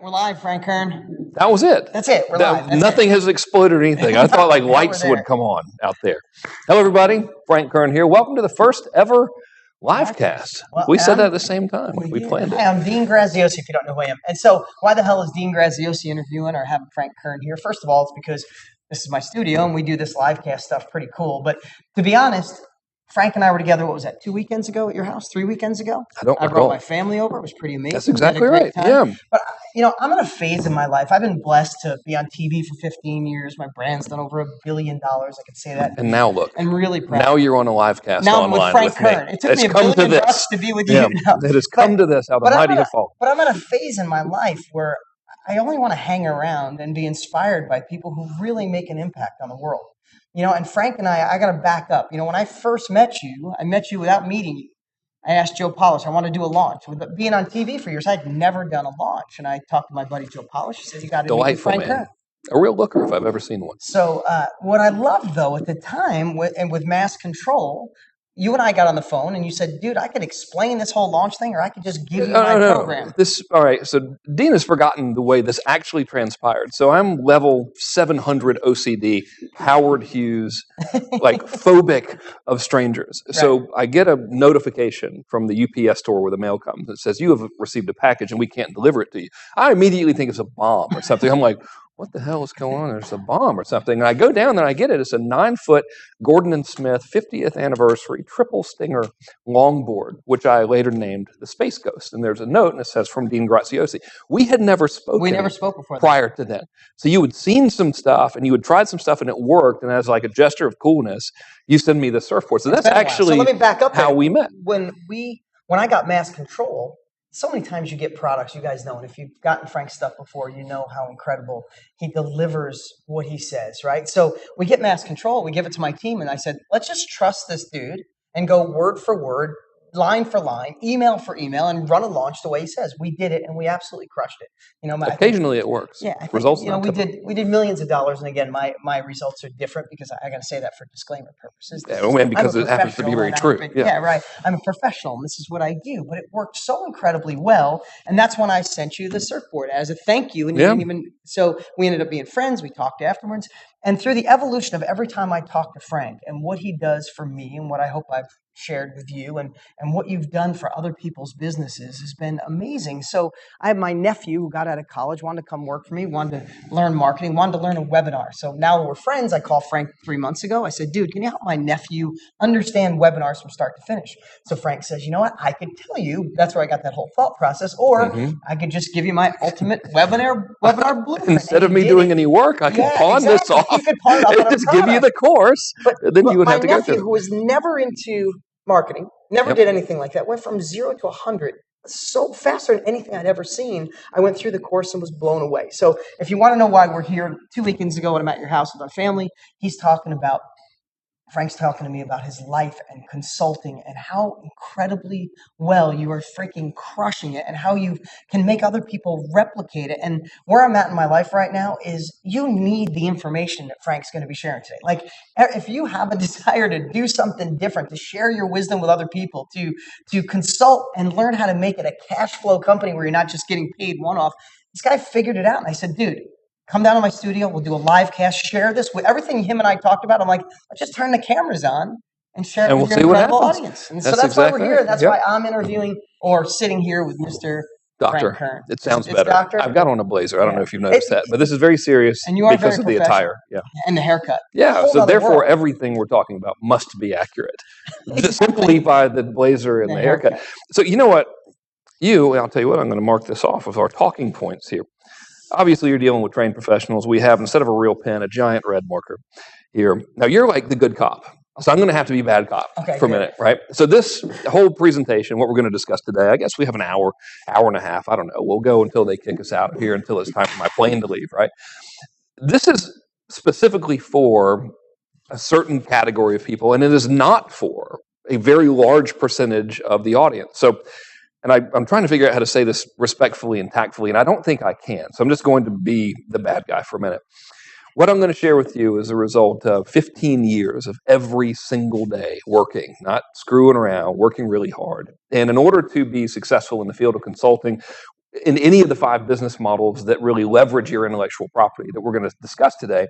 We're live, Frank Kern. That was it. That's it. We're live. That's nothing has exploded or anything. I thought like lights would come on out there. Hello, everybody. Frank Kern here. Welcome to the first ever Livecast. Well, we said that at the same time. We planned it. Hi, I'm Dean Graziosi, if you don't know who I am. And so why the hell is Dean Graziosi interviewing or having Frank Kern here? First of all, it's because this is my studio and we do this Livecast stuff pretty cool. But to be honest, Frank and I were together, what was that, 2 weekends ago at your house? 3 weekends ago? I brought my family over. It was pretty amazing. That's exactly right. Yeah. But, you know, I'm in a phase in my life. I've been blessed to be on TV for 15 years. My brand's done over $1 billion. I can say that. And now look. I'm really proud. Now you're on a Livecast now online I'm with Frank Kern. me. It took me $1 billion to be with you now. It has come to this, how the mighty have fallen. But I'm in a phase in my life where I only want to hang around and be inspired by people who really make an impact on the world. You know, and Frank and I got to back up. You know, when I first met you, I met you without meeting you. I asked Joe Polish, I want to do a launch. With being on TV for years, I'd never done a launch. And I talked to my buddy Joe Polish. He said, you got to meet Frank Kern. A real looker if I've ever seen one. So what I loved, though, at the time, with Mass Control, you and I got on the phone and you said, dude, I could explain this whole launch thing or I could just give you my program. All right, so Dean has forgotten the way this actually transpired. So I'm level 700 OCD, Howard Hughes, like phobic of strangers. Right. So I get a notification from the UPS store where the mail comes that says, you have received a package and we can't deliver it to you. I immediately think it's a bomb or something. I'm like, what the hell is going on? There's a bomb or something. And I go down there and I get it. It's a 9-foot Gordon & Smith 50th anniversary triple stinger longboard, which I later named the Space Ghost. And there's a note and it says from Dean Graziosi. We had never spoken. We never spoke before prior to then. So you had seen some stuff and you had tried some stuff and it worked. And as like a gesture of coolness, you send me the surfboard. So that's actually let me back up how we met. When I got Mass Control, so many times you get products, you guys know, and if you've gotten Frank's stuff before, you know how incredible he delivers what he says, right? So we get Mass Control, we give it to my team, and I said, let's just trust this dude and go word for word, line for line, email for email, and run a launch the way he says. We did it, and we absolutely crushed it. You know, occasionally it works. Yeah, results. You know, we did millions of dollars, and again, my results are different because I got to say that for disclaimer purposes. Yeah, and because it happens to be very true. Yeah, right. I'm a professional, and this is what I do. But it worked so incredibly well, and that's when I sent you the surfboard as a thank you. And you didn't even. So we ended up being friends. We talked afterwards, and through the evolution of every time I talk to Frank and what he does for me, and what I hope I've shared with you and what you've done for other people's businesses has been amazing. So I have my nephew who got out of college, wanted to come work for me, wanted to learn marketing, wanted to learn a webinar. So now we're friends. I called Frank 3 months ago. I said, dude, can you help my nephew understand webinars from start to finish? So Frank says, you know what? I could tell you, that's where I got that whole thought process, or I could just give you my ultimate webinar blueprint. Instead of me doing any work, I can pawn this off. You could pawn it off and just give you the course. But then you would have to go through. My nephew, who was never into marketing, never did anything like that, went from 0 to 100 so faster than anything I'd ever seen. I went through the course and was blown away. So if you want to know why we're here, 2 weekends ago when I'm at your house with our family, Frank's talking to me about his life and consulting and how incredibly well you are freaking crushing it and how you can make other people replicate it. And where I'm at in my life right now is you need the information that Frank's going to be sharing today. Like if you have a desire to do something different, to share your wisdom with other people, to consult and learn how to make it a cash flow company where you're not just getting paid one-off, this guy figured it out. And I said, dude, come down to my studio. We'll do a live cast. Share this with everything him and I talked about. I'm like, let's just turn the cameras on and share it with your incredible audience. And so that's why we're here. That's why I'm interviewing or sitting here with Mr. Doctor. Frank Kern. It sounds better. Doctor. I've got on a blazer. I don't know if you've noticed that, but this is very serious and you are because of the attire. Yeah. And the haircut. Yeah. So therefore, everything we're talking about must be accurate, simply by the blazer and the haircut. So you know what? I'll tell you what. I'm going to mark this off of our talking points here. Obviously, you're dealing with trained professionals. We have, instead of a real pen, a giant red marker here. Now, you're like the good cop. So I'm going to have to be bad cop for a minute, right? So this whole presentation, what we're going to discuss today, I guess we have an hour and a half. I don't know. We'll go until they kick us out here, until it's time for my plane to leave, right? This is specifically for a certain category of people, and it is not for a very large percentage of the audience. So, and I'm trying to figure out how to say this respectfully and tactfully, and I don't think I can. So I'm just going to be the bad guy for a minute. What I'm going to share with you is a result of 15 years of every single day working, not screwing around, working really hard. And in order to be successful in the field of consulting, in any of the 5 business models that really leverage your intellectual property that we're going to discuss today,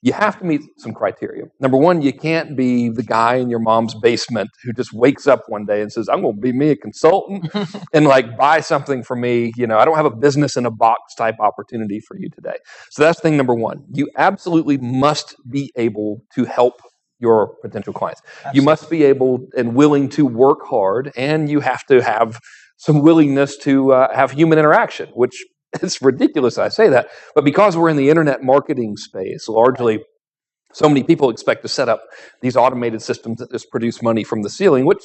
you have to meet some criteria. Number one, you can't be the guy in your mom's basement who just wakes up one day and says, I'm going to be me a consultant and like buy something for me. You know, I don't have a business in a box type opportunity for you today. So that's thing number one. You absolutely must be able to help your potential clients. Absolutely. You must be able and willing to work hard, and you have to have some willingness to have human interaction, which it's ridiculous I say that, but because we're in the internet marketing space, largely, so many people expect to set up these automated systems that just produce money from the ceiling, which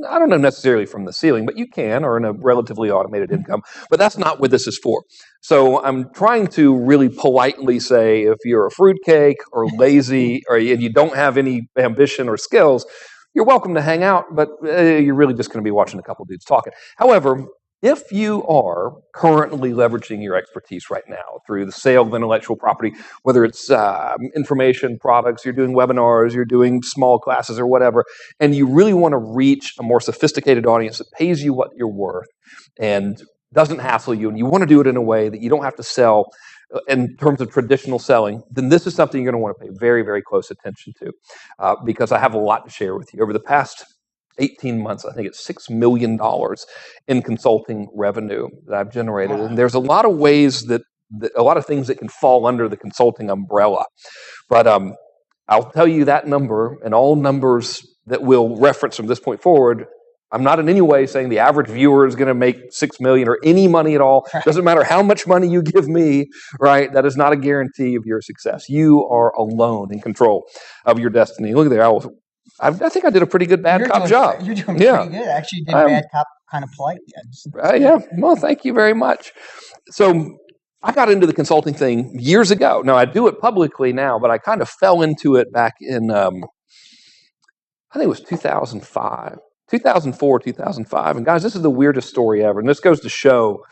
I don't know necessarily from the ceiling, but you can, or in a relatively automated income, but that's not what this is for. So I'm trying to really politely say, if you're a fruitcake or lazy, and you don't have any ambition or skills, you're welcome to hang out, but you're really just going to be watching a couple dudes talking. However, if you are currently leveraging your expertise right now through the sale of intellectual property, whether it's information products, you're doing webinars, you're doing small classes or whatever, and you really want to reach a more sophisticated audience that pays you what you're worth and doesn't hassle you, and you want to do it in a way that you don't have to sell in terms of traditional selling, then this is something you're going to want to pay very, very close attention to because I have a lot to share with you. Over the past 18 months, I think it's $6 million in consulting revenue that I've generated. And there's a lot of ways that a lot of things that can fall under the consulting umbrella. But I'll tell you that number and all numbers that we'll reference from this point forward. I'm not in any way saying the average viewer is going to make $6 million or any money at all. Right. Doesn't matter how much money you give me, right? That is not a guarantee of your success. You are alone in control of your destiny. Look at there. I think I did a pretty good bad cop job. You're doing pretty good. Actually, you did bad cop kind of politely. Yeah. Well, thank you very much. So I got into the consulting thing years ago. Now, I do it publicly now, but I kind of fell into it back in, I think it was 2005. 2004, 2005. And guys, this is the weirdest story ever. And this goes to show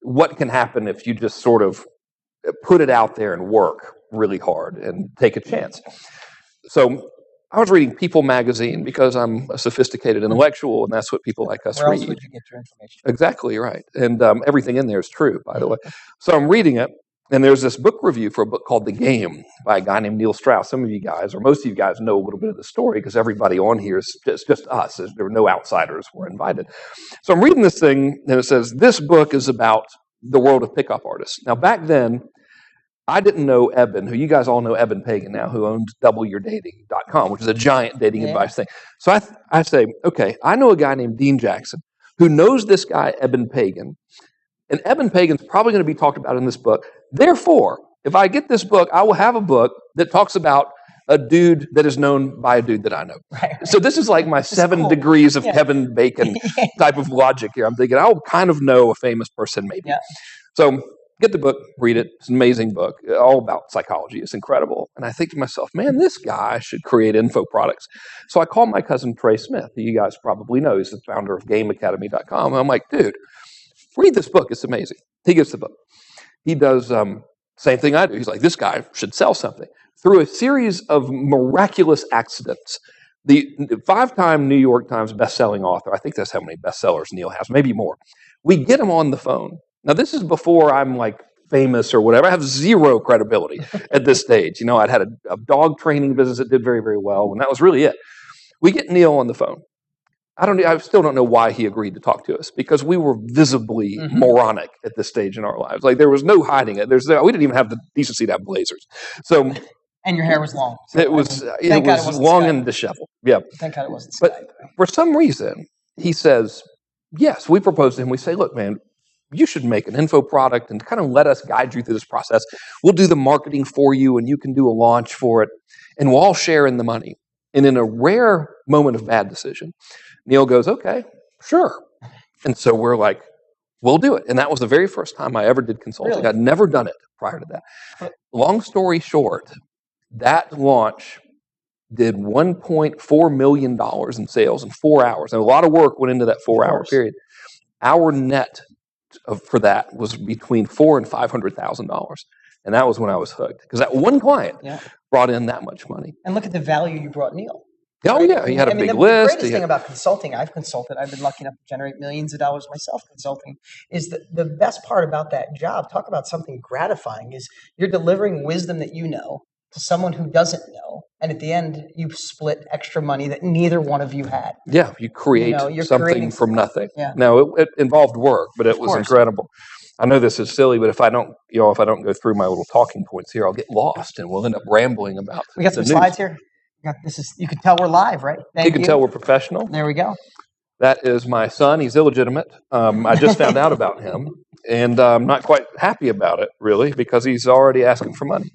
what can happen if you just sort of put it out there and work really hard and take a chance. So I was reading People magazine because I'm a sophisticated intellectual, and that's what people like us read. Where else would you get your information? Exactly right. And everything in there is true, by the way. So I'm reading it, and there's this book review for a book called The Game by a guy named Neil Strauss. Some of you guys, or most of you guys, know a little bit of the story because everybody on here is just us. There were no outsiders who were invited. So I'm reading this thing, and it says, this book is about the world of pickup artists. Now, back then, I didn't know Eben, who you guys all know Eben Pagan now, who owns doubleyourdating.com, which is a giant dating advice thing. So I say, okay, I know a guy named Dean Jackson who knows this guy, Eben Pagan, and Eben Pagan's probably going to be talked about in this book. Therefore, if I get this book, I will have a book that talks about a dude that is known by a dude that I know. Right. So this is like my 7 degrees of Kevin Bacon type of logic here. I'm thinking, I'll kind of know a famous person maybe. Yeah. So get the book, read it. It's an amazing book, all about psychology. It's incredible. And I think to myself, man, this guy should create info products. So I call my cousin Trey Smith, who you guys probably know. He's the founder of GameAcademy.com. And I'm like, dude, read this book. It's amazing. He gets the book. He does same thing I do. He's like, this guy should sell something. Through a series of miraculous accidents, the 5-time New York Times bestselling author, I think that's how many bestsellers Neil has, maybe more. We get him on the phone. Now, this is before I'm like famous or whatever. I have zero credibility at this stage. You know, I'd had a dog training business that did very, very well, and that was really it. We get Neil on the phone. I still don't know why he agreed to talk to us, because we were visibly moronic at this stage in our lives. Like, there was no hiding it. We didn't even have the decency to have blazers. So, and your hair was long. So it was long and disheveled. Yeah. Thank God it wasn't But for some reason, he says, yes, we propose to him. We say, look, man, you should make an info product and kind of let us guide you through this process. We'll do the marketing for you, and you can do a launch for it, and we'll all share in the money. And in a rare moment of bad decision, Neil goes, okay, sure. And so we're like, we'll do it. And that was the very first time I ever did consulting. Really? I'd never done it prior to that. Long story short, that launch did $1.4 million in sales in 4 hours. And a lot of work went into that 4-hour period. Our net for that was between $400,000 and $500,000. And that was when I was hooked, because that one client brought in that much money. And look at the value you brought Neil. Oh, right? yeah. He had a big the list. greatest thing about consulting, I've consulted, I've been lucky enough to generate millions of dollars myself consulting, is that the best part about that job, talk about something gratifying, is you're delivering wisdom that you know to someone who doesn't know. And at the end, you split extra money that neither one of you had. Yeah, you create you're something from nothing. Yeah. Now, it involved work, but it was course. incredible. I know this is silly, but if I don't go through my little talking points here, I'll get lost and we'll end up rambling about We got some slides here. You can tell we're live, right? You can tell we're professional. There we go. That is my son. He's illegitimate. I just found out about him, and I'm not quite happy about it, really, because he's already asking for money.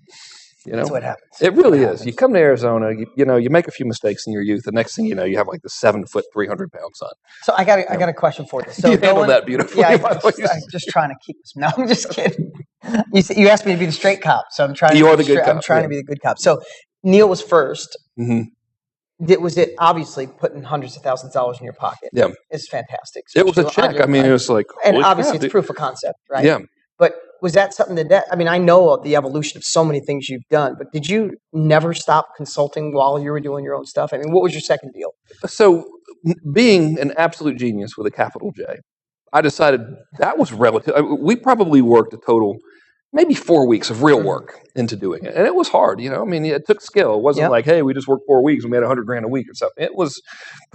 That's what happens. It really is. You come to Arizona, you make a few mistakes in your youth. The next thing you know, you have like the 7-foot, 300-pound son. So I got a question for you. So you handled that beautifully. Yeah, I'm just trying to keep this. No, I'm just kidding. You asked me to be the straight cop, so I'm trying. You are the good cop. I'm trying to be the good cop. So Neil was first. Mm-hmm. Was it obviously putting hundreds of thousands of dollars in your pocket? Yeah, it's fantastic. It was a check. I mean, it was like, and obviously it's proof of concept, right? Yeah. But was that something I mean, I know of the evolution of so many things you've done, but did you never stop consulting while you were doing your own stuff? I mean, what was your second deal? So, being an absolute genius with a capital J, I decided that was relative. We probably worked a total, maybe 4 weeks of real work into doing it. And it was hard, I mean, it took skill. It wasn't like, hey, we just worked 4 weeks and we had $100,000 a week or something. It was,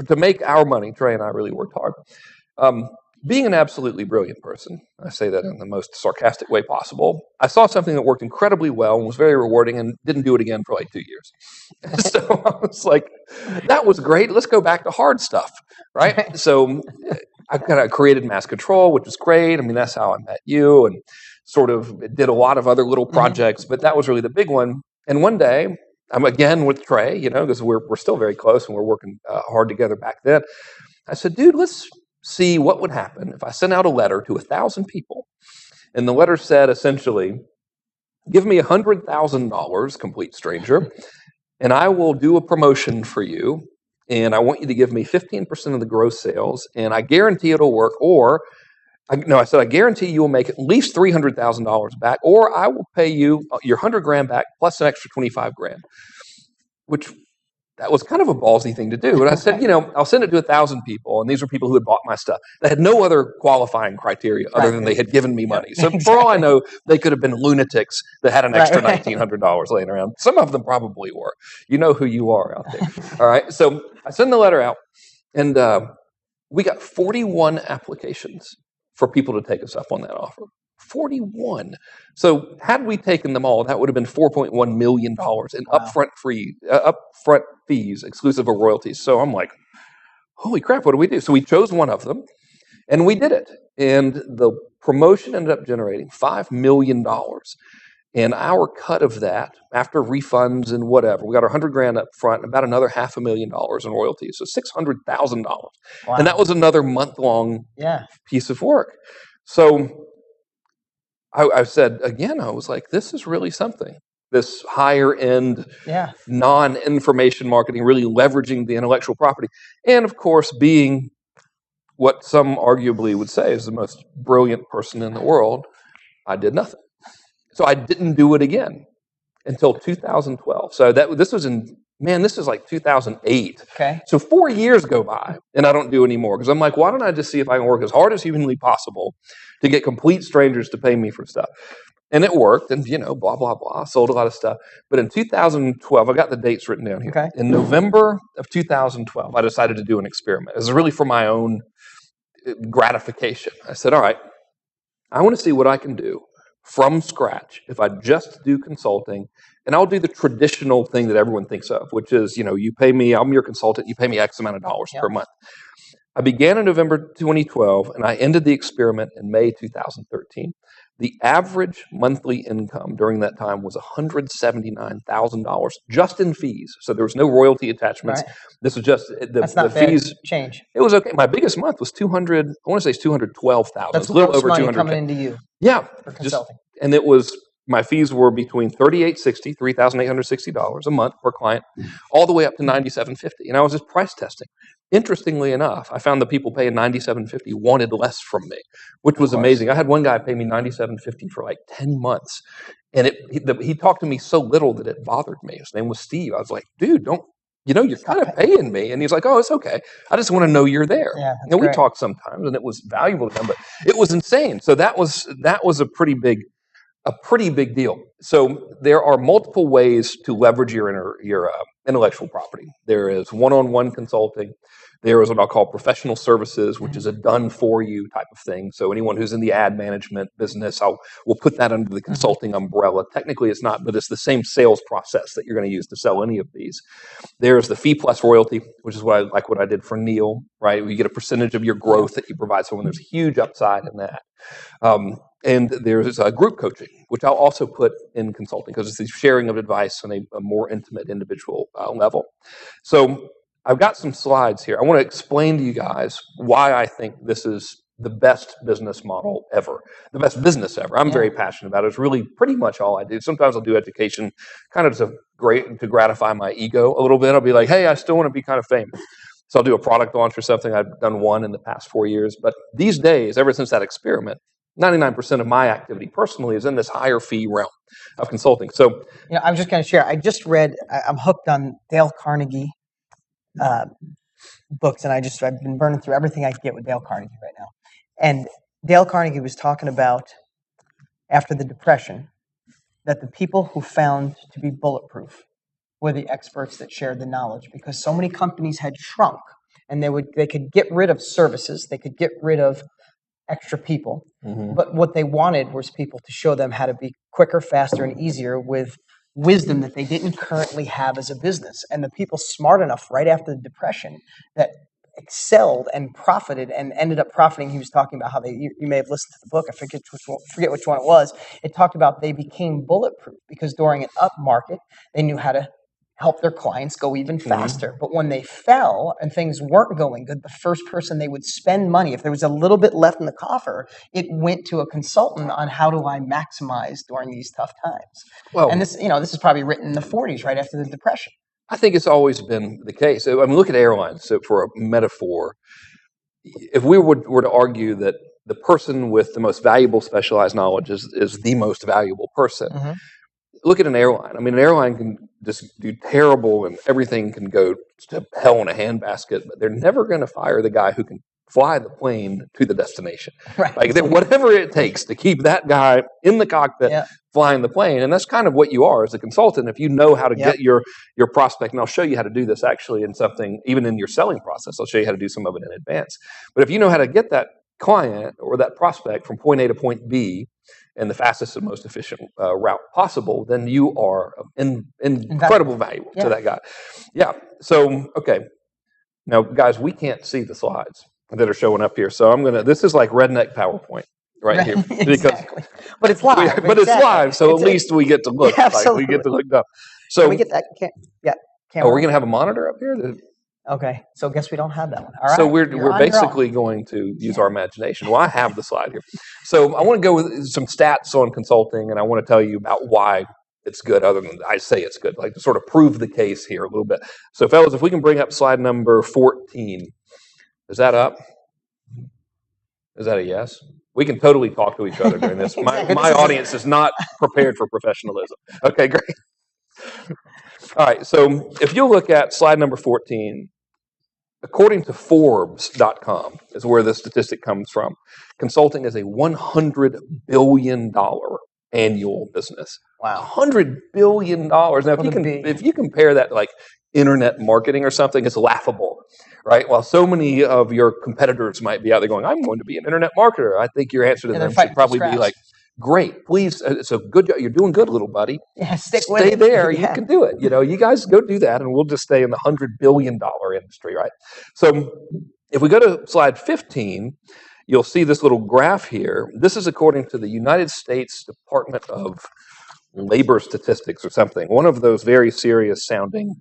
to make our money, Trey and I really worked hard. Being an absolutely brilliant person, I say that in the most sarcastic way possible, I saw something that worked incredibly well and was very rewarding and didn't do it again for like 2 years. So I was like, that was great. Let's go back to hard stuff, right? So I kind of created Mass Control, which was great. I mean, that's how I met you, and sort of did a lot of other little projects, but that was really the big one. And one day, I'm again with Trey, because we're still very close and we're working hard together back then. I said, dude, let's see what would happen if I sent out a letter to 1,000 people. And the letter said, essentially, give me $100,000, complete stranger, and I will do a promotion for you. And I want you to give me 15% of the gross sales, and I guarantee it'll work. I said, I guarantee you will make at least $300,000 back, or I will pay you your $100,000 back plus an extra $25,000, which that was kind of a ballsy thing to do. And I said, I'll send it to 1,000 people. And these were people who had bought my stuff. They had no other qualifying criteria other than they had given me money. So for all I know, they could have been lunatics that had an extra $1,900 laying around. Some of them probably were. You know who you are out there. All right. So I send the letter out, and we got 41 applications for people to take us up on that offer. 41. So had we taken them all, that would have been $4.1 million in upfront fees, exclusive of royalties. So I'm like, holy crap, what do we do? So we chose one of them, and we did it. And the promotion ended up generating $5 million. And our cut of that, after refunds and whatever, we got our $100,000 up front, and about another $500,000 in royalties, so $600,000. Wow. And that was another month-long piece of work. So I said, again, I was like, this is really something. This higher end, non-information marketing, really leveraging the intellectual property. And of course, being what some arguably would say is the most brilliant person in the world, I did nothing. So I didn't do it again until 2012. So this is like 2008. Okay. So 4 years go by and I don't do anymore because I'm like, why don't I just see if I can work as hard as humanly possible to get complete strangers to pay me for stuff? And it worked, and blah, blah, blah. Sold a lot of stuff. But in 2012, I got the dates written down here. Okay. In November of 2012, I decided to do an experiment. It was really for my own gratification. I said, all right, I want to see what I can do from scratch if I just do consulting, and I'll do the traditional thing that everyone thinks of, which is, you pay me, I'm your consultant, you pay me X amount of dollars per month. I began in November 2012, and I ended the experiment in May 2013. The average monthly income during that time was $179,000 just in fees. So there was no royalty attachments. Right. This was just the fees. Change. It was okay. My biggest month was $212,000. That's a little over money $200,000 coming into you. Yeah, for consulting. And it was. My fees were between $3,860 a month per client, all the way up to $9,750. And I was just price testing. Interestingly enough, I found the people paying $9,750 wanted less from me, which was amazing. I had one guy pay me $9,750 for like 10 months. And he talked to me so little that it bothered me. His name was Steve. I was like, dude, don't you're kind of paying me. And he's like, oh, it's okay. I just want to know you're there. Yeah, and we talked sometimes, and it was valuable to them, but it was insane. So that was a pretty big deal. So there are multiple ways to leverage your intellectual property. There is one-on-one consulting. There is what I'll call professional services, which is a done-for-you type of thing. So anyone who's in the ad management business, we'll put that under the consulting umbrella. Technically, it's not, but it's the same sales process that you're going to use to sell any of these. There's the fee plus royalty, which is what I did for Neil, right? You get a percentage of your growth that you provide someone. There's a huge upside in that. And there's group coaching, which I'll also put in consulting because it's the sharing of advice on a more intimate individual level. So I've got some slides here. I want to explain to you guys why I think this is the best business model ever, the best business ever. I'm very passionate about it. It's really pretty much all I do. Sometimes I'll do education kind of to gratify my ego a little bit. I'll be like, hey, I still want to be kind of famous. So I'll do a product launch or something. I've done one in the past 4 years. But these days, ever since that experiment, 99% of my activity personally is in this higher fee realm of consulting. So, I'm just going to share. I just read, I'm hooked on Dale Carnegie books, and I've been burning through everything I can get with Dale Carnegie right now. And Dale Carnegie was talking about, after the Depression, that the people who found to be bulletproof were the experts that shared the knowledge, because so many companies had shrunk, and they could get rid of services, they could get rid of extra people, but what they wanted was people to show them how to be quicker, faster, and easier with wisdom that they didn't currently have as a business. And the people smart enough right after the Depression that excelled and profited and ended up profiting. He was talking about how you may have listened to the book. I forget which one it was. It talked about they became bulletproof because during an up market, they knew how to help their clients go even faster. But when they fell and things weren't going good, the first person they would spend money, if there was a little bit left in the coffer, it went to a consultant on how do I maximize during these tough times. Well, and this is probably written in the 40s, right after the Depression. I think it's always been the case. I mean, look at airlines. So for a metaphor, if we were to argue that the person with the most valuable specialized knowledge is the most valuable person, look at an airline. I mean, an airline can just do terrible and everything can go to hell in a handbasket, but they're never going to fire the guy who can fly the plane to the destination. Right. Like whatever it takes to keep that guy in the cockpit flying the plane. And that's kind of what you are as a consultant. If you know how to get your prospect, and I'll show you how to do this actually in something, even in your selling process, I'll show you how to do some of it in advance. But if you know how to get that client or that prospect from point A to point B in the fastest and most efficient route possible, then you are incredible value to that guy. Yeah. So, okay. Now, guys, we can't see the slides that are showing up here. So this is like redneck PowerPoint here. Exactly. But it's live. But it's live, so at least we get to look. We get to look up. So can we get that? Camera. Are we going to have a monitor up here? Okay, so guess we don't have that one. All right. So we're basically going to use our imagination. Well, I have the slide here. So I want to go with some stats on consulting, and I want to tell you about why it's good, other than I say it's good, like to sort of prove the case here a little bit. So fellas, if we can bring up slide number 14. Is that up? Is that a yes? We can totally talk to each other during this. My audience is not prepared for professionalism. Okay, great. All right, so if you look at slide number 14, according to Forbes.com is where the statistic comes from. Consulting is a $100 billion annual business. Wow. $100 billion. Now, if you compare that to like internet marketing or something, it's laughable, right? While so many of your competitors might be out there going, I'm going to be an internet marketer. I think your answer to them should probably be like, great, please. So good. You're doing good, little buddy. Yeah, stay there. You can do it. You guys go do that, and we'll just stay in the $100 billion industry, right? So if we go to slide 15, you'll see this little graph here. This is according to the United States Department of Labor Statistics or something, one of those very serious sounding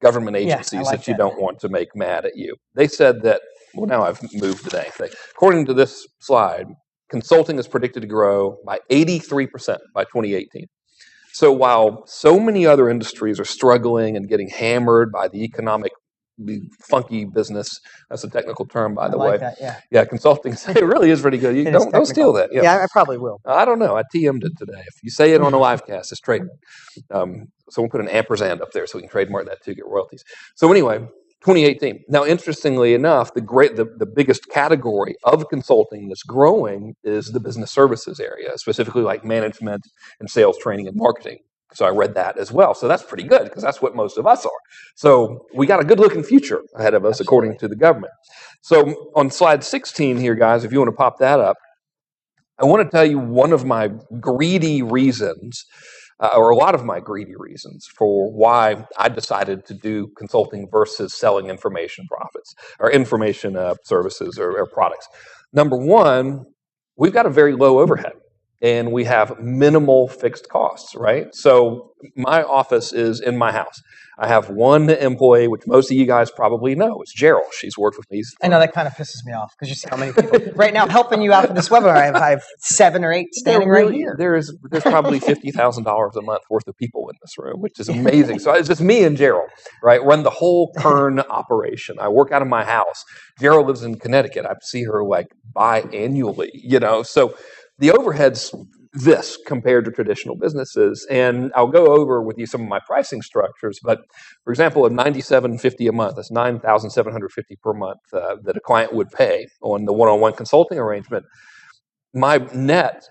government agencies that you don't want to make mad at you. They said that, well, now I've moved the dang thing. According to this slide, consulting is predicted to grow by 83% by 2018. So while so many other industries are struggling and getting hammered by the economic funky business. That's a technical term, by the way. That, yeah. Yeah, consulting. It really is pretty good. Don't steal that. Yeah, I probably will. I don't know. I TM'd it today. If you say it on a live cast, it's trademark. So we'll put an ampersand up there so we can trademark that too, get royalties. So anyway, 2018. Now, interestingly enough, the biggest category of consulting that's growing is the business services area, specifically like management and sales training and marketing. So I read that as well. So that's pretty good because that's what most of us are. So we got a good looking future ahead of us, according to the government. So on slide 16 here, guys, if you want to pop that up, I want to tell you one of my greedy reasons, or a lot of my greedy reasons for why I decided to do consulting versus selling information profits or information services or products. Number one, we've got a very low overhead. And we have minimal fixed costs, right? So my office is in my house. I have one employee, which most of you guys probably know. It's Gerald. She's worked with me. I know that kind of pisses me off because you see how many people right now helping you out for this webinar. I have 7 or 8 standing right here. There's probably $50,000 a month worth of people in this room, which is amazing. So it's just me and Gerald, right? Run the whole Kern operation. I work out of my house. Gerald lives in Connecticut. I see her like biannually, So the overhead's this compared to traditional businesses, and I'll go over with you some of my pricing structures. But for example, at $97.50 a month, that's $9,750 per month that a client would pay on the one-on-one consulting arrangement. My net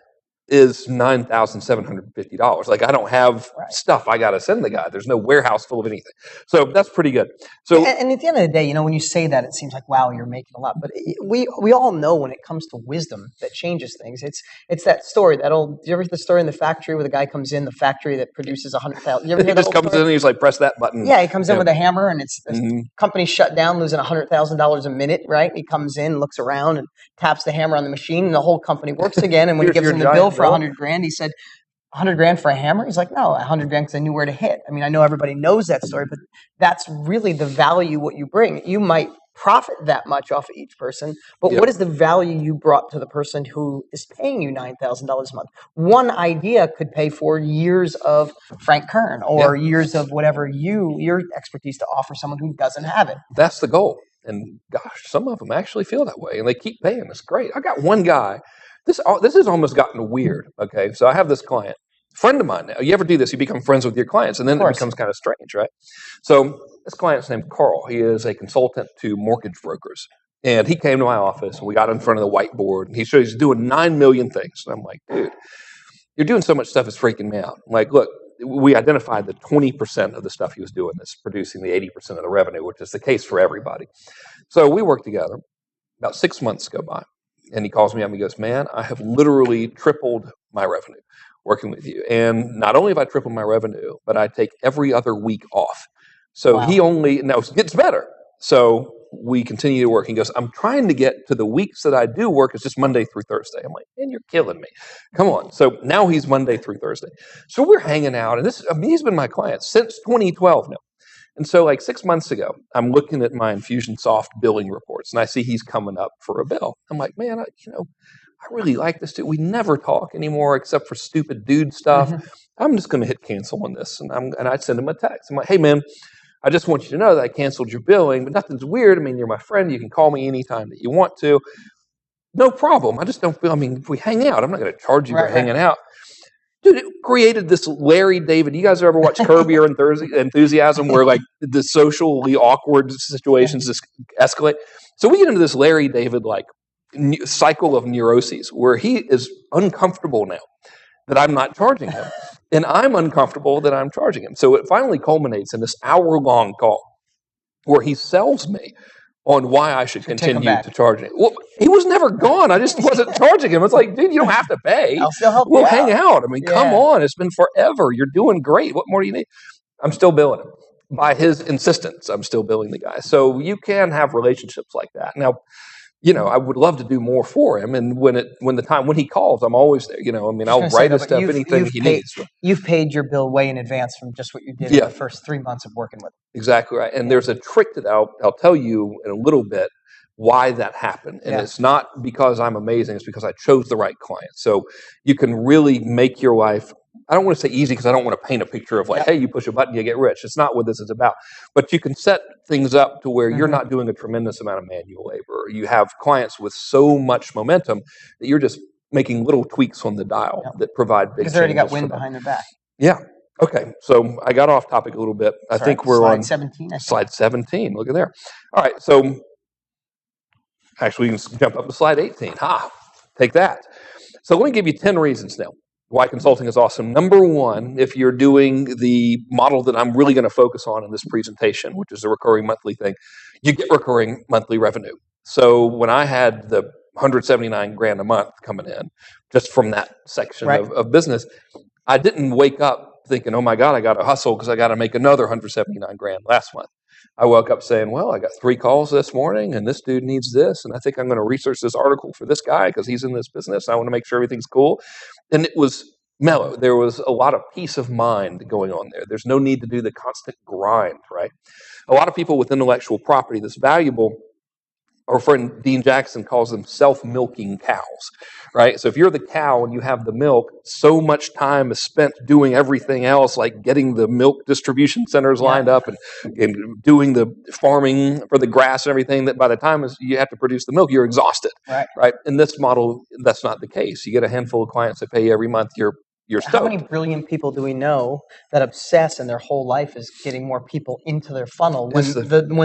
is $9,750. Like I don't have stuff I got to send the guy. There's no warehouse full of anything. So that's pretty good. So and at the end of the day, when you say that, it seems like, wow, you're making a lot. But we all know when it comes to wisdom that changes things. It's that story, that old. Do you ever hear the story in the factory where the guy comes in, the factory that produces 100,000? You ever hear he just comes in and he's like, press that button. Yeah, he comes in with a hammer, and it's the company shut down, losing $100,000 a minute. Right? He comes in, looks around, and taps the hammer on the machine, and the whole company works again. And when he gives him the bill for $100,000, he said, $100,000 for a hammer? He's like, no, $100,000 because I knew where to hit. I mean, I know everybody knows that story, but that's really the value what you bring. You might profit that much off of each person, but what is the value you brought to the person who is paying you $9,000 a month? One idea could pay for years of Frank Kern or years of whatever your expertise to offer someone who doesn't have it. That's the goal. And gosh, some of them actually feel that way, and they keep paying. It's great. I got one guy. This has almost gotten weird. Okay, so I have this client, friend of mine. Now, you ever do this? You become friends with your clients, and then it becomes kind of strange, right? So this client's named Carl. He is a consultant to mortgage brokers, and he came to my office, and we got in front of the whiteboard, and he's doing 9 million things. And I'm like, dude, you're doing so much stuff, it's freaking me out. I'm like, look, we identified that 20% of the stuff he was doing is producing the 80% of the revenue, which is the case for everybody. So we worked together. About 6 months go by. And he calls me up and he goes, man, I have literally tripled my revenue working with you. And not only have I tripled my revenue, but I take every other week off. So now it gets better. So we continue to work. He goes, I'm trying to get to the weeks that I do work. It's just Monday through Thursday. I'm like, man, you're killing me. Come on. So now he's Monday through Thursday. So we're hanging out. And he's been my client since 2012 now. And so like 6 months ago, I'm looking at my Infusionsoft billing reports, and I see he's coming up for a bill. I'm like, man, I really like this dude. We never talk anymore except for stupid dude stuff. I'm just going to hit cancel on this. And I send him a text. I'm like, hey, man, I just want you to know that I canceled your billing, but nothing's weird. I mean, you're my friend. You can call me anytime that you want to. No problem. I just don't feel, if we hang out, I'm not going to charge you for hanging out. Dude, it created this Larry David. You guys ever watch Curb Your Enthusiasm where like the socially awkward situations just escalate? So we get into this Larry David like cycle of neuroses where he is uncomfortable now that I'm not charging him. And I'm uncomfortable that I'm charging him. So it finally culminates in this hour-long call where he sells me on why I should continue to charge him. Well, he was never gone. I just wasn't charging him. It's like, dude, you don't have to pay. I'll still help We'll hang out. Come on. It's been forever. You're doing great. What more do you need? I'm still billing him. By his insistence, I'm still billing the guy. So you can have relationships like that. Now, I would love to do more for him. And when he calls, I'm always there. I'll write his stuff, anything he needs. You've paid your bill way in advance from just what you did in the first 3 months of working with him. Exactly right. And there's a trick that I'll tell you in a little bit why that happened. And it's not because I'm amazing. It's because I chose the right client. So you can really make your life. I don't want to say easy because I don't want to paint a picture of like, hey, you push a button, you get rich. It's not what this is about. But you can set things up to where you're not doing a tremendous amount of manual labor. You have clients with so much momentum that you're just making little tweaks on the dial that provide big changes. Because they already got wind behind their back. Yeah. Okay. So I got off topic a little bit. I think we're on slide 17. Slide 17. Look at there. All right. So actually, you can jump up to slide 18. Take that. So let me give you 10 reasons now why consulting is awesome. Number one, if you're doing the model that I'm really going to focus on in this presentation, which is the recurring monthly thing, you get recurring monthly revenue. So when I had the 179 grand a month coming in just from that section of business, I didn't wake up thinking, oh my God, I got to hustle because I got to make another 179 grand last month. I woke up saying, well, I got 3 calls this morning and this dude needs this. And I think I'm going to research this article for this guy because he's in this business. I want to make sure everything's cool. And it was mellow. There was a lot of peace of mind going on there. There's no need to do the constant grind, right? A lot of people with intellectual property that's valuable, our friend Dean Jackson calls them self-milking cows, right? So if you're the cow and you have the milk, so much time is spent doing everything else, like getting the milk distribution centers lined up and doing the farming for the grass and everything, that by the time you have to produce the milk, you're exhausted, right? In this model, that's not the case. You get a handful of clients that pay you every month, you're stoked. How many brilliant people do we know that obsess and their whole life is getting more people into their funnel when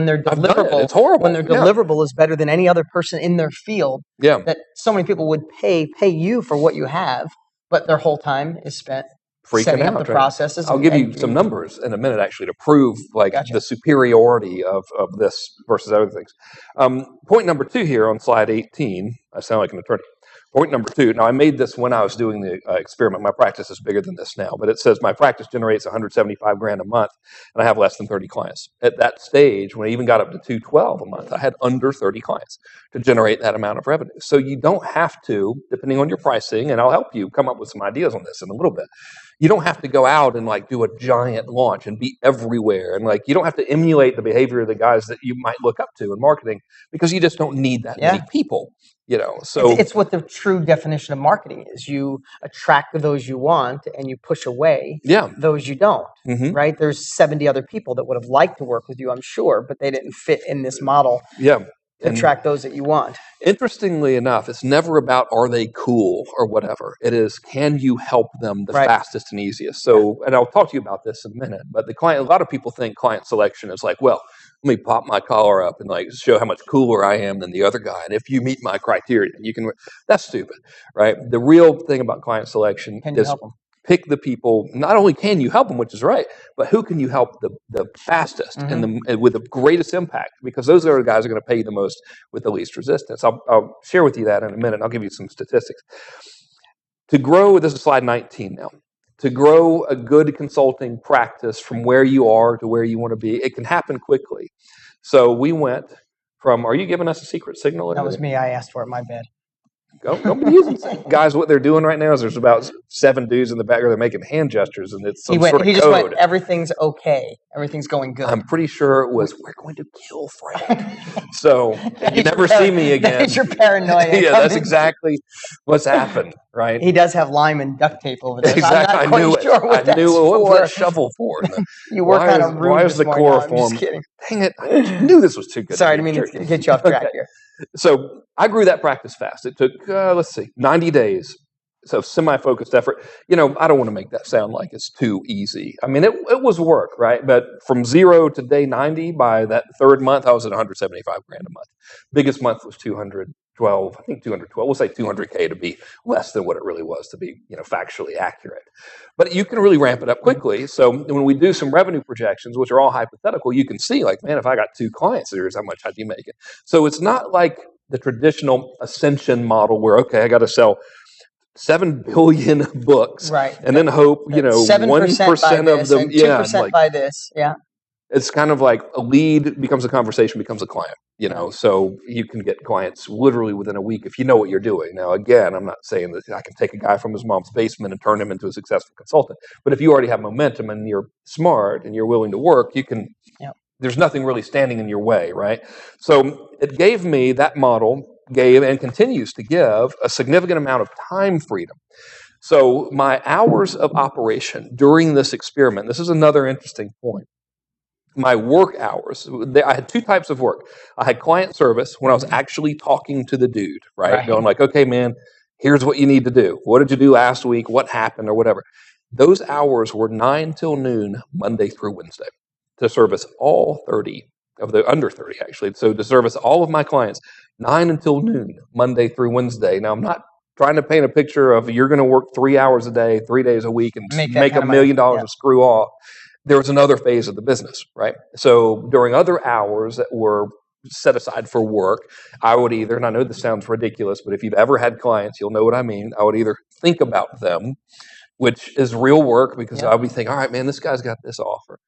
their deliverable, it's horrible. When their deliverable is better than any other person in their field? That so many people would pay you for what you have, but their whole time is spent setting up the processes. I'll give you some numbers in a minute, actually, to prove the superiority of this versus other things. Point number 2 here on slide 18. I sound like an attorney. Point number 2. Now, I made this when I was doing the experiment. My practice is bigger than this now, but it says my practice generates 175 grand a month, and I have less than 30 clients. At that stage, when I even got up to 212 a month, I had under 30 clients to generate that amount of revenue. So you don't have to, depending on your pricing, and I'll help you come up with some ideas on this in a little bit. You don't have to go out and do a giant launch and be everywhere. And you don't have to emulate the behavior of the guys that you might look up to in marketing, because you just don't need that many people, So it's what the true definition of marketing is. You attract those you want and you push away those you don't, right? There's 70 other people that would have liked to work with you, I'm sure, but they didn't fit in this model. Attract those that you want. Interestingly enough, it's never about are they cool or whatever. It is, can you help them the fastest and easiest? So, and I'll talk to you about this in a minute, but a lot of people think client selection is well, let me pop my collar up and show how much cooler I am than the other guy. And if you meet my criteria, you can. That's stupid, right? The real thing about client selection is pick the people. Not only can you help them, which is right, but who can you help the fastest and with the greatest impact? Because those are the guys who are going to pay you the most with the least resistance. I'll share with you that in a minute. I'll give you some statistics. To grow, this is slide 19 now. To grow a good consulting practice from where you are to where you want to be, it can happen quickly. So we went from, are you giving us a secret signal? That was me. I asked for it. My bad. Don't be using guys. What they're doing right now is there's about 7 dudes in the back, or they're making hand gestures, and it's some sort of code. He just went, everything's okay. Everything's going good. I'm pretty sure it was, we're going to kill Frank. So you never see me again. That's your paranoia. Yeah, that's exactly what's happened, right? He does have lime and duct tape over there. Exactly. I'm not quite sure what that's what was for. that shovel for? You work on a room. Why is the chloroform? No, I'm just kidding. Dang it. I knew this was too good. Sorry, I didn't mean to get you off track here. So I grew that practice fast. It took, 90 days. So semi-focused effort. I don't want to make that sound like it's too easy. I mean, it was work, right? But from 0 to day 90, by that 3rd month, I was at 175 grand a month. Biggest month was 212. I think 212. We'll say 200K to be less than what it really was, to be factually accurate. But you can really ramp it up quickly. So when we do some revenue projections, which are all hypothetical, you can see man, if I got 2 clients, here's how much I'd be making. So it's not like the traditional ascension model where, okay, I got to sell 7 billion books, and then hope 1% of them, 2% by this, It's kind of like a lead becomes a conversation, becomes a client, so you can get clients literally within a week if you know what you're doing. Now, again, I'm not saying that I can take a guy from his mom's basement and turn him into a successful consultant, but if you already have momentum and you're smart and you're willing to work, you can. There's nothing really standing in your way, right? So it gave me, that model gave and continues to give a significant amount of time freedom. So my hours of operation during this experiment, this is another interesting point. My work hours, I had two types of work. I had client service when I was actually talking to the dude, right? Going like, okay, man, here's what you need to do. What did you do last week? What happened or whatever? Those hours were 9 till noon, Monday through Wednesday, to service all 30 of the under 30, actually. So to service all of my clients, 9 until noon, Monday through Wednesday. Now, I'm not trying to paint a picture of you're going to work 3 hours a day, 3 days a week, and make $1 million and screw off. There was another phase of the business, right? So during other hours that were set aside for work, I would either, and I know this sounds ridiculous, but if you've ever had clients, you'll know what I mean. I would either think about them, which is real work because I would be thinking, all right, man, this guy's got this offer.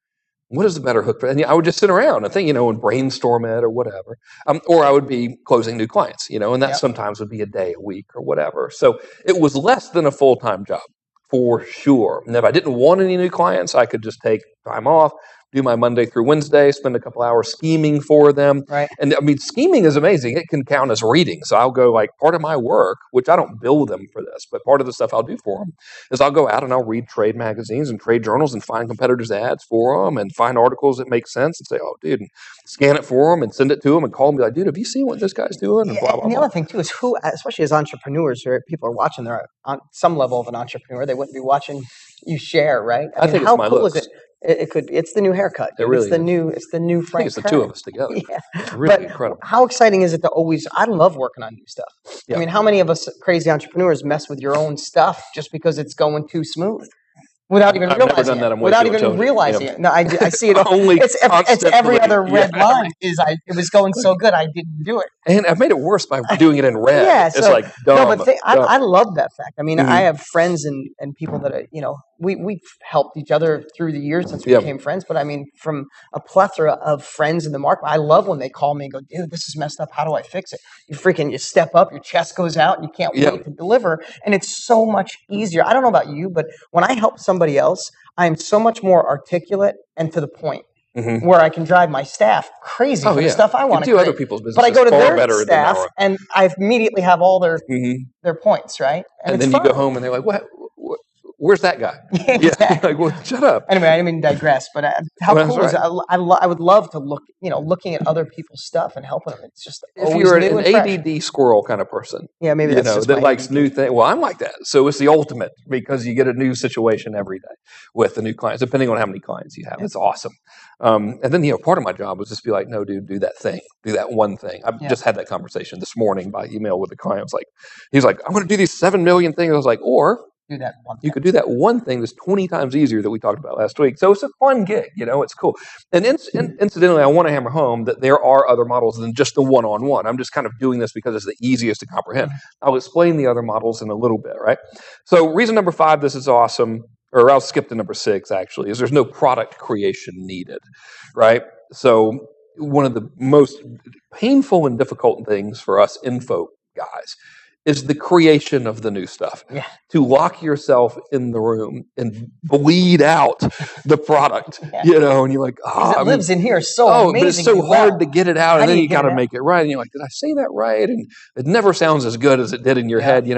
What is the better hook for? And I would just sit around and think, and brainstorm it or whatever. Or I would be closing new clients, and that sometimes would be a day, a week, or whatever. So it was less than a full-time job for sure. And if I didn't want any new clients, I could just take time off, do my Monday through Wednesday, spend a couple hours scheming for them. Right. And I mean, scheming is amazing. It can count as reading. So I'll go like part of my work, which I don't bill them for this, but part of the stuff I'll do for them is I'll go out and I'll read trade magazines and trade journals and find competitors' ads for them and find articles that make sense and say, oh, dude, and scan it for them and send it to them and call them and be like, dude, have you seen what this guy's doing? And blah, blah, and the blah. other thing too is who, especially as entrepreneurs or people are watching, they're on some level of an entrepreneur. They wouldn't be watching you share, right? I think how it's my cool looks. is it? It could be. It's the new haircut. It really It's the new Frank Kern. It's the two of us together. It's really incredible. How exciting is it to always? I love working on new stuff. I mean, how many of us crazy entrepreneurs mess with your own stuff just because it's going too smooth? Without even realizing never done that. it. Without even realizing it. No, I see it. It's every other red line. It was going so good, I didn't do it. And I've made it worse by doing it in red. It's like dumb. No, but I love that fact. I mean, I have friends and people that are, we've helped each other through the years since we became friends. But I mean, from a plethora of friends in the market, I love when they call me and go, dude, this is messed up. How do I fix it? You step up, your chest goes out, and you can't wait to deliver. And it's so much easier. I don't know about you, but when I help somebody else, I'm so much more articulate and to the point. Where I can drive my staff crazy for the stuff I want to do. Other people's business, but I go to their staff and I immediately have all their points, right? And then you go home and they're like, "What? Where's that guy?" Exactly. Like, well, shut up. Anyway, I didn't mean to digress, but how cool is it? I would love to looking at other people's stuff and helping them. It's just if you're an ADD squirrel kind of person, maybe that's just that likes new things. Well, I'm like that, so it's the ultimate because you get a new situation every day with the new clients, depending on how many clients you have. It's awesome. And then part of my job was just be like, no, dude, do that thing, do that one thing. I just had that conversation this morning by email with the client. He's like, I'm going to do these 7 million things. I was like, or do that one thing. You could do that one thing that's 20 times easier that we talked about last week. So it's a fun gig, it's cool. And incidentally, I want to hammer home that there are other models than just the one-on-one. I'm just kind of doing this because it's the easiest to comprehend. I'll explain the other models in a little bit, right? So reason number 5, this is awesome, or I'll skip to number 6 actually, is there's no product creation needed, right? So one of the most painful and difficult things for us info guys is the creation of the new stuff. To lock yourself in the room and bleed out the product, and you're like, it lives in here so amazing. But it's so hard to get it out, and then you got to make it right, and you're like, did I say that right? And it never sounds as good as it did in your head.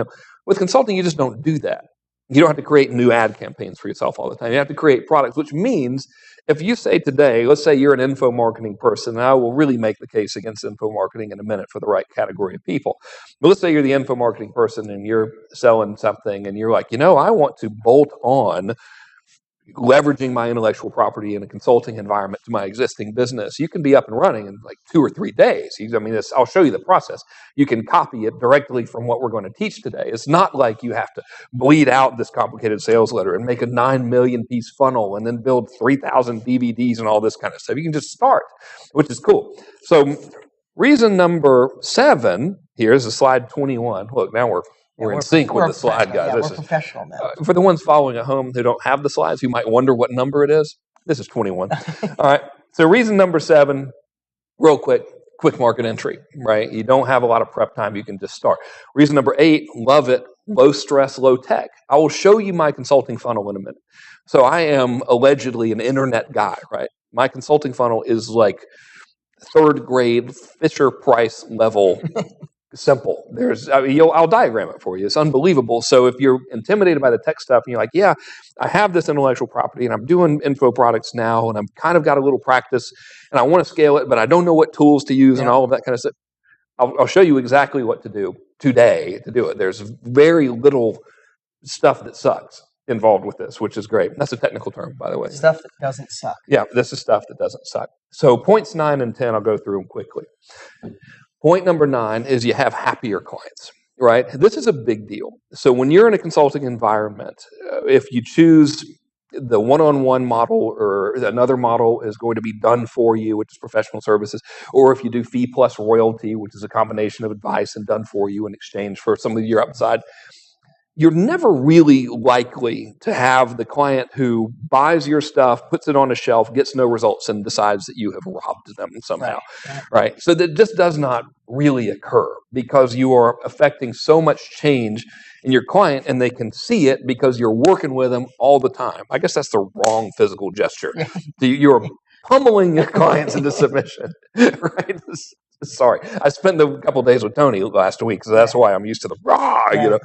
With consulting, you just don't do that. You don't have to create new ad campaigns for yourself all the time. You have to create products, which means if you say today, let's say you're an info marketing person, and I will really make the case against info marketing in a minute for the right category of people. But let's say you're the info marketing person and you're selling something and you're like, I want to bolt on leveraging my intellectual property in a consulting environment to my existing business. You can be up and running in like 2 or 3 days. I'll show you the process. You can copy it directly from what we're going to teach today. It's not like you have to bleed out this complicated sales letter and make a 9 million piece funnel and then build 3,000 DVDs and all this kind of stuff. You can just start, which is cool. So reason number 7 here is slide 21. Look, now we're in sync with the slide, guys. We're professional now. For the ones following at home who don't have the slides, who might wonder what number it is, this is 21. All right. So reason number 7, real quick market entry, right? You don't have a lot of prep time. You can just start. Reason number 8, love it. Low stress, low tech. I will show you my consulting funnel in a minute. So I am allegedly an internet guy, right? My consulting funnel is like 3rd grade Fisher Price level simple. I'll diagram it for you. It's unbelievable. So if you're intimidated by the tech stuff and you're like, yeah, I have this intellectual property and I'm doing info products now and I've kind of got a little practice and I want to scale it, but I don't know what tools to use and all of that kind of stuff. I'll show you exactly what to do today to do it. There's very little stuff that sucks involved with this, which is great. That's a technical term, by the way. Stuff that doesn't suck. Yeah, this is stuff that doesn't suck. So points 9 and 10, I'll go through them quickly. Point number 9 is you have happier clients, right? This is a big deal. So when you're in a consulting environment, if you choose the one-on-one model or another model is going to be done for you, which is professional services, or if you do fee plus royalty, which is a combination of advice and done for you in exchange for some of your upside, you're never really likely to have the client who buys your stuff, puts it on a shelf, gets no results, and decides that you have robbed them somehow, right? So that just does not really occur because you are affecting so much change in your client, and they can see it because you're working with them all the time. I guess that's the wrong physical gesture. You're pummeling your clients into submission, right? Sorry, I spent a couple of days with Tony last week, so that's why I'm used to the rah,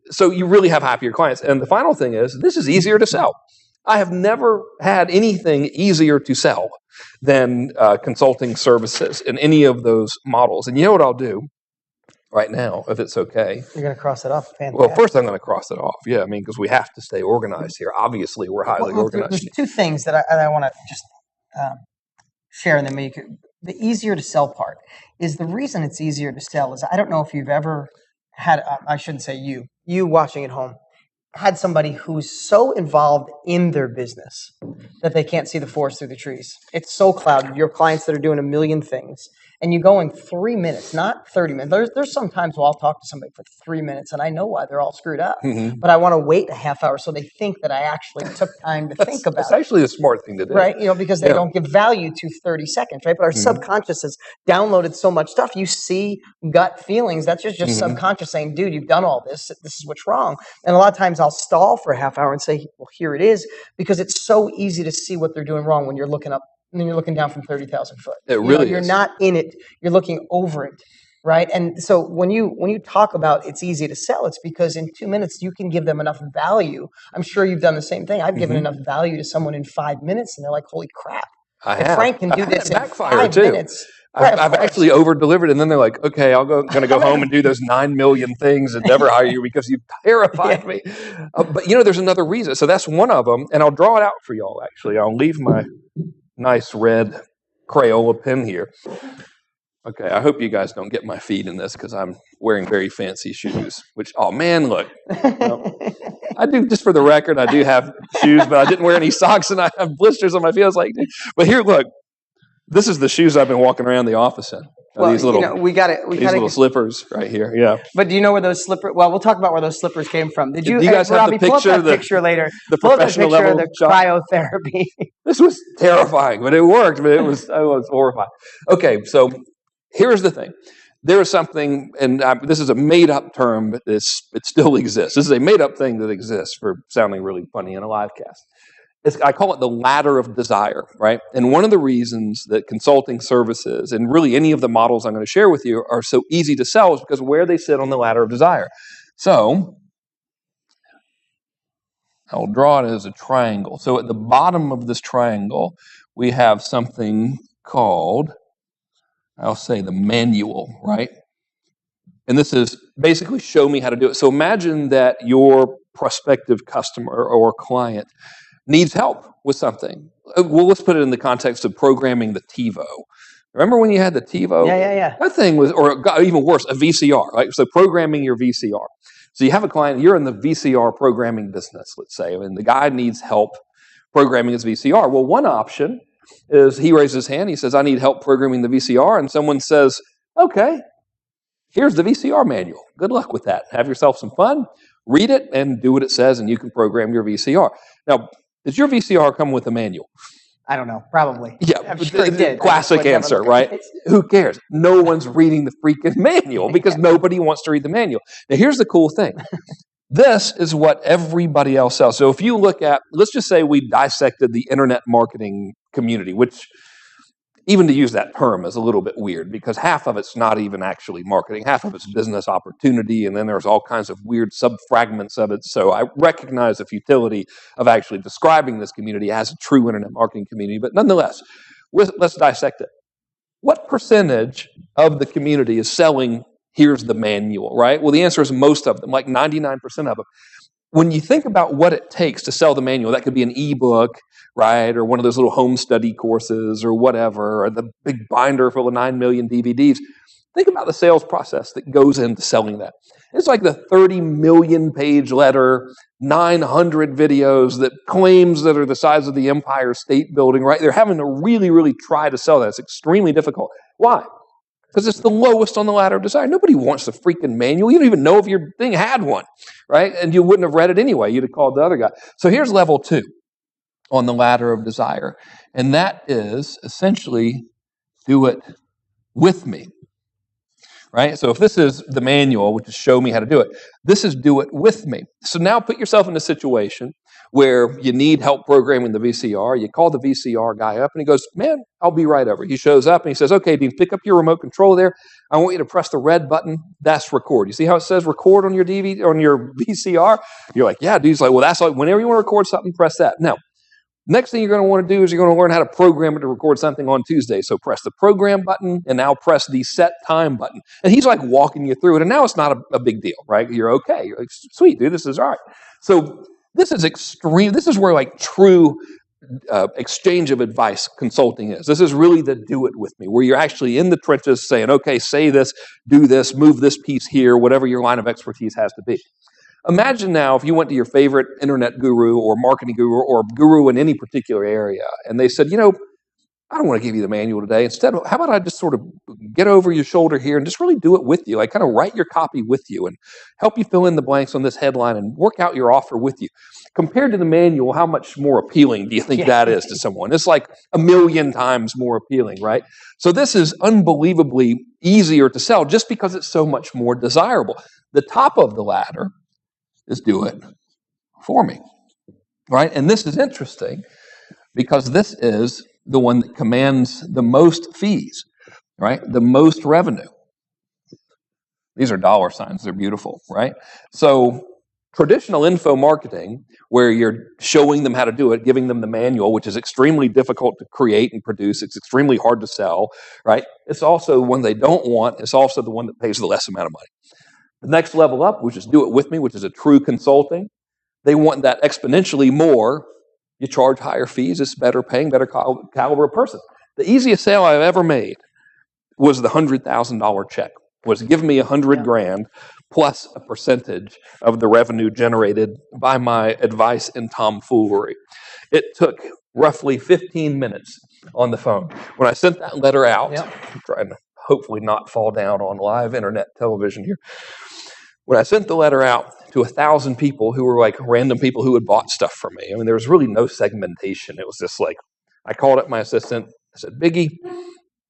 So you really have happier clients. And the final thing is, this is easier to sell. I have never had anything easier to sell than consulting services in any of those models. And you know what I'll do right now, if it's okay? You're going to cross it off. Fantastic. Well, first I'm going to cross it off. Yeah, I mean, because we have to stay organized here. Obviously, we're highly organized. There's two things that I want to just share, and then maybe the easier to sell part is the reason it's easier to sell is I don't know if you've ever had, I shouldn't say you watching at home, had somebody who's so involved in their business that they can't see the forest through the trees. It's so clouded. Your clients that are doing a million things, and you go in 3 minutes, not 30 minutes. There's some times where I'll talk to somebody for 3 minutes, and I know why they're all screwed up. Mm-hmm. But I want to wait a half hour so they think that I actually took time to think about it. That's actually a smart thing to do. Right? Because they don't give value to 30 seconds, right? But our subconscious has downloaded so much stuff. You see gut feelings. That's just subconscious saying, dude, you've done all this. This is what's wrong. And a lot of times I'll stall for a half hour and say, well, here it is, because it's so easy to see what they're doing wrong when you're looking up. And then you're looking down from 30,000 foot. It really You're not in it. You're looking over it, right? And so when you talk about it's easy to sell, it's because in 2 minutes you can give them enough value. I'm sure you've done the same thing. I've given enough value to someone in 5 minutes, and they're like, "Holy crap!" If Frank can do this in 5 minutes. I've actually over-delivered, and then they're like, "Okay, going to go home and do those 9 million things and never hire you because you terrified me." But there's another reason. So that's one of them, and I'll draw it out for y'all. Actually, I'll leave my nice red Crayola pen here. Okay, I hope you guys don't get my feet in this because I'm wearing very fancy shoes. Which, oh man, look. I do, just for the record, I do have shoes, but I didn't wear any socks and I have blisters on my feet. I was like, but here, look. This is the shoes I've been walking around the office in. These little, these little slippers right here. Yeah. But do you know where those slippers? Well, we'll talk about where those slippers came from. Did you guys have Robbie, the picture? Pull up that picture later. The professional level of the cryotherapy. This was terrifying, but it worked. But I was horrified. Okay, so here's the thing. There is something, and this is a made-up term, but it still exists. This is a made-up thing that exists for sounding really funny in a live cast. I call it the ladder of desire, right? And one of the reasons that consulting services and really any of the models I'm going to share with you are so easy to sell is because of where they sit on the ladder of desire. So I'll draw it as a triangle. So at the bottom of this triangle, we have something called, I'll say, the manual, right? And this is basically show me how to do it. So imagine that your prospective customer or client needs help with something. Well, let's put it in the context of programming the TiVo. Remember when you had the TiVo? Yeah. That thing was, or even worse, a VCR, right? So programming your VCR. So you have a client, you're in the VCR programming business, let's say, and the guy needs help programming his VCR. Well, one option is he raises his hand, he says, I need help programming the VCR, and someone says, okay, here's the VCR manual. Good luck with that. Have yourself some fun, read it, and do what it says, and you can program your VCR. Now, does your VCR come with a manual? I don't know. Probably. Yeah. I'm sure it did. Classic answer, right? Who cares? No one's reading the freaking manual because nobody wants to read the manual. Now, here's the cool thing. This is what everybody else sells. So if you look at, let's just say we dissected the internet marketing community, which even to use that term is a little bit weird because half of it's not even actually marketing, half of it's business opportunity, and then there's all kinds of weird sub-fragments of it. So I recognize the futility of actually describing this community as a true internet marketing community, but nonetheless, let's dissect it. What percentage of the community is selling, here's the manual, right? Well, the answer is most of them, like 99% of them. When you think about what it takes to sell the manual, that could be an ebook, right, or one of those little home study courses or whatever, or the big binder full of 9 million DVDs. Think about the sales process that goes into selling that. It's like the 30 million page letter, 900 videos that claims that are the size of the Empire State Building, right? They're having to really, really try to sell that. It's extremely difficult. Why? Because it's the lowest on the ladder of desire. Nobody wants the freaking manual. You don't even know if your thing had one, right? And you wouldn't have read it anyway. You'd have called the other guy. So here's level 2 on the ladder of desire. And that is essentially do it with me, right? So if this is the manual, which is show me how to do it, this is do it with me. So now put yourself in a situation where you need help programming the VCR. You call the VCR guy up and he goes, man, I'll be right over. He shows up and he says, okay, Dean, pick up your remote control there. I want you to press the red button. That's record. You see how it says record on your DVD, on your VCR? You're like, yeah, dude. He's like, well, that's like whenever you want to record something, press that. Now, next thing you're going to want to do is you're going to learn how to program it to record something on Tuesday. So press the program button and now press the set time button. And he's like walking you through it. And now it's not a big deal, right? You're okay. You're like, sweet, dude, this is all right. So this is extreme. This is where like true exchange of advice consulting is. This is really the do it with me, where you're actually in the trenches saying, okay, say this, do this, move this piece here, whatever your line of expertise has to be. Imagine now if you went to your favorite internet guru or marketing guru or guru in any particular area, and they said, you know, I don't want to give you the manual today. Instead, how about I just sort of get over your shoulder here and just really do it with you? Like kind of write your copy with you and help you fill in the blanks on this headline and work out your offer with you. Compared to the manual, how much more appealing do you think that is to someone? It's like 1,000,000 times more appealing, right? So this is unbelievably easier to sell just because it's so much more desirable. The top of the ladder is do it for me, right? And this is interesting because this is the one that commands the most fees, right? The most revenue. These are dollar signs. They're beautiful, right? So traditional info marketing, where you're showing them how to do it, giving them the manual, which is extremely difficult to create and produce. It's extremely hard to sell, right? It's also the one they don't want. It's also the one that pays the less amount of money. The next level up, which is do it with me, which is a true consulting, they want that exponentially more. You charge higher fees, it's better paying, better caliber person. The easiest sale I've ever made was the $100,000 check, was give me $100,000 plus a percentage of the revenue generated by my advice and tomfoolery. It took roughly 15 minutes on the phone. When I sent that letter out, I'm trying to hopefully not fall down on live internet television here. When I sent the letter out to 1,000 people who were like random people who had bought stuff from me, I mean, there was really no segmentation. It was just like, I called up my assistant. I said, Biggie,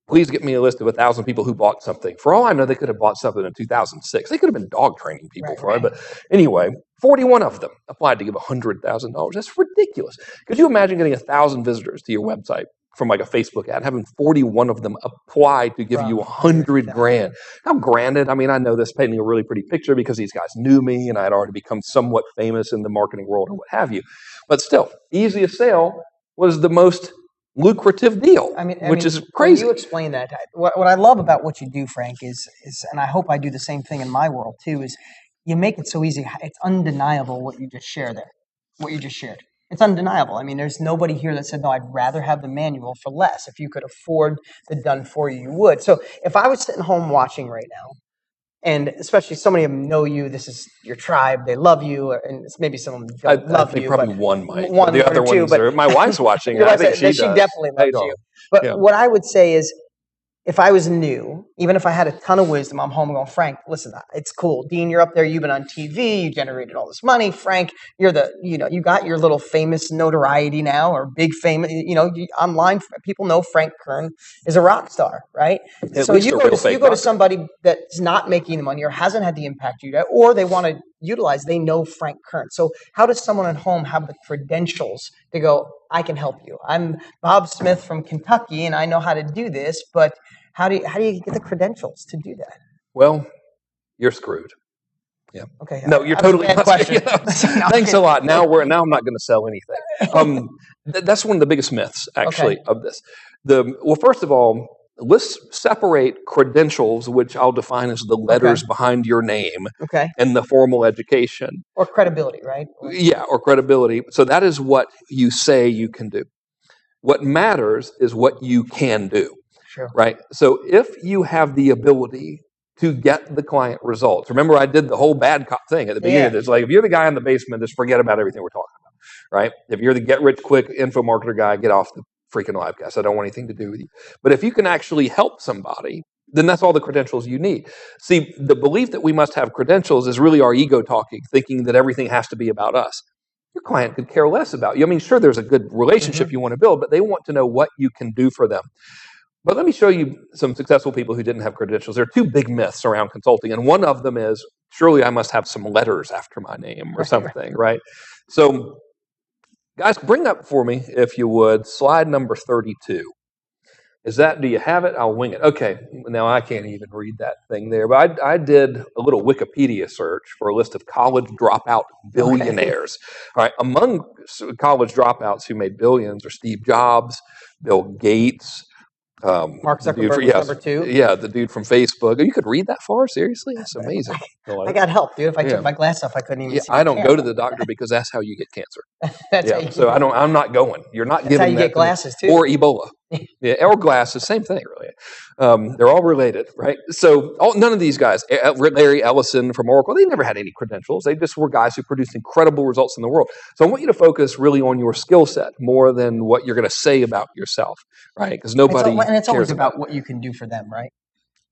please get me a list of 1,000 people who bought something. For all I know, they could have bought something in 2006. They could have been dog training people for it. But anyway, 41 of them applied to give $100,000. That's ridiculous. Could you imagine getting 1,000 visitors to your website from like a Facebook ad, having 41 of them apply to give you $100,000. Now, granted, I mean, I know this painting a really pretty picture because these guys knew me and I had already become somewhat famous in the marketing world or what have you. But still, easiest sale was the most lucrative deal, which is crazy. You explain that. What I love about what you do, Frank, is, and I hope I do the same thing in my world too, is you make it so easy. It's undeniable what you just shared there, what you just shared. It's undeniable. I mean, there's nobody here that said, no, I'd rather have the manual for less. If you could afford the done for you, you would. So if I was sitting home watching right now, and especially so many of them know you, this is your tribe, they love you, and maybe some of them don't love you. Probably one might. The other ones are, my wife's watching. I think she definitely loves you. But what I would say is, if I was new, even if I had a ton of wisdom, I'm home going, Frank, listen, it's cool. Dean, you're up there. You've been on TV. You generated all this money. Frank, you got your little famous notoriety now, or big famous, online people know Frank Kern is a rock star, right? So you go to somebody that's not making the money or hasn't had the impact you got, or they want to utilize, they know Frank Kern. So how does someone at home have the credentials to go, I can help you. I'm Bob Smith from Kentucky and I know how to do this, but how do you get the credentials to do that? Well, you're screwed. Yeah. Okay. No, you're totally not. Thanks a lot. Now I'm not going to sell anything. That's one of the biggest myths, actually, of this. Well, first of all, let's separate credentials, which I'll define as the letters behind your name, and the formal education. Or credibility, right? Yeah, or credibility. So that is what you say you can do. What matters is what you can do. Sure. Right? So if you have the ability to get the client results, remember I did the whole bad cop thing at the beginning of this. Like, if you're the guy in the basement, just forget about everything we're talking about. Right? If you're the get-rich-quick info marketer guy, get off the freaking livecast. I don't want anything to do with you. But if you can actually help somebody, then that's all the credentials you need. See, the belief that we must have credentials is really our ego talking, thinking that everything has to be about us. Your client could care less about you. I mean, sure, there's a good relationship you want to build, but they want to know what you can do for them. But let me show you some successful people who didn't have credentials. There are two big myths around consulting, and one of them is, surely I must have some letters after my name or something, right? So, guys, bring up for me, if you would, slide number 32. Do you have it? I'll wing it. Okay, now I can't even read that thing there, but I did a little Wikipedia search for a list of college dropout billionaires. All right, among college dropouts who made billions are Steve Jobs, Bill Gates, Mark Zuckerberg was number 2. Yeah, the dude from Facebook. You could read that far? Seriously? That's amazing. I got help, dude. If I took my glass off, I couldn't even see. I don't go to the doctor because that's how you get cancer. So I'm not going. You're not giving that. That's how you get glasses too. Or Ebola. Or glasses, same thing, really. They're all related, right? So none of these guys, Larry Ellison from Oracle, they never had any credentials. They just were guys who produced incredible results in the world. So I want you to focus really on your skill set more than what you're going to say about yourself, right? Because nobody and it's always about what you can do for them, right?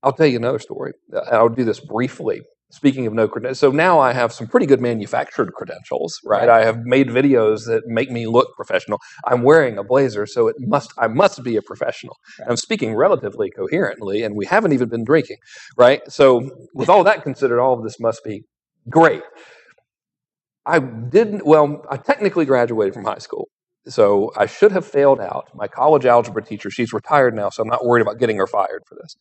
I'll tell you another story. I'll do this briefly. Speaking of no credentials, so now I have some pretty good manufactured credentials, right? I have made videos that make me look professional. I'm wearing a blazer, so I must be a professional. Right. I'm speaking relatively coherently, and we haven't even been drinking, right? So with all that considered, all of this must be great. I technically graduated from high school. So I should have failed out. My college algebra teacher, she's retired now, so I'm not worried about getting her fired for this.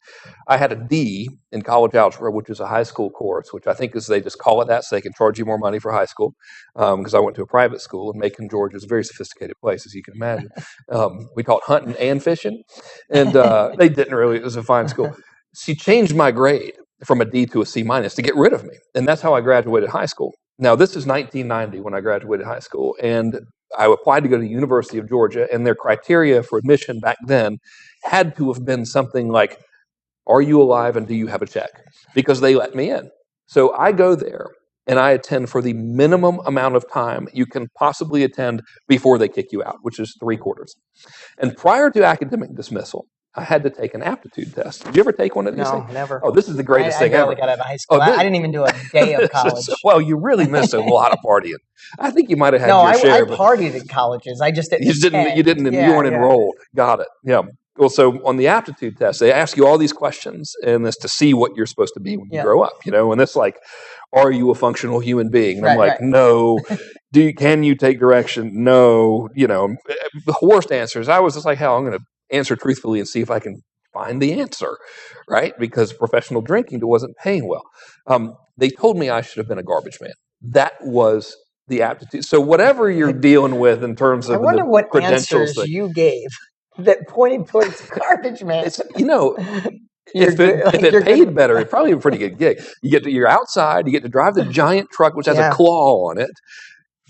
I had a D in college algebra, which is a high school course, which I think is they just call it that so they can charge you more money for high school, because I went to a private school, and Macon, Georgia is a very sophisticated place, as you can imagine. We taught hunting and fishing, and they didn't really. It was a fine school. She changed my grade from a D to a C- to get rid of me, and that's how I graduated high school. Now, this is 1990 when I graduated high school, and I applied to go to the University of Georgia, and their criteria for admission back then had to have been something like, are you alive and do you have a check? Because they let me in. So I go there, and I attend for the minimum amount of time you can possibly attend before they kick you out, which is 3 quarters. And prior to academic dismissal, I had to take an aptitude test. Did you ever take one of these things? No, never. Oh, this is the greatest thing ever. I got out of high school. I didn't even do a day of college. Well, you really missed a lot of partying. I think you might have had your share. I partied at colleges. I just didn't. You weren't enrolled. Got it. Yeah. Well, so on the aptitude test, they ask you all these questions, and it's to see what you're supposed to be when you grow up. And it's like, are you a functional human being? And I'm like, no. Can you take direction? No. The worst answers. I was just like, hell, I'm going to answer truthfully and see if I can find the answer, right? Because professional drinking wasn't paying well. They told me I should have been a garbage man. That was the aptitude. So whatever you're dealing with in terms of I wonder what answers you gave that pointed towards garbage man. If it paid better, it'd probably be a pretty good gig. You're outside, you get to drive the giant truck, which has a claw on it.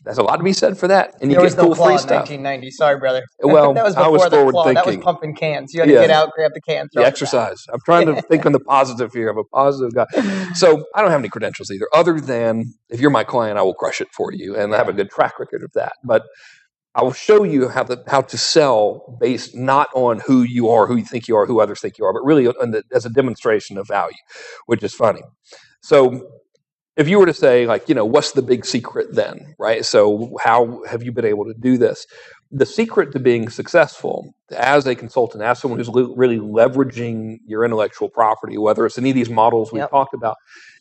There's a lot to be said for that. And you get cool free stuff. 1990. Sorry, brother. Well, that was I was forward thinking. That was pumping cans. You had to get out, grab the can, throw the exercise. I'm trying to think on the positive here. I'm a positive guy. So I don't have any credentials either, other than if you're my client, I will crush it for you. And I have a good track record of that. But I will show you how to sell based not on who you are, who you think you are, who others think you are, but really as a demonstration of value, which is funny. So if you were to say, like, what's the big secret then, right? So how have you been able to do this? The secret to being successful as a consultant, as someone who's really leveraging your intellectual property, whether it's any of these models we've talked about,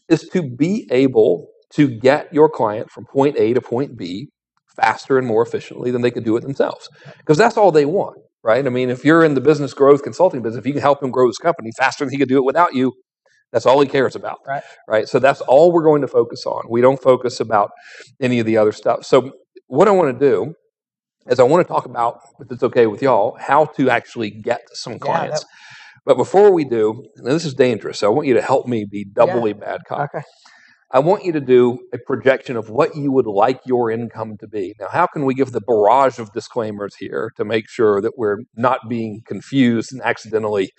is to be able to get your client from point A to point B faster and more efficiently than they could do it themselves. Because that's all they want, right? I mean, if you're in the business growth consulting business, if you can help him grow his company faster than he could do it without you, that's all he cares about, right? So that's all we're going to focus on. We don't focus about any of the other stuff. So what I want to do is I want to talk about, if it's okay with y'all, how to actually get some clients. But before we do, and this is dangerous, so I want you to help me be doubly bad cop. Okay. I want you to do a projection of what you would like your income to be. Now, how can we give the barrage of disclaimers here to make sure that we're not being confused and accidentally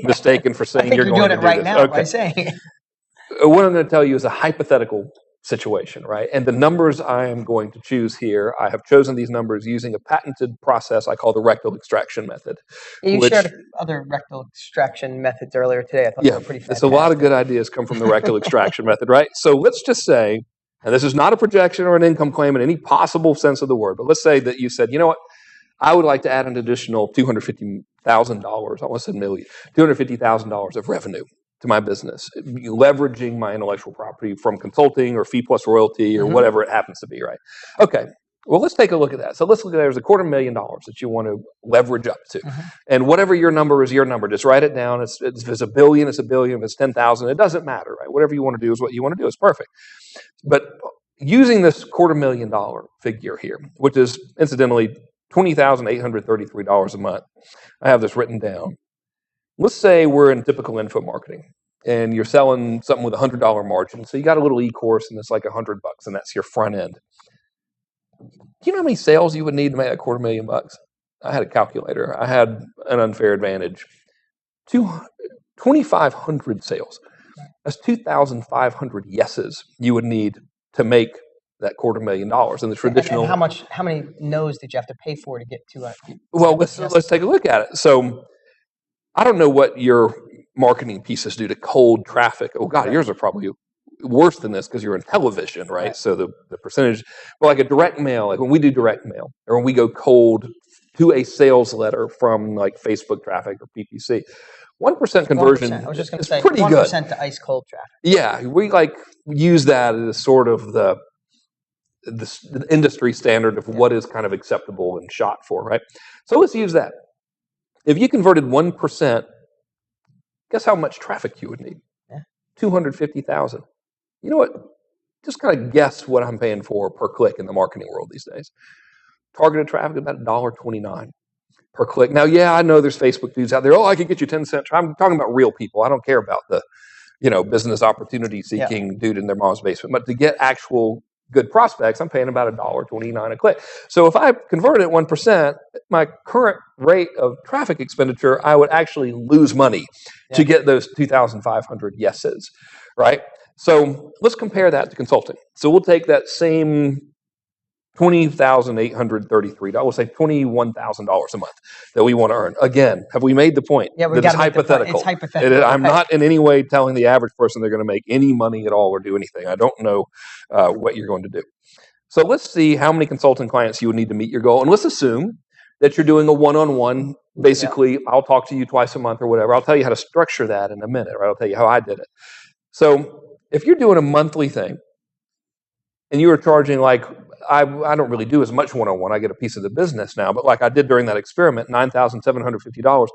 mistaken for saying you're going to do this? I think you're doing it right now by saying it. What I'm going to tell you is a hypothetical situation, right? And the numbers I am going to choose here, I have chosen these numbers using a patented process I call the rectal extraction method. You shared other rectal extraction methods earlier today. I thought they were pretty fantastic. It's a lot of good ideas come from the rectal extraction method, right? So let's just say, and this is not a projection or an income claim in any possible sense of the word, but let's say that you said, you know what, I would like to add an additional $250,000, I almost said million, $250,000 of revenue to my business, leveraging my intellectual property from consulting or fee plus royalty or whatever it happens to be, right? Okay, well, let's take a look at that. So let's look at there's $250,000 that you want to leverage up to. And whatever your number is your number. Just write it down. If it's a billion, it's a billion. If it's 10,000, it doesn't matter, right? Whatever you want to do is what you want to do. It's perfect. But using this $250,000 figure here, which is incidentally $20,833 a month, I have this written down. Let's say we're in typical info marketing and you're selling something with $100 margin. So you got a little e-course and it's like $100 and that's your front end. Do you know how many sales you would need to make $250,000? I had a calculator. I had an unfair advantage. 2,500 sales. That's 2,500 yeses you would need to make that $250,000 in the traditional. And how many no's did you have to pay for to get to it? Well, let's take a look at it. So I don't know what your marketing pieces do to cold traffic. Oh God, yours are probably worse than this because you're in television, right? So the percentage, well, like a direct mail, like when we do direct mail or when we go cold to a sales letter from like Facebook traffic or PPC, 1% conversion 1%. I was just going to say pretty 1% good. to ice cold traffic. Yeah, we like use that as sort of the industry standard of what is kind of acceptable and shot for, right? So let's use that. If you converted 1%, guess how much traffic you would need? 250,000. You know what? Just kind of guess what I'm paying for per click in the marketing world these days. Targeted traffic about $1.29 per click. Now, yeah, I know there's Facebook dudes out there. Oh, I could get you 10-cent. I'm talking about real people. I don't care about the, business opportunity seeking dude in their mom's basement. But to get actual good prospects, I'm paying about $1.29 a click. So if I convert it 1%, my current rate of traffic expenditure, I would actually lose money to get those 2,500 yeses, right? So let's compare that to consulting. So we'll take that same $20,833, we'll say $21,000 a month that we want to earn. Again, have we made the point? Yeah, that it's hypothetical. It's hypothetical. I'm not in any way telling the average person they're going to make any money at all or do anything. I don't know what you're going to do. So let's see how many consulting clients you would need to meet your goal. And let's assume that you're doing a one-on-one. Basically, I'll talk to you twice a month or whatever. I'll tell you how to structure that in a minute, right? I'll tell you how I did it. So if you're doing a monthly thing and you are charging like, I don't really do as much one-on-one. I get a piece of the business now, but like I did during that experiment, $9,750,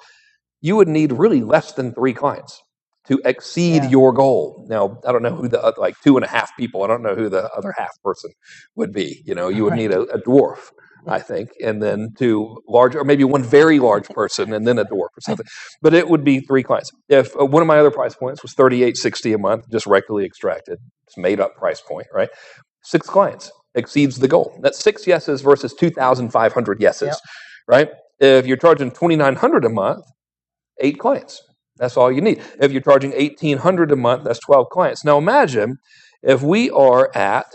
you would need really less than 3 clients to exceed your goal. Now, I don't know who the 2.5 people. I don't know who the other half person would be. You would need a dwarf, I think, and then 2 large, or maybe 1 very large person, and then a dwarf or something. But it would be 3 clients. If one of my other price points was $38.60 a month, just rectally extracted, it's made up price point, right? 6 clients exceeds the goal. That's 6 yeses versus 2,500 yeses, right? If you're charging $2,900 a month, 8 clients. That's all you need. If you're charging $1,800 a month, that's 12 clients. Now imagine if we are at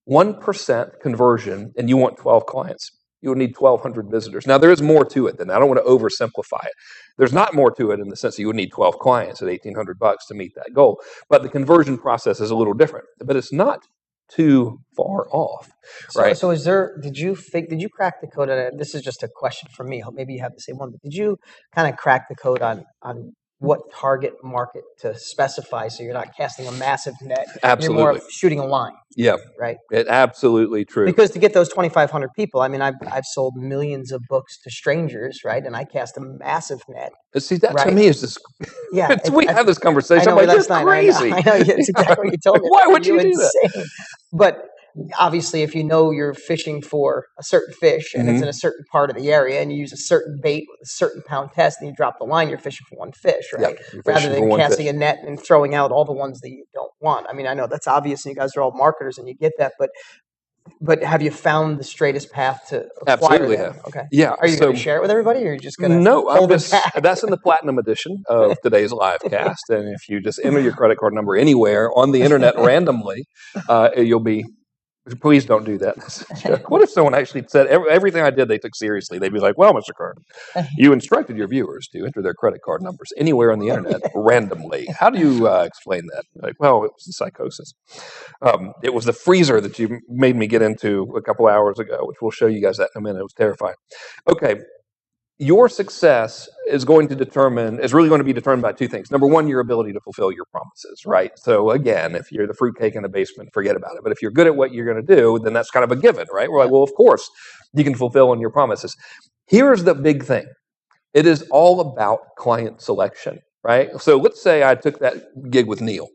1% conversion and you want 12 clients. you would need 1,200 visitors. Now, there is more to it than that. I don't want to oversimplify it. There's not more to it in the sense that you would need 12 clients at $1,800 to meet that goal. But the conversion process is a little different. But it's not too far off, right? So did you crack the code on it? This is just a question for me. Maybe you have the same one, but did you kind of crack the code on what target market to specify so you're not casting a massive net? Absolutely. You're more shooting a line. Yeah. Right. It absolutely true. Because to get those 2,500 people, I mean, I've sold millions of books to strangers, right? And I cast a massive net. See, that to me is just, yeah. we have this conversation. I'm like, you're crazy. I know, it's exactly what you told me. Why would you do that? But obviously, if you know you're fishing for a certain fish and it's in a certain part of the area and you use a certain bait with a certain pound test and you drop the line, you're fishing for one fish, right? Yep, rather than casting a net and throwing out all the ones that you don't want. I mean, I know that's obvious and you guys are all marketers and you get that, but have you found the straightest path to acquire Absolutely them? have. Okay. Yeah. Are you going to share it with everybody, or are you just going to hold it back? That's in the platinum edition of today's Livecast, and if you just enter your credit card number anywhere on the internet randomly, you'll be. Please don't do that. What if someone actually said everything I did they took seriously? They'd be like, well, Mr. Kern, you instructed your viewers to enter their credit card numbers anywhere on the internet randomly. How do you explain that? Like, well, it was the psychosis. It was the freezer that you made me get into a couple hours ago, which we'll show you guys that in a minute. It was terrifying. Okay. Your success is really going to be determined by two things. Number one, your ability to fulfill your promises, right? So again, if you're the fruitcake in the basement, forget about it. But if you're good at what you're going to do, then that's kind of a given, right? We're like, well, of course, you can fulfill on your promises. Here's the big thing. It is all about client selection, right? So let's say I took that gig with Neil,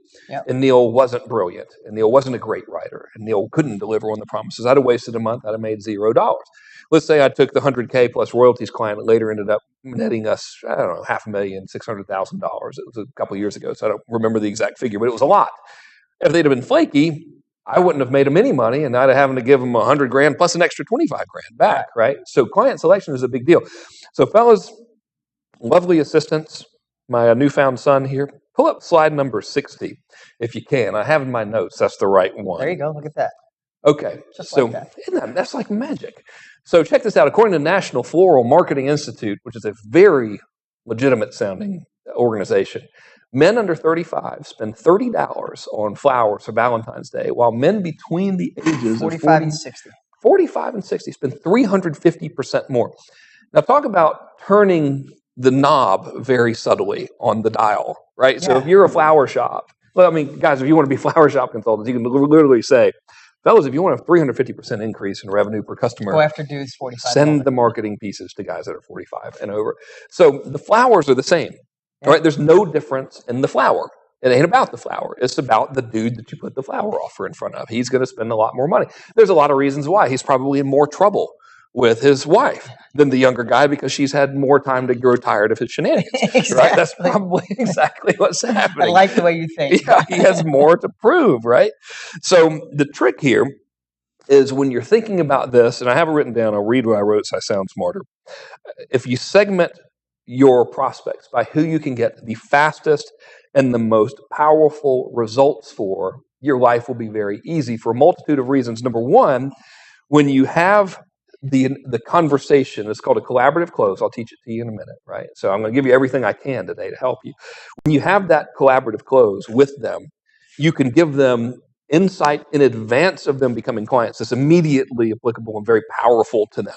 and Neil wasn't brilliant, and Neil wasn't a great writer, and Neil couldn't deliver on the promises. I'd have wasted a month. I'd have made $0. Let's say I took the $100K plus royalties client and later ended up netting us, I don't know, $500,000, $600,000. It was a couple of years ago, so I don't remember the exact figure, but it was a lot. If they'd have been flaky, I wouldn't have made them any money, and I'd have having to give them $100,000 plus an extra $25,000 back, right? So client selection is a big deal. So fellas, lovely assistants, my newfound son here, pull up slide number 60 if you can. I have in my notes, that's the right one. There you go, look at that. Okay, so that's like magic. So check this out. According to National Floral Marketing Institute, which is a very legitimate sounding organization, men under 35 spend $30 on flowers for Valentine's Day, while men between the ages 45 and 60. 45 and 60 spend 350% more. Now talk about turning the knob very subtly on the dial, right? Yeah. So if you're a flower shop, well, I mean, guys, if you want to be flower shop consultants, you can literally say, fellas, if you want a 350% increase in revenue per customer, go after dudes 45. Send the marketing pieces to guys that are 45 and over. So the flowers are the same, right? There's no difference in the flower. It ain't about the flower. It's about the dude that you put the flower offer in front of. He's going to spend a lot more money. There's a lot of reasons why. He's probably in more trouble with his wife than the younger guy because she's had more time to grow tired of his shenanigans, exactly. Right? That's probably exactly what's happening. I like the way you think. Yeah, he has more to prove, right? So the trick here is when you're thinking about this, and I have it written down, I'll read what I wrote so I sound smarter. If you segment your prospects by who you can get the fastest and the most powerful results for, your life will be very easy for a multitude of reasons. Number one, when you have the conversation, it's called a collaborative close. I'll teach it to you in a minute, right? So I'm going to give you everything I can today to help you. When you have that collaborative close with them, you can give them insight in advance of them becoming clients that's immediately applicable and very powerful to them,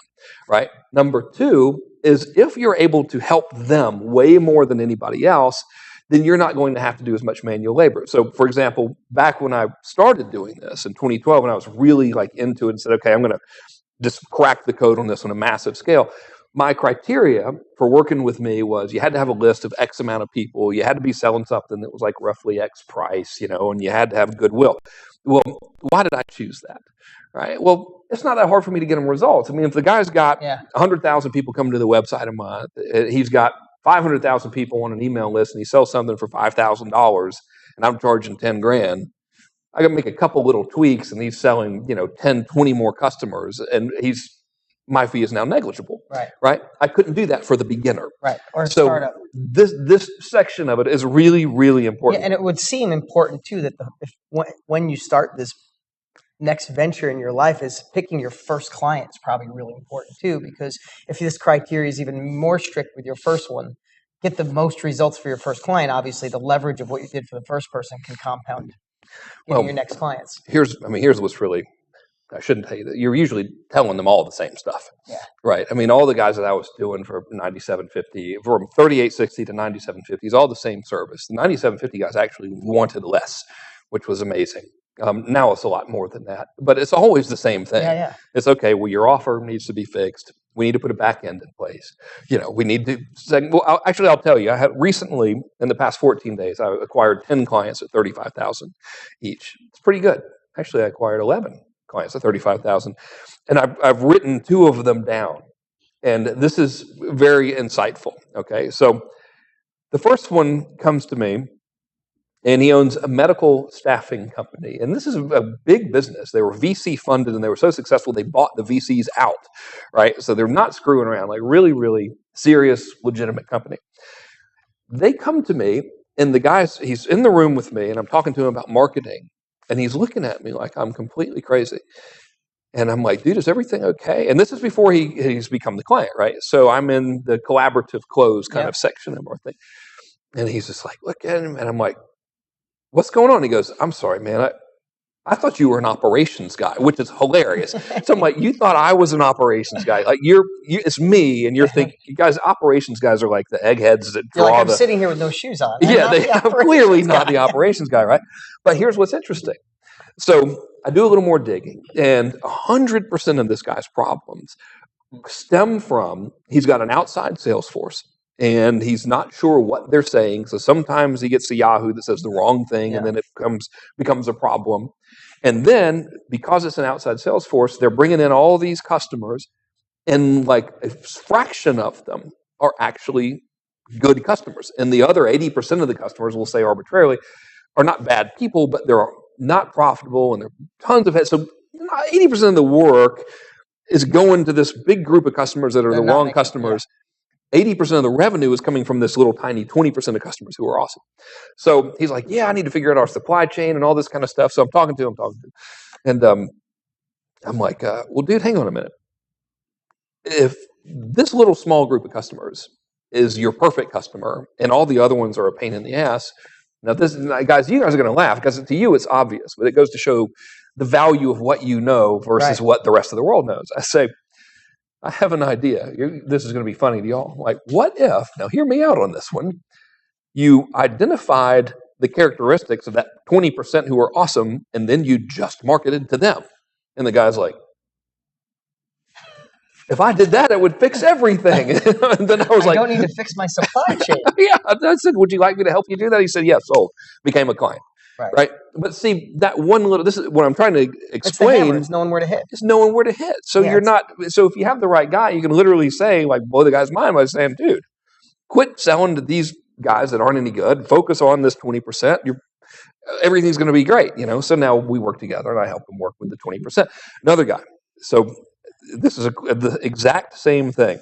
right? Number two is if you're able to help them way more than anybody else, then you're not going to have to do as much manual labor. So, for example, back when I started doing this in 2012, when I was really like into it and said, okay, I'm going to just crack the code on this on a massive scale. My criteria for working with me was you had to have a list of X amount of people. You had to be selling something that was like roughly X price, and you had to have goodwill. Well, why did I choose that? Right? Well, it's not that hard for me to get them results. I mean, if the guy's got 100,000 people coming to the website a month, he's got 500,000 people on an email list, and he sells something for $5,000, and I'm charging $10,000. I got to make a couple little tweaks, and he's selling, 10, 20 more customers, and my fee is now negligible. Right? I couldn't do that for the beginner. Right. Or so startup. This section of it is really, really important. Yeah, and it would seem important too that when you start this next venture in your life is picking your first client is probably really important too, because if this criteria is even more strict with your first one, get the most results for your first client. Obviously, the leverage of what you did for the first person can compound getting your next clients. Here's what's really, I shouldn't tell you that. You're usually telling them all the same stuff. Yeah. Right. I mean, all the guys that I was doing for 9750, from 3860 to 9750 is all the same service. The 9750 guys actually wanted less, which was amazing. Now it's a lot more than that, but it's always the same thing. Yeah. It's okay. Well, your offer needs to be fixed. We need to put a back end in place. We need to say, well, I'll tell you, I had recently, in the past 14 days, I acquired 10 clients at 35,000 each. It's pretty good. Actually, I acquired 11 clients at 35,000. And I've written 2 of them down. And this is very insightful. Okay. So the first one comes to me, and he owns a medical staffing company. And this is a big business. They were VC funded, and they were so successful, they bought the VCs out, right? So they're not screwing around, like really, really serious, legitimate company. They come to me, and the guy's, he's in the room with me, and I'm talking to him about marketing. And he's looking at me like I'm completely crazy. And I'm like, dude, is everything okay? And this is before he's become the client, right? So I'm in the collaborative close kind of section of our thing. And he's just like, look at him. And I'm like, what's going on? He goes, I'm sorry, man. I thought you were an operations guy, which is hilarious. So I'm like, you thought I was an operations guy? Like it's me, and you're thinking, you guys, operations guys are like the eggheads that draw. Like, I'm sitting here with no shoes on. I'm clearly not the operations guy, right? But here's what's interesting. So I do a little more digging, and 100% of this guy's problems stem from he's got an outside sales force, and he's not sure what they're saying. So sometimes he gets a Yahoo that says the wrong thing, and then it becomes a problem. And then because it's an outside sales force, they're bringing in all these customers, and like a fraction of them are actually good customers. And the other 80% of the customers, we'll say arbitrarily, are not bad people, but they're not profitable, and there are tons of it. So 80% of the work is going to this big group of customers that are the wrong customers. 80% of the revenue is coming from this little tiny 20% of customers who are awesome. So he's like, yeah, I need to figure out our supply chain and all this kind of stuff. So I'm talking to him. And I'm like, well, dude, hang on a minute. If this little small group of customers is your perfect customer and all the other ones are a pain in the ass, now this is, guys, you guys are going to laugh because to you it's obvious, but it goes to show the value of what you know versus what the rest of the world knows. I say, I have an idea. This is going to be funny to y'all. Like, what if, now hear me out on this one, you identified the characteristics of that 20% who are awesome, and then you just marketed to them. And the guy's like, if I did that, it would fix everything. And then I was like, I don't need to fix my supply chain. Yeah, I said, would you like me to help you do that? He said, yes, sold. Became a client. Right. But see, that one little, this is what I'm trying to explain. It's knowing where to hit. It's knowing where to hit. So so if you have the right guy, you can literally say, like, blow the guy's mind by saying, dude, quit selling to these guys that aren't any good. Focus on this 20%. Everything's going to be great, So now we work together, and I help him work with the 20%. Another guy. So this is the exact same thing.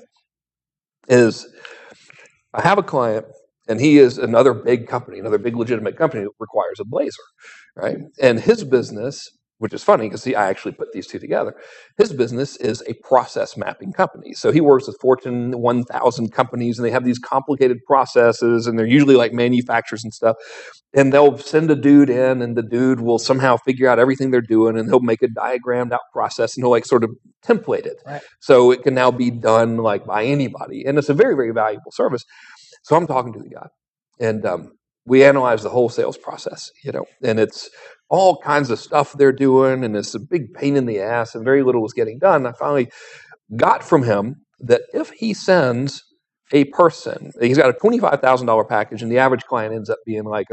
Is I have a client, and he is another big company, another big legitimate company that requires a blazer, right? And his business, which is funny because I actually put these two together, his business is a process mapping company. So he works with Fortune 1000 companies, and they have these complicated processes, and they're usually like manufacturers and stuff. And they'll send a dude in, and the dude will somehow figure out everything they're doing, and he'll make a diagrammed out process, and he'll like sort of template it. Right. So it can now be done like by anybody. And it's a very, very valuable service. So I'm talking to the guy, and we analyze the whole sales process, and it's all kinds of stuff they're doing, and it's a big pain in the ass, and very little is getting done. I finally got from him that if he sends a person, he's got a $25,000 package, and the average client ends up being like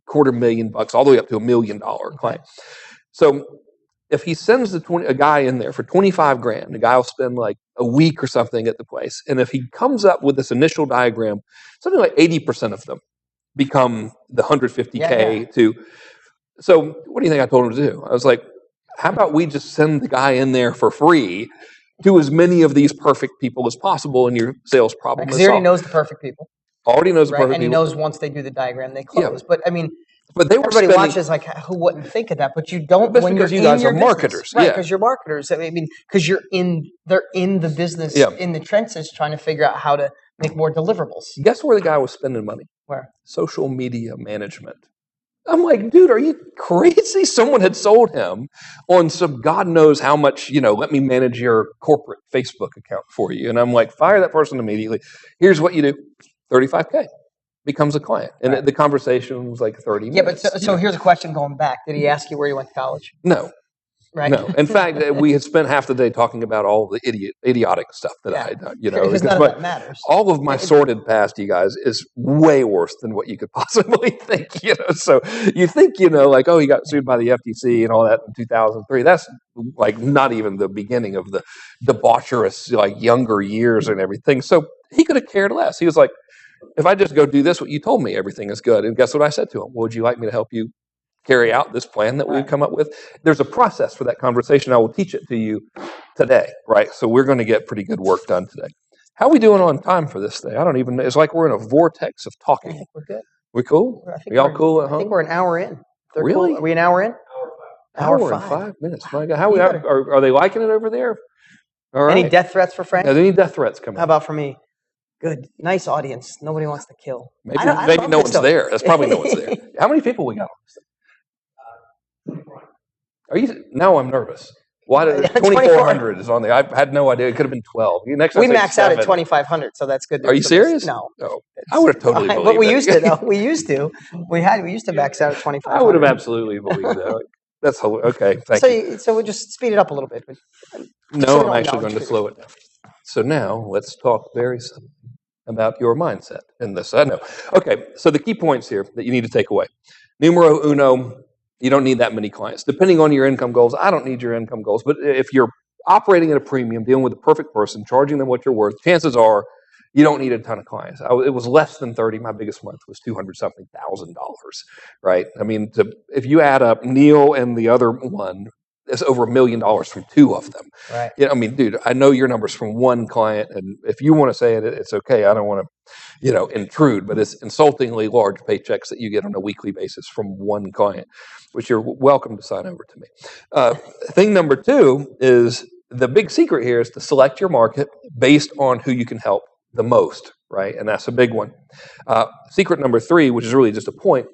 $250,000 all the way up to $1 million client. So if he sends a guy in there for $25,000, the guy will spend like a week or something at the place. And if he comes up with this initial diagram, something like 80% of them become the $150K to. So what do you think I told him to do? I was like, how about we just send the guy in there for free to as many of these perfect people as possible, and your sales problem is solved. Because he already knows the perfect people. Already knows the perfect people. And he knows once they do the diagram, they close. Yeah. But I mean, But they were everybody watches like, who wouldn't think of that? But you don't. That's when because you're you guys in your are business, marketers, right? yeah. Because you're marketers. I mean, because they're in the business, in the trenches, trying to figure out how to make more deliverables. Guess where the guy was spending money? Where? Social media management. I'm like, dude, are you crazy? Someone had sold him on some God knows how much, let me manage your corporate Facebook account for you. And I'm like, fire that person immediately. Here's what you do. $35K becomes a client. And the conversation was like 30 minutes. Yeah, but so here's a question going back. Did he ask you where you went to college? No. Right. No. In fact, we had spent half the day talking about all the idiotic stuff that I had done. Because none of that matters. All of my sordid past, you guys, is way worse than what you could possibly think. So you think, like, oh, he got sued by the FTC and all that in 2003. That's like not even the beginning of the debaucherous, like, younger years and everything. So he could have cared less. He was like, if I just go do this, what you told me, everything is good. And guess what I said to him? Well, would you like me to help you carry out this plan that we've come up with? There's a process for that conversation. I will teach it to you today, right? So we're going to get pretty good work done today. How are we doing on time for this thing? I don't even know. It's like we're in a vortex of talking. I think we're good. We cool? Are y'all cool at home? I think we're an hour in. Really? Cool. Are we an hour in? Hour and 5 minutes. My God. Are they liking it over there? All right. Any death threats for Frank? Any death threats coming? How about for me? Good. Nice audience. Nobody wants to kill. Maybe no one's there. That's probably no one's there. How many people we got on this thing? Are you? Now I'm nervous. Why did 2,400 is on there? I had no idea. It could have been 12. We max out at 2,500, so that's good. Are you serious? No. Oh, I would have totally believed but we it. used to, though. We used to max out at 2,500. I would have absolutely believed that. That's okay. Thank you. So we'll just speed it up a little bit. No, I'm actually going to slow it down. So now let's talk very simply about your mindset in this. I know. Okay, so the key points here that you need to take away. Numero uno, you don't need that many clients. Depending on your income goals, I don't need your income goals, but if you're operating at a premium, dealing with the perfect person, charging them what you're worth, chances are you don't need a ton of clients. It was less than 30. My biggest month was $200-something thousand, right? I mean, if you add up Neil and the other one, it's over $1 million from 2 of them. Right. I mean, dude, I know your numbers from 1 client, and if you want to say it, it's okay. I don't want to, intrude, but it's insultingly large paychecks that you get on a weekly basis from 1 client, which you're welcome to sign over to me. Thing number 2 is the big secret here is to select your market based on who you can help the most, right? And that's a big one. Secret number 3, which is really just a point,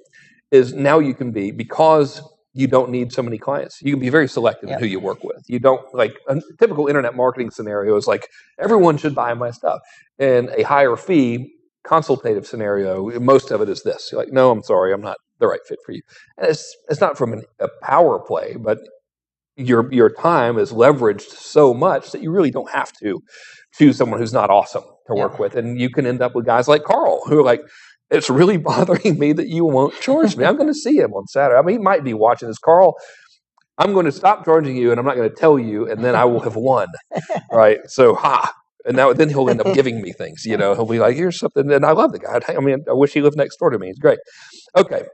is now you can be, because you don't need so many clients. You can be very selective in who you work with. You don't, like, a typical internet marketing scenario is like, everyone should buy my stuff. And a higher fee consultative scenario, most of it is this. You're like, no, I'm sorry, I'm not the right fit for you. And it's not from a power play, but your time is leveraged so much that you really don't have to choose someone who's not awesome to work with. And you can end up with guys like Carl, who are like, it's really bothering me that you won't charge me. I'm going to see him on Saturday. I mean, he might be watching this. Carl, I'm going to stop charging you, and I'm not going to tell you, and then I will have won, right? So, and now then he'll end up giving me things. He'll be like, here's something. And I love the guy. I mean, I wish he lived next door to me. He's great. Okay,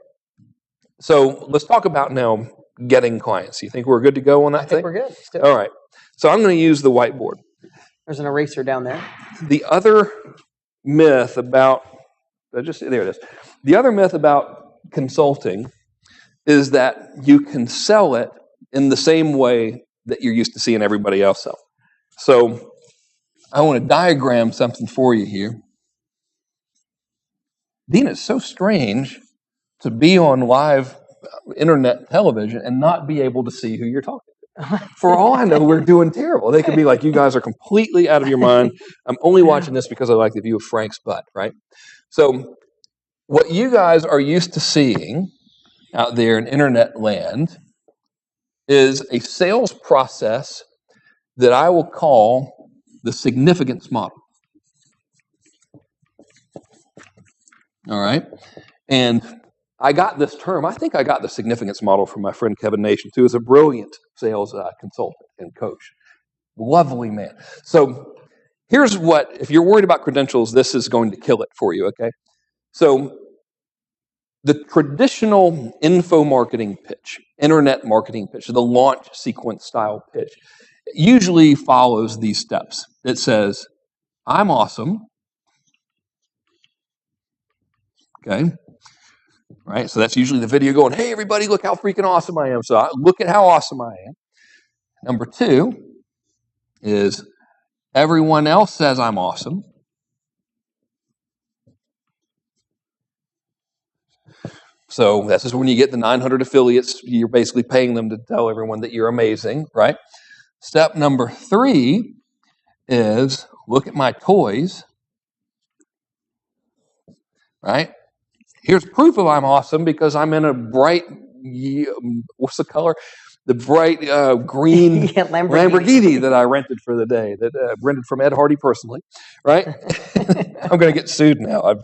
so let's talk about now getting clients. You think we're good to go on that thing? I think we're good. Still. All right. So I'm going to use the whiteboard. There's an eraser down there. The other myth about there it is. The other myth about consulting is that you can sell it in the same way that you're used to seeing everybody else sell. So I want to diagram something for you here. Dean, it's so strange to be on live internet television and not be able to see who you're talking to. For all I know, we're doing terrible. They could be like, you guys are completely out of your mind. I'm only watching this because I like the view of Frank's butt, right? So what you guys are used to seeing out there in internet land is a sales process that I will call the significance model. All right? And I got this term, I think I got the significance model from my friend Kevin Nation, who is a brilliant sales consultant and coach. Lovely man. So here's what, if you're worried about credentials, this is going to kill it for you, okay? So the traditional info marketing pitch, internet marketing pitch, the launch sequence style pitch, usually follows these steps. It says, I'm awesome. Okay. right? So that's usually the video going, hey, everybody, look how freaking awesome I am. So look at how awesome I am. Number 2 is everyone else says I'm awesome. So this is when you get the 900 affiliates. You're basically paying them to tell everyone that you're amazing, right? Step number 3 is look at my toys, right? Here's proof of I'm awesome because I'm in a bright, what's the color? The bright green Lamborghini that I rented for the day, that rented from Ed Hardy personally, right? I'm going to get sued now.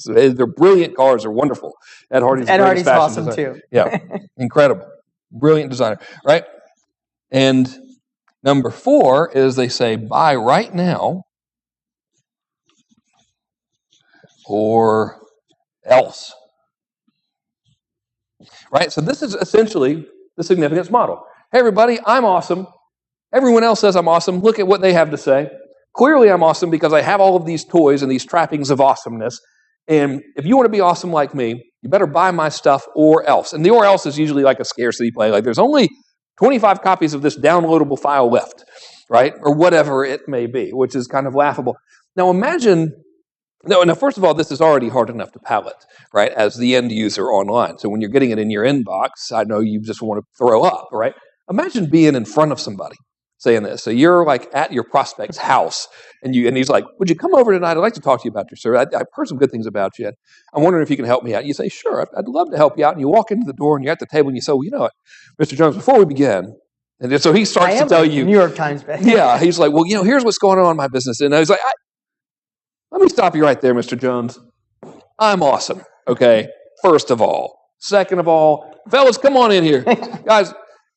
They're brilliant cars. They're wonderful. Ed Hardy's awesome designer. too. Yeah, incredible. Brilliant designer, right? And number 4 is they say, buy right now or else. Right? So this is essentially the significance model. Hey, everybody, I'm awesome. Everyone else says I'm awesome. Look at what they have to say. Clearly, I'm awesome because I have all of these toys and these trappings of awesomeness. And if you want to be awesome like me, you better buy my stuff or else. And the or else is usually like a scarcity play. Like there's only 25 copies of this downloadable file left, right? Or whatever it may be, which is kind of laughable. Now imagine... Now, first of all, this is already hard enough to palate, right, as the end user online. So when you're getting it in your inbox, I know you just want to throw up, right? Imagine being in front of somebody saying this. So you're like at your prospect's house, and he's like, would you come over tonight? I'd like to talk to you about your service. I've heard some good things about you. I'm wondering if you can help me out. You say, sure, I'd love to help you out. And you walk into the door, and you're at the table, and you say, well, you know what, Mr. Jones, before we begin, and so he starts to tell you. New York Times bet. Yeah, he's like, well, here's what's going on in my business. And I was like, let me stop you right there, Mr. Jones. I'm awesome, okay? First of all. Second of all, fellas, come on in here. Guys,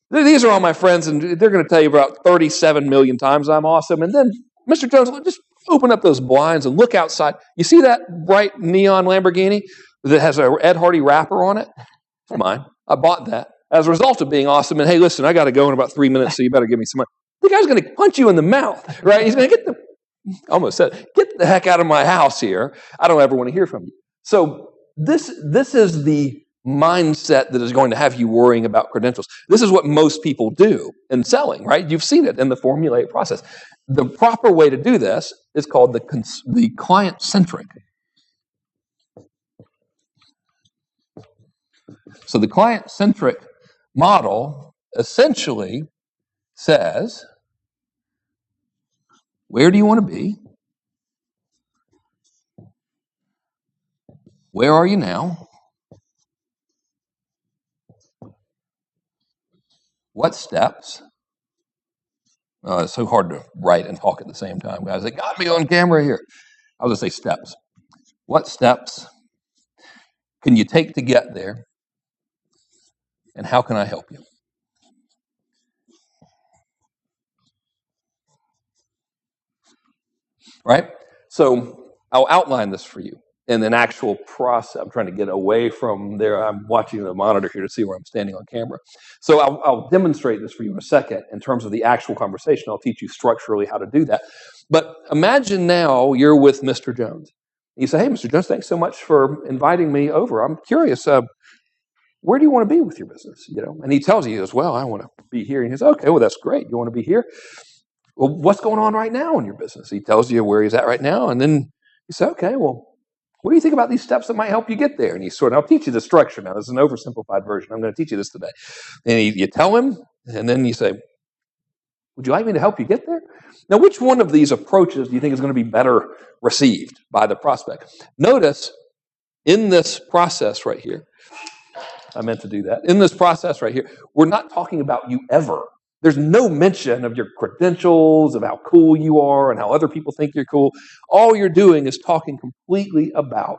these are all my friends, and they're going to tell you about 37 million times I'm awesome. And then, Mr. Jones, just open up those blinds and look outside. You see that bright neon Lamborghini that has an Ed Hardy wrapper on it? It's mine. I bought that as a result of being awesome. And, hey, listen, I got to go in about 3 minutes, so you better give me some money. The guy's going to punch you in the mouth, right? He's going to almost said, get the heck out of my house here. I don't ever want to hear from you. So this is the mindset that is going to have you worrying about credentials. This is what most people do in selling, right? You've seen it in the formulaic process. The proper way to do this is called the client-centric. So the client-centric model essentially says, where do you want to be? Where are you now? What steps? It's so hard to write and talk at the same time, guys. They got me on camera here. I was going to say steps. What steps can you take to get there? And how can I help you? Right? So I'll outline this for you in an actual process. I'm trying to get away from there. I'm watching the monitor here to see where I'm standing on camera. So I'll demonstrate this for you in a second in terms of the actual conversation. I'll teach you structurally how to do that. But imagine now you're with Mr. Jones. You say, hey, Mr. Jones, thanks so much for inviting me over. I'm curious, where do you want to be with your business? And he tells you, he goes, well, I want to be here. And he says, okay, well, that's great. You want to be here? Well, what's going on right now in your business? He tells you where he's at right now. And then you say, okay, well, what do you think about these steps that might help you get there? And I'll teach you the structure now. This is an oversimplified version. I'm going to teach you this today. And you tell him, and then you say, would you like me to help you get there? Now, which one of these approaches do you think is going to be better received by the prospect? Notice in this process right here, I meant to do that. In this process right here, we're not talking about you ever. There's no mention of your credentials, of how cool you are and how other people think you're cool. All you're doing is talking completely about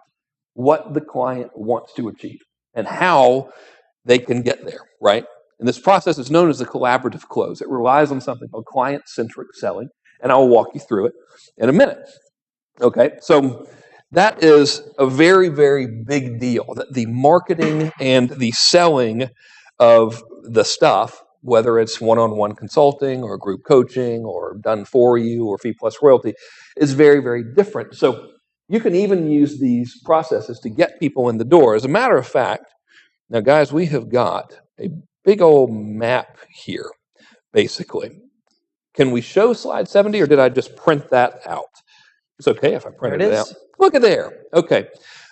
what the client wants to achieve and how they can get there, right? And this process is known as the collaborative close. It relies on something called client-centric selling, and I'll walk you through it in a minute. Okay, so that is a very, very big deal, that the marketing and the selling of the stuff, whether it's one-on-one consulting or group coaching or done for you or fee plus royalty, is very, very different. So you can even use these processes to get people in the door. As a matter of fact, Now, guys, we have got a big old map here, basically. Can we show slide 70, or did I just print that out? It's okay if I printed it out. Look at there. Okay,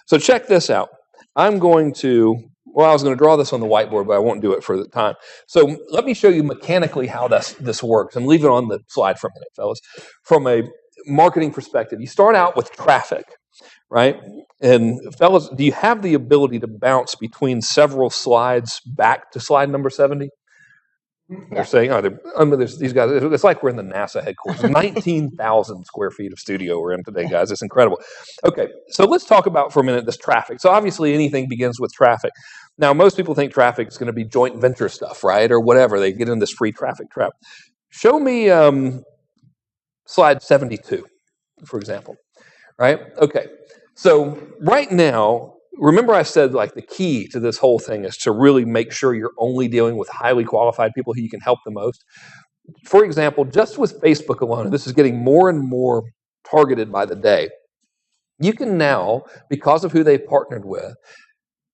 so check this out. I'm going to, well, I was going to draw this on the whiteboard, but I won't do it for the time. So let me show you mechanically how this works, and leave it on the slide for a minute, fellas. From a marketing perspective, you start out with traffic, right? And fellas, do you have the ability to bounce between several slides back to slide number 70? They're saying, there's these guys, it's like we're in the NASA headquarters. 19,000 square feet of studio we're in today, guys. It's incredible. Okay, so let's talk about for a minute this traffic. So obviously anything begins with traffic. Now, most people think traffic is going to be joint venture stuff, right? Or whatever. They get in this free traffic trap. Show me slide 72, for example, right? Okay, so right now, remember I said like the key to this whole thing is to really make sure you're only dealing with highly qualified people who you can help the most. For example, just with Facebook alone, and this is getting more and more targeted by the day, you can now, because of who they've partnered with,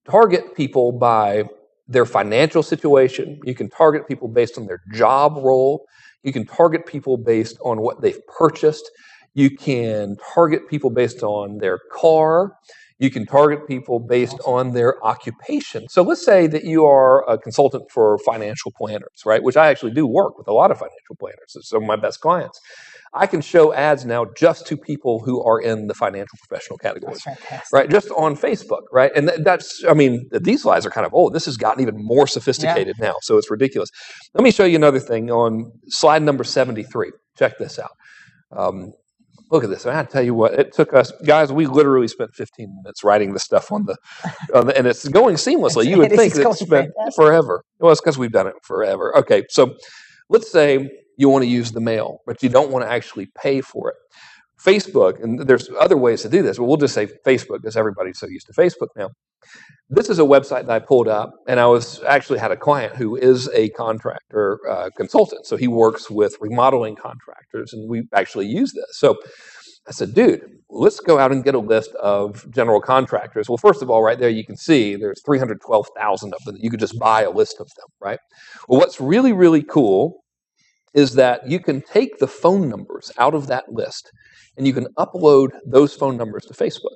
target people by their financial situation. You can target people based on their job role. You can target people based on what they've purchased. You can target people based on their car. You can target people based on their occupation. So let's say that you are a consultant for financial planners, right? Which I actually do work with a lot of financial planners. It's some of my best clients. I can show ads now just to people who are in the financial professional category, right? Just on Facebook, right? And that's, I mean, these slides are kind of old. This has gotten even more sophisticated now, so it's ridiculous. Let me show you another thing on slide number 73. Check this out. Look at this. I tell you what, it took us, guys, we literally spent 15 minutes writing this stuff on the and it's going seamlessly. You would think it's spent forever. Well, it's because we've done it forever. Okay, so let's say you want to use the mail, but you don't want to actually pay for it. Facebook, and there's other ways to do this, but we'll just say Facebook because everybody's so used to Facebook now. This is a website that I pulled up, and I actually had a client who is a contractor consultant. So he works with remodeling contractors, and we actually use this. So I said, dude, let's go out and get a list of general contractors. Well, first of all, right there, you can see there's 312,000 of them. You could just buy a list of them, right? Well, what's really, really cool is that you can take the phone numbers out of that list, and you can upload those phone numbers to Facebook.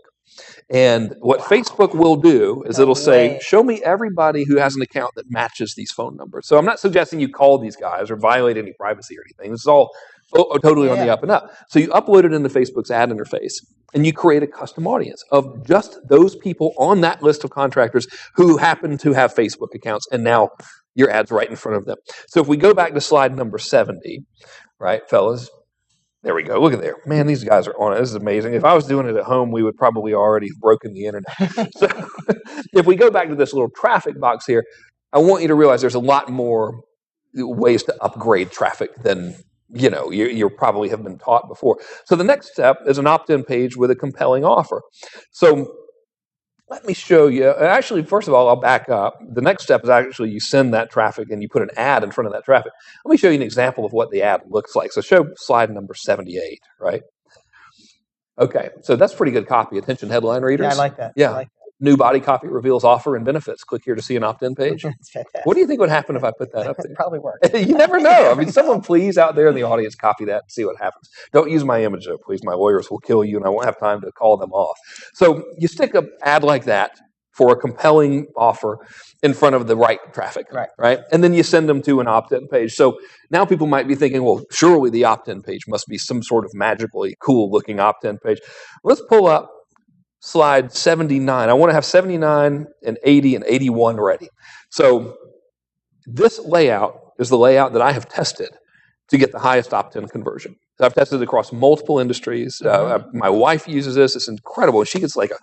And what Facebook will do is it'll say, show me everybody who has an account that matches these phone numbers. So I'm not suggesting you call these guys or violate any privacy or anything. This is all totally on the up and up. So you upload it into Facebook's ad interface, and you create a custom audience of just those people on that list of contractors who happen to have Facebook accounts, and now your ad's right in front of them. So if we go back to slide number 70, right, fellas? There we go. Look at there. Man, these guys are on it. This is amazing. If I was doing it at home, we would probably already have broken the internet. So if we go back to this little traffic box here, I want you to realize there's a lot more ways to upgrade traffic than you probably have been taught before. So the next step is an opt-in page with a compelling offer. So let me show you. Actually, first of all, I'll back up. The next step is actually you send that traffic and you put an ad in front of that traffic. Let me show you an example of what the ad looks like. So show slide number 78, right? Okay, so that's pretty good copy. Attention headline readers. Yeah, I like that. Yeah. I like that. New body copy reveals offer and benefits. Click here to see an opt-in page. That's fantastic. What do you think would happen if I put that up there? It probably work. You never know. I mean, someone please out there in the audience copy that and see what happens. Don't use my image though, please. My lawyers will kill you and I won't have time to call them off. So you stick an ad like that for a compelling offer in front of the right traffic, right? And then you send them to an opt-in page. So now people might be thinking, well, surely the opt-in page must be some sort of magically cool-looking opt-in page. Let's pull up slide 79. I want to have 79 and 80 and 81 ready. So this layout is the layout that I have tested to get the highest opt-in conversion. So I've tested it across multiple industries. My wife uses this. It's incredible. She gets like a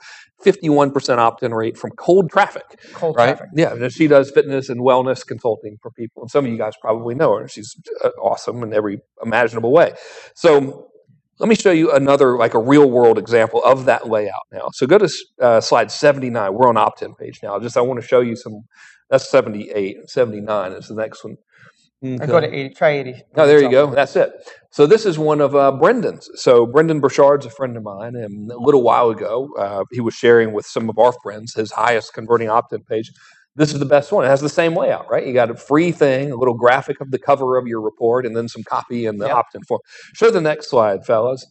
51% opt-in rate from cold traffic. Cold traffic. Yeah, and she does fitness and wellness consulting for people. And some of you guys probably know her. She's awesome in every imaginable way. So let me show you another, like a real world example of that layout now. So go to slide 79. We're on opt-in page now. I want to show you some, that's 78. 79 is the next one. Okay. I go to 80. Try 80. Oh, there you go. That's it. So this is one of Brendan's. So Brendan Burchard's a friend of mine, and a little while ago, he was sharing with some of our friends his highest converting opt-in page. This is the best one. It has the same layout, right? You got a free thing, a little graphic of the cover of your report, and then some copy in the opt-in form. Show the next slide, fellas.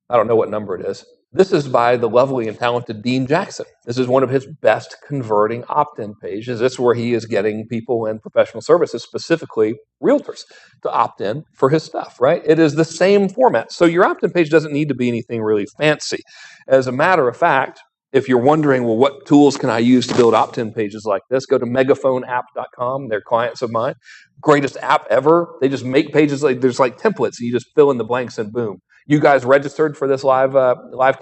I don't know what number it is. This is by the lovely and talented Dean Jackson. This is one of his best converting opt-in pages. This is where he is getting people in professional services, specifically realtors, to opt in for his stuff, right? It is the same format. So your opt-in page doesn't need to be anything really fancy. As a matter of fact, if you're wondering, well, what tools can I use to build opt-in pages like this, go to megaphoneapp.com. They're clients of mine. Greatest app ever. They just make pages like there's like templates, and you just fill in the blanks and boom. You guys registered for this live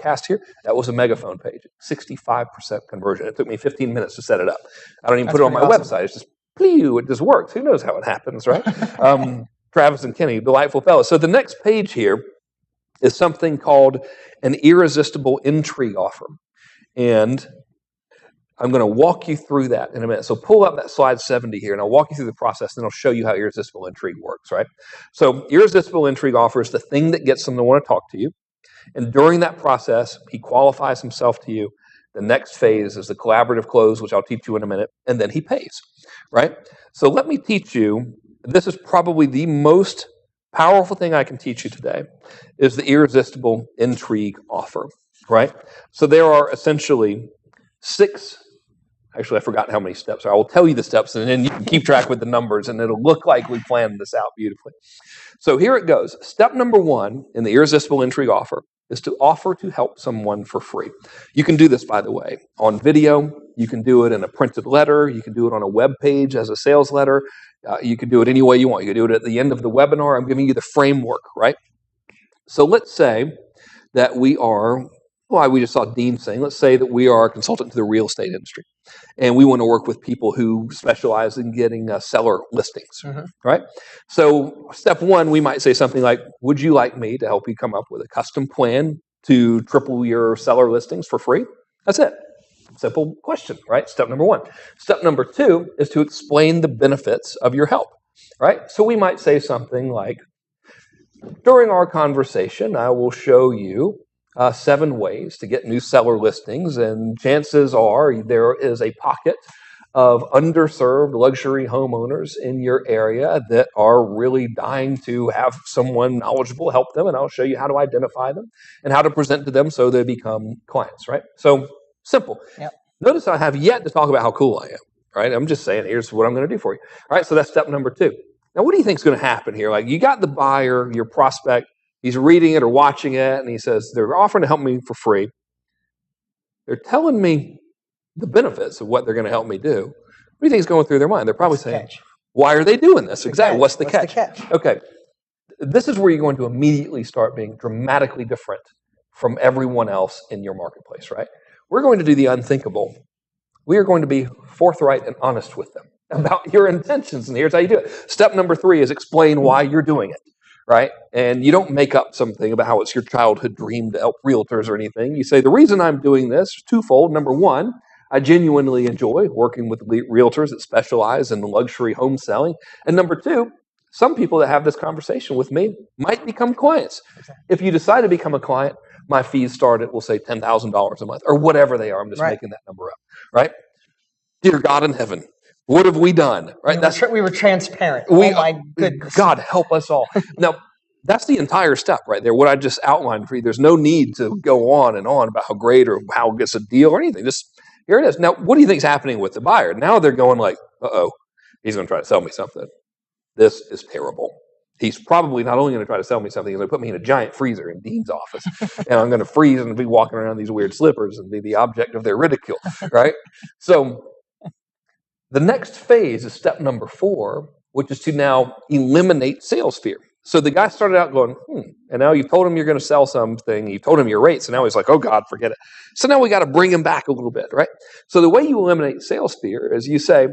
cast here. That was a Megaphone page. 65% conversion. It took me 15 minutes to set it up. I don't even put it on my website. It's just, pew, it just works. Who knows how it happens, right? Travis and Kenny, delightful fellows. So the next page here is something called an irresistible intrigue offer. And I'm going to walk you through that in a minute. So pull up that slide 70 here, and I'll walk you through the process, and I'll show you how irresistible intrigue works, right? So irresistible intrigue offers the thing that gets them to want to talk to you. And during that process, he qualifies himself to you. The next phase is the collaborative close, which I'll teach you in a minute, and then he pays, right? So let me teach you. This is probably the most powerful thing I can teach you today, is the irresistible intrigue offer, right? So there are essentially 6. Actually, I've forgotten how many steps are. I will tell you the steps, and then you can keep track with the numbers, and it'll look like we planned this out beautifully. So here it goes. Step number 1 in the irresistible intrigue offer is to offer to help someone for free. You can do this, by the way, on video. You can do it in a printed letter. You can do it on a web page as a sales letter. You can do it any way you want. You can do it at the end of the webinar. I'm giving you the framework, right? So let's say that we are, well, we just saw Dean saying, let's say that we are a consultant to the real estate industry, and we want to work with people who specialize in getting seller listings, right? So step 1, we might say something like, would you like me to help you come up with a custom plan to triple your seller listings for free? That's it. Simple question, right? Step number 1. Step number 2 is to explain the benefits of your help, right? So we might say something like, during our conversation, I will show you 7 ways to get new seller listings, and chances are there is a pocket of underserved luxury homeowners in your area that are really dying to have someone knowledgeable help them, and I'll show you how to identify them and how to present to them so they become clients, right? So simple. Yep. Notice I have yet to talk about how cool I am, right? I'm just saying, here's what I'm going to do for you. All right, so that's step number 2. Now, what do you think is going to happen here? Like, you got the buyer, your prospect, he's reading it or watching it, and he says, they're offering to help me for free. They're telling me the benefits of what they're going to help me do. What do you think is going through their mind? They're probably saying, why are they doing this? Exactly. What's the catch? Okay. This is where you're going to immediately start being dramatically different from everyone else in your marketplace, right? We're going to do the unthinkable. We are going to be forthright and honest with them about your intentions, and here's how you do it. Step number 3 is explain why you're doing it. Right? And you don't make up something about how it's your childhood dream to help realtors or anything. You say, the reason I'm doing this is twofold. Number 1, I genuinely enjoy working with realtors that specialize in luxury home selling. And number 2, some people that have this conversation with me might become clients. If you decide to become a client, my fees start at, we'll say, $10,000 a month or whatever they are. I'm just making that number up. Right? Dear God in heaven, what have we done? Right? We were transparent. Oh my goodness. God help us all. Now, that's the entire step right there. What I just outlined for you. There's no need to go on and on about how great or how it's a deal or anything. Just here it is. Now, what do you think is happening with the buyer? Now they're going like, uh-oh, he's going to try to sell me something. This is terrible. He's probably not only going to try to sell me something, he's going to put me in a giant freezer in Dean's office. And I'm going to freeze and be walking around these weird slippers and be the object of their ridicule. Right? So the next phase is step number 4, which is to now eliminate sales fear. So the guy started out going, and now you've told him you're going to sell something, you've told him your rate, so now he's like, oh God, forget it. So now we got to bring him back a little bit, right? So the way you eliminate sales fear is you say,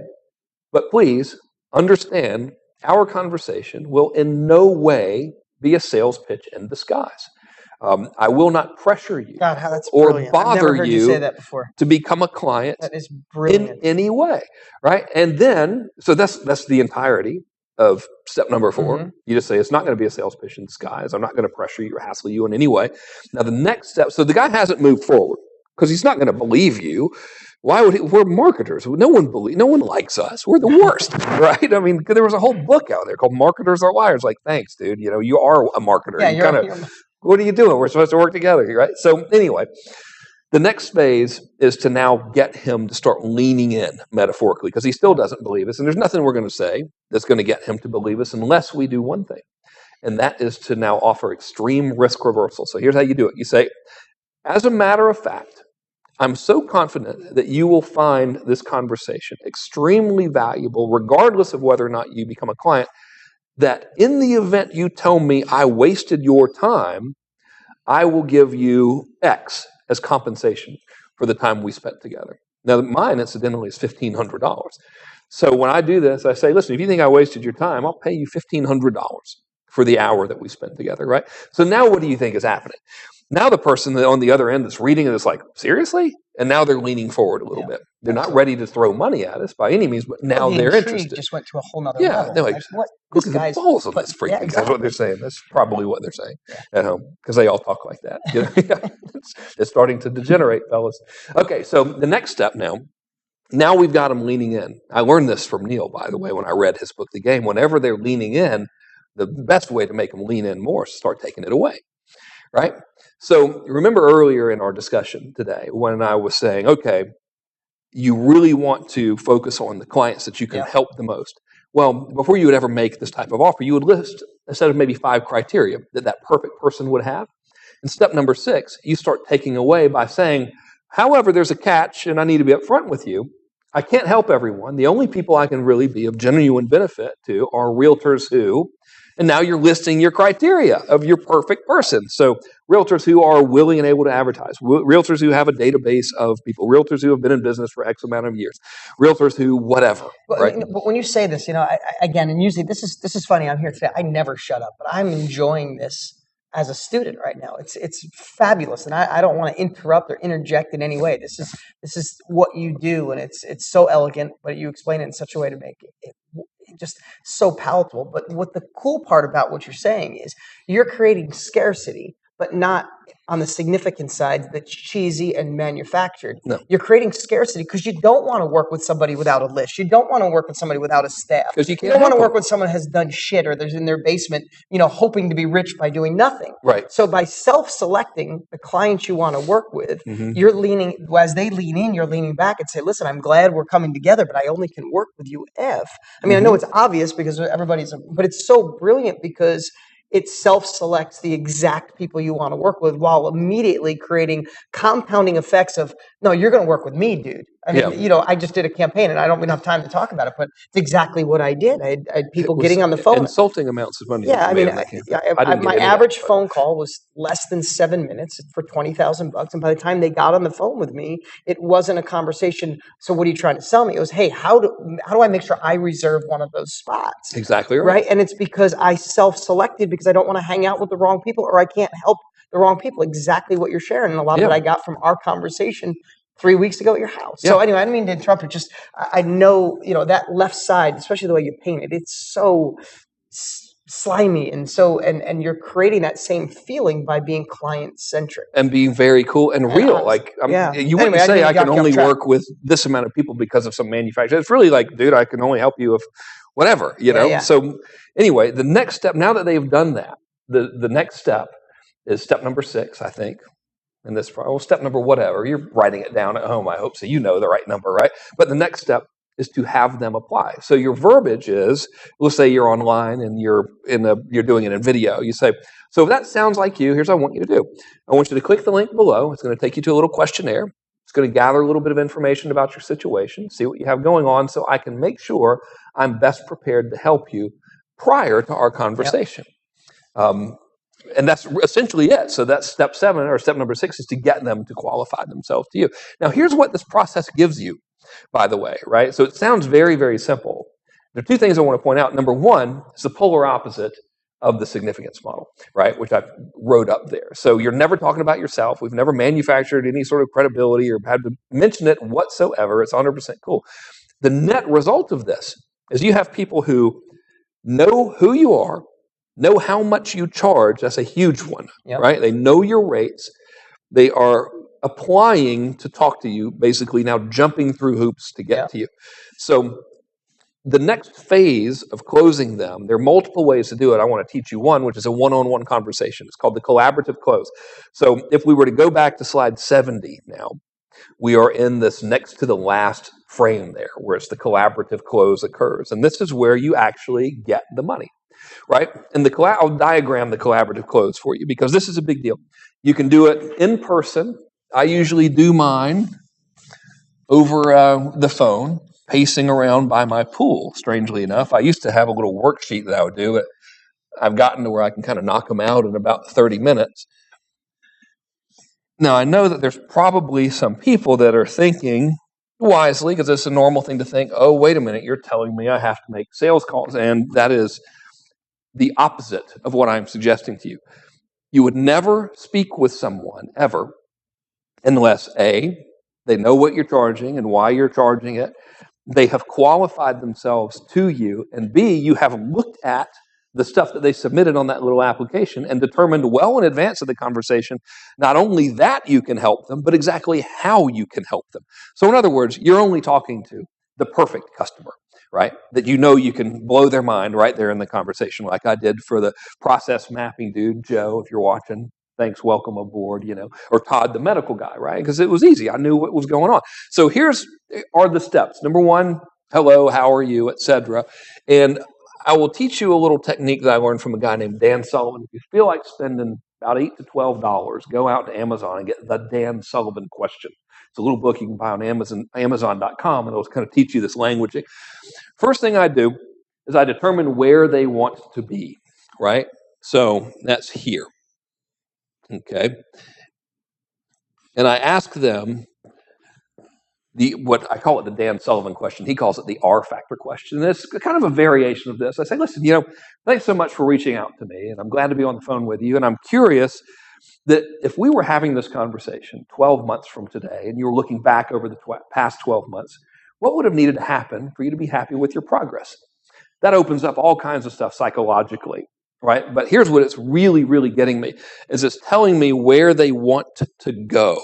but please understand, our conversation will in no way be a sales pitch in disguise. I will not pressure you or bother you to become a client in any way, right? And then, so that's the entirety of step number 4. You just say, it's not going to be a sales pitch in disguise. I'm not going to pressure you or hassle you in any way. Now, the next step, so the guy hasn't moved forward because he's not going to believe you Why would we're marketers? No one likes us. We're the worst, right? I mean, there was a whole book out there called "Marketers Are Liars." Like, thanks, dude. You are a marketer. Yeah, you're what are you doing? We're supposed to work together, right? So anyway, the next phase is to now get him to start leaning in metaphorically, because he still doesn't believe us, and there's nothing we're going to say that's going to get him to believe us unless we do one thing, and that is to now offer extreme risk reversal. So here's how you do it. You say, as a matter of fact, I'm so confident that you will find this conversation extremely valuable, regardless of whether or not you become a client, that in the event you tell me I wasted your time, I will give you X as compensation for the time we spent together. Now, mine, incidentally, is $1,500. So when I do this, I say, listen, if you think I wasted your time, I'll pay you $1,500 for the hour that we spent together, right? So now what do you think is happening? Now the person on the other end that's reading it is like, seriously? And now they're leaning forward a little bit. They're not ready to throw money at us by any means, but now they're interested. Just went to a whole nother level. They're like, what? Look at the balls on this freak. That's what they're saying. That's probably what they're saying at home, because they all talk like that. It's starting to degenerate, fellas. Okay, so the next step now we've got them leaning in. I learned this from Neil, by the way, when I read his book, The Game. Whenever they're leaning in, the best way to make them lean in more is to start taking it away, right? So remember earlier in our discussion today when I was saying, okay, you really want to focus on the clients that you can help the most. Well, before you would ever make this type of offer, you would list a set of maybe 5 criteria that perfect person would have. And step number 6, you start taking away by saying, however, there's a catch, and I need to be upfront with you. I can't help everyone. The only people I can really be of genuine benefit to are realtors who, and now you're listing your criteria of your perfect person. So realtors who are willing and able to advertise, realtors who have a database of people, realtors who have been in business for X amount of years, realtors who whatever. Right? But when you say this, again, and usually this is funny. I'm here today. I never shut up, but I'm enjoying this as a student right now. It's fabulous, and I don't want to interrupt or interject in any way. This is what you do, and it's so elegant, but you explain it in such a way to make it just so palatable. But what the cool part about what you're saying is you're creating scarcity, but not on the significant side that's cheesy and manufactured. No. You're creating scarcity because you don't want to work with somebody without a list. You don't want to work with somebody without a staff. Because you don't want to work with someone who has done shit or there's in their basement, hoping to be rich by doing nothing. Right. So by self-selecting the clients you want to work with, you're leaning, as they lean in, you're leaning back and say, listen, I'm glad we're coming together, but I only can work with you if. I mean, I know it's obvious because but it's so brilliant because it self-selects the exact people you want to work with while immediately creating compounding effects of, no, you're going to work with me, dude. I mean, I just did a campaign and I don't even have time to talk about it, but it's exactly what I did. I had people getting on the phone. Insulting amounts of money. Yeah, I mean, my average phone call was less than 7 minutes for $20,000. And by the time they got on the phone with me, it wasn't a conversation. So what are you trying to sell me? It was, hey, how do I make sure I reserve one of those spots? Exactly right. And it's because I self-selected because I don't want to hang out with the wrong people or I can't help the wrong people. Exactly what you're sharing. And a lot of it I got from our conversation 3 weeks ago at your house. So anyway, I didn't mean to interrupt it. Just I know, that left side, especially the way you paint it, it's so slimy and and you're creating that same feeling by being client-centric. And being very cool and real. You wouldn't say I can only work with this amount of people because of some manufacturer. It's really like, dude, I can only help you if whatever, So anyway, the next step, now that they've done that, the next step is step number 6, I think. And this, step number whatever, you're writing it down at home, I hope, so you know the right number, right? But the next step is to have them apply. So your verbiage is, let's say you're online and you're doing it in video. You say, so if that sounds like you, here's what I want you to do. I want you to click the link below. It's going to take you to a little questionnaire. It's going to gather a little bit of information about your situation, see what you have going on, so I can make sure I'm best prepared to help you prior to our conversation. And that's essentially it. So that's step 7 or step number 6 is to get them to qualify themselves to you. Now, here's what this process gives you, by the way, right? So it sounds very, very simple. There are 2 things I want to point out. Number 1 is the polar opposite of the significance model, right? Which I wrote up there. So you're never talking about yourself. We've never manufactured any sort of credibility or had to mention it whatsoever. It's 100% cool. The net result of this is you have people who know who you are, know how much you charge. That's a huge one, right? They know your rates. They are applying to talk to you, basically now jumping through hoops to get to you. So the next phase of closing them, there are multiple ways to do it. I want to teach you one, which is a one-on-one conversation. It's called the collaborative close. So if we were to go back to slide 70 now, we are in this next to the last frame there, where it's the collaborative close occurs. And this is where you actually get the money, right? And I'll diagram the collaborative close for you because this is a big deal. You can do it in person. I usually do mine over the phone, pacing around by my pool, strangely enough. I used to have a little worksheet that I would do, but I've gotten to where I can kind of knock them out in about 30 minutes. Now, I know that there's probably some people that are thinking wisely, because it's a normal thing to think, oh, wait a minute, you're telling me I have to make sales calls. And that is the opposite of what I'm suggesting to you. You would never speak with someone, ever, unless A, they know what you're charging and why you're charging it, they have qualified themselves to you, and B, you have looked at the stuff that they submitted on that little application and determined well in advance of the conversation, not only that you can help them, but exactly how you can help them. So in other words, you're only talking to the perfect customer, right? That you know you can blow their mind right there in the conversation, like I did for the process mapping dude, Joe, if you're watching. Thanks, welcome aboard, or Todd, the medical guy, right? Because it was easy. I knew what was going on. So here's are the steps. Number one, hello, how are you, etc. And I will teach you a little technique that I learned from a guy named Dan Sullivan. If you feel like spending about $8 to $12, go out to Amazon and get the Dan Sullivan question. It's a little book you can buy on Amazon.com, and it'll kind of teach you this languaging. First thing I do is I determine where they want to be, right? So that's here. Okay. And I ask them what I call it the Dan Sullivan question. He calls it the R factor question. And it's kind of a variation of this. I say, listen, thanks so much for reaching out to me, and I'm glad to be on the phone with you. And I'm curious that if we were having this conversation 12 months from today, and you were looking back over the past 12 months, what would have needed to happen for you to be happy with your progress? That opens up all kinds of stuff psychologically. Right? But here's what it's really, really getting me, is it's telling me where they want to go,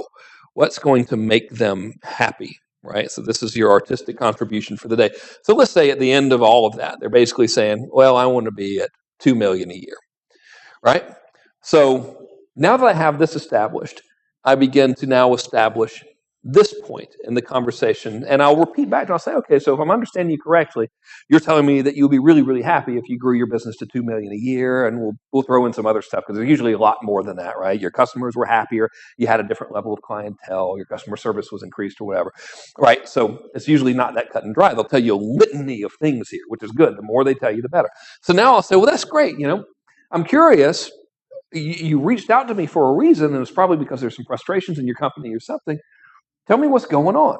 what's going to make them happy, right? So this is your artistic contribution for the day. So let's say at the end of all of that, they're basically saying, well, I want to be at $2 million a year, right? So now that I have this established, I begin to now establish this point in the conversation, and I'll repeat back and I'll say, okay, so if I'm understanding you correctly, you're telling me that you'll be really, really happy if you grew your business to $2 million a year, and we'll throw in some other stuff because there's usually a lot more than that, right? Your customers were happier, you had a different level of clientele, your customer service was increased or whatever, right? So it's usually not that cut and dry. They'll tell you a litany of things here, which is good. The more they tell you, the better. So now I'll say, well, that's great. I'm curious. You reached out to me for a reason, and it's probably because there's some frustrations in your company or something. Tell me what's going on.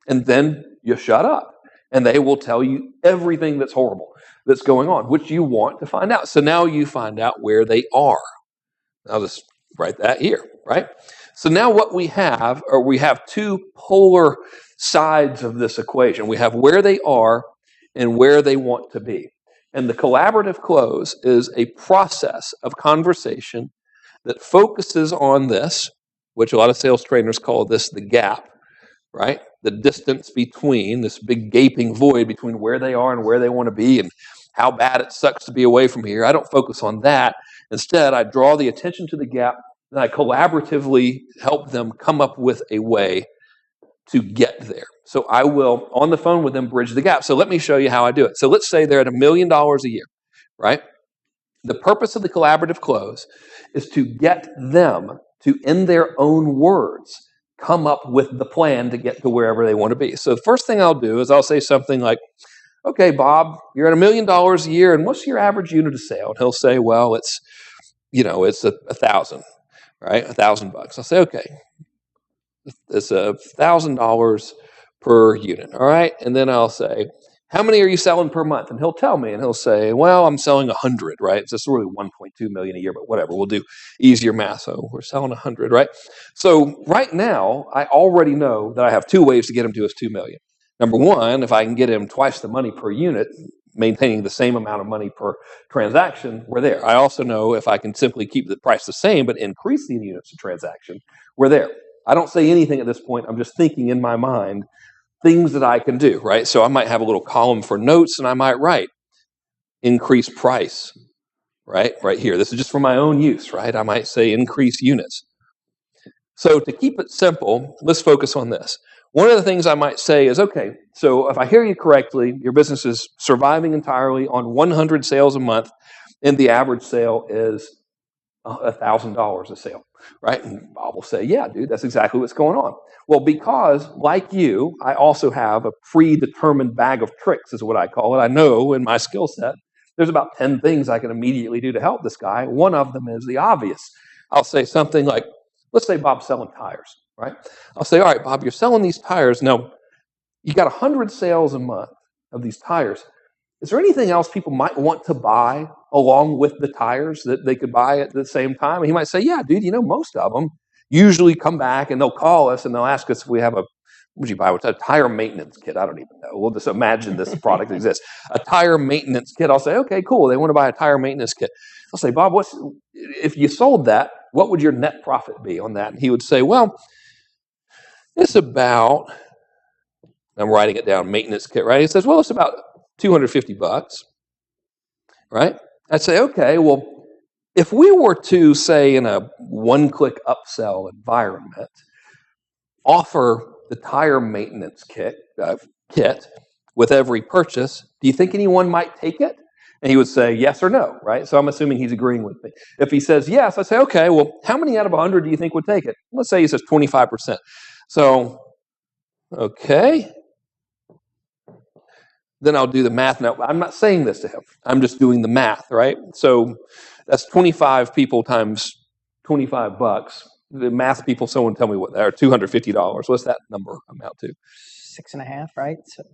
And then you shut up. And they will tell you everything that's horrible that's going on, which you want to find out. So now you find out where they are. I'll just write that here, right? So now what we have two polar sides of this equation. We have where they are and where they want to be. And the collaborative close is a process of conversation that focuses on this, which a lot of sales trainers call this the gap, right? The distance between, this big gaping void between where they are and where they want to be and how bad it sucks to be away from here. I don't focus on that. Instead, I draw the attention to the gap and I collaboratively help them come up with a way to get there. So I will, on the phone with them, bridge the gap. So let me show you how I do it. So let's say they're at $1 million a year, right? The purpose of the collaborative close is to get them to, in their own words, come up with the plan to get to wherever they want to be. So the first thing I'll do is I'll say something like, okay, Bob, you're at $1 million a year, and what's your average unit of sale? And he'll say, well, it's 1,000, right? $1,000. I'll say, okay, it's $1,000 per unit, all right? And then I'll say, how many are you selling per month? And he'll tell me, and he'll say, well, I'm selling 100, right? So it's really 1.2 million a year, but whatever, we'll do easier math. So we're selling 100, right? So right now, I already know that I have two ways to get him to his 2 million. Number one, if I can get him twice the money per unit, maintaining the same amount of money per transaction, we're there. I also know if I can simply keep the price the same, but increase the units of transaction, we're there. I don't say anything at this point. I'm just thinking in my mind things that I can do, right? So I might have a little column for notes, and I might write increase price, right here. This is just for my own use, right? I might say increase units. So to keep it simple, let's focus on this. One of the things I might say is, okay, so if I hear you correctly, your business is surviving entirely on 100 sales a month, and the average sale is $1,000 a sale, right? And Bob will say, yeah, dude, that's exactly what's going on. Well, because like you, I also have a predetermined bag of tricks, is what I call it. I know in my skill set, there's about 10 things I can immediately do to help this guy. One of them is the obvious. I'll say something like, let's say Bob's selling tires, right? I'll say, all right, Bob, you're selling these tires. Now, you got 100 sales a month of these tires. Is there anything else people might want to buy along with the tires that they could buy at the same time? And he might say, yeah, dude, most of them usually come back and they'll call us and they'll ask us if we have what would you buy? What's a tire maintenance kit? I don't even know. We'll just imagine this product exists. A tire maintenance kit. I'll say, okay, cool. They want to buy a tire maintenance kit. I'll say, Bob, if you sold that, what would your net profit be on that? And he would say, well, it's about, I'm writing it down, maintenance kit, right? He says, well, it's about $250, right? I'd say, okay, well, if we were to, say, in a one-click upsell environment, offer the tire maintenance kit with every purchase, do you think anyone might take it? And he would say yes or no, right? So I'm assuming he's agreeing with me. If he says yes, I say, okay, well, how many out of 100 do you think would take it? Let's say he says 25%. So, okay. Then I'll do the math. Now, I'm not saying this to him. I'm just doing the math, right? So that's 25 people times $25. The math people, someone tell me what that are, $250. What's that number amount to? 6.5, right? So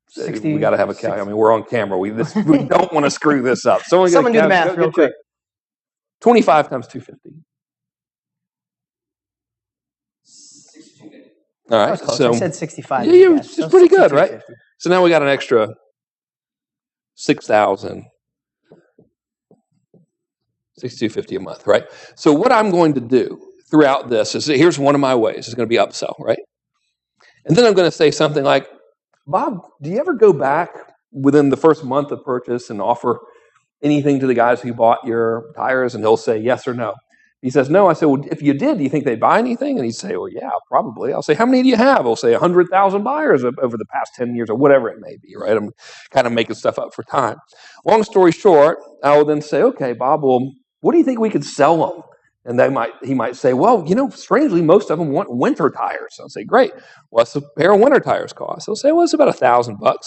60, we got to have a calculator. I mean, we're on camera. We don't want to screw this up. Someone do the math real quick. 25 times 250. 62. All right. So I said 65. Yeah, it's pretty good, right? So now we got an extra 6,000. 6,250 a month, right? So what I'm going to do throughout this is, here's one of my ways. It's going to be upsell, right? And then I'm going to say something like, Bob, do you ever go back within the first month of purchase and offer anything to the guys who bought your tires? And he'll say yes or no. He says no. I say, well, if you did, do you think they'd buy anything? And he'd say, well, yeah, probably. I'll say, how many do you have? He'll say 100,000 buyers over the past 10 years or whatever it may be, right? I'm kind of making stuff up for time. Long story short, I will then say, okay, Bob, well, what do you think we could sell them? And he might say, well, strangely, most of them want winter tires. I'll say, great. What's a pair of winter tires cost? He'll say, well, it's about $1,000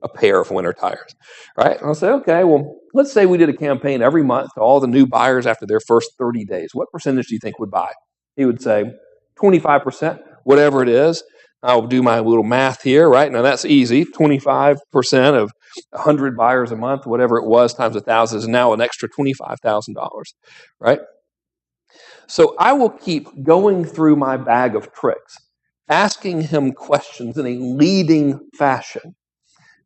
a pair of winter tires, right? And I'll say, okay, well, let's say we did a campaign every month to all the new buyers after their first 30 days. What percentage do you think would buy? He would say 25%, whatever it is. I'll do my little math here, right? Now that's easy. 25% of 100 buyers a month, whatever it was, times 1,000 is now an extra $25,000, right? So I will keep going through my bag of tricks, asking him questions in a leading fashion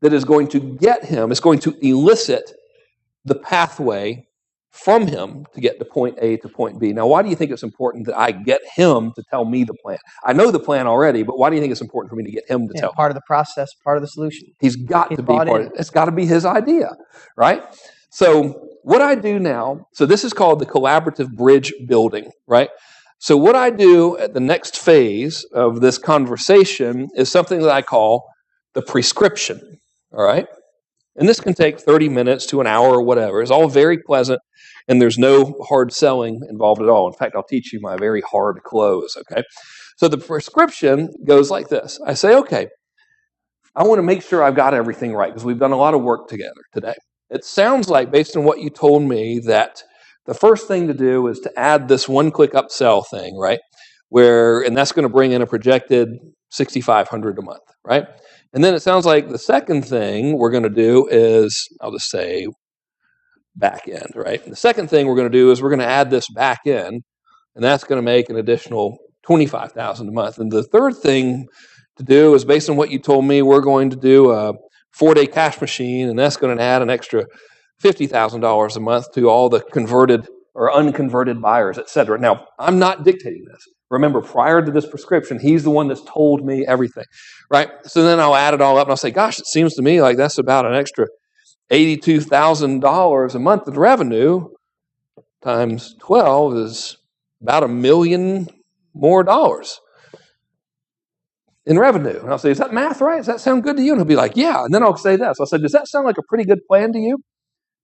that is going to elicit the pathway from him to get to point A to point B. Now, why do you think it's important that I get him to tell me the plan? I know the plan already, but why do you think it's important for me to get him to tell me? Part of the process, part of the solution. He's got to be part of it. It's got to be his idea, right? So what I do now, so this is called the collaborative bridge building, right? So what I do at the next phase of this conversation is something that I call the prescription, all right? And this can take 30 minutes to an hour or whatever. It's all very pleasant, and there's no hard selling involved at all. In fact, I'll teach you my very hard close, okay? So the prescription goes like this. I say, okay, I want to make sure I've got everything right because we've done a lot of work together today. It sounds like, based on what you told me, that the first thing to do is to add this one-click upsell thing, right? And that's going to bring in a projected $6,500 a month, right? And then it sounds like the second thing we're going to do is, I'll just say back end, right? And the second thing we're going to do is we're going to add this back end, and that's going to make an additional $25,000 a month. And the third thing to do is, based on what you told me, we're going to do a 4-day cash machine, and that's going to add an extra $50,000 a month to all the converted or unconverted buyers, etc. Now, I'm not dictating this. Remember, prior to this prescription, he's the one that's told me everything, right? So then I'll add it all up and I'll say, gosh, it seems to me like that's about an extra $82,000 a month in revenue times 12 is about $1 million more in revenue. And I'll say, is that math right? Does that sound good to you? And he'll be like, yeah. And then I'll say this. I'll say, does that sound like a pretty good plan to you?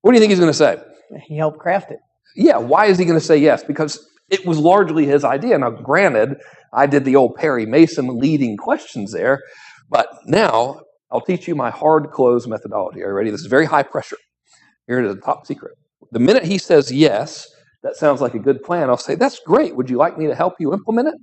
What do you think he's going to say? He helped craft it. Yeah. Why is he going to say yes? Because it was largely his idea. Now, granted, I did the old Perry Mason leading questions there, but now I'll teach you my hard close methodology. Are you ready? This is very high pressure. Here it is, a top secret. The minute he says yes, that sounds like a good plan, I'll say, that's great. Would you like me to help you implement it?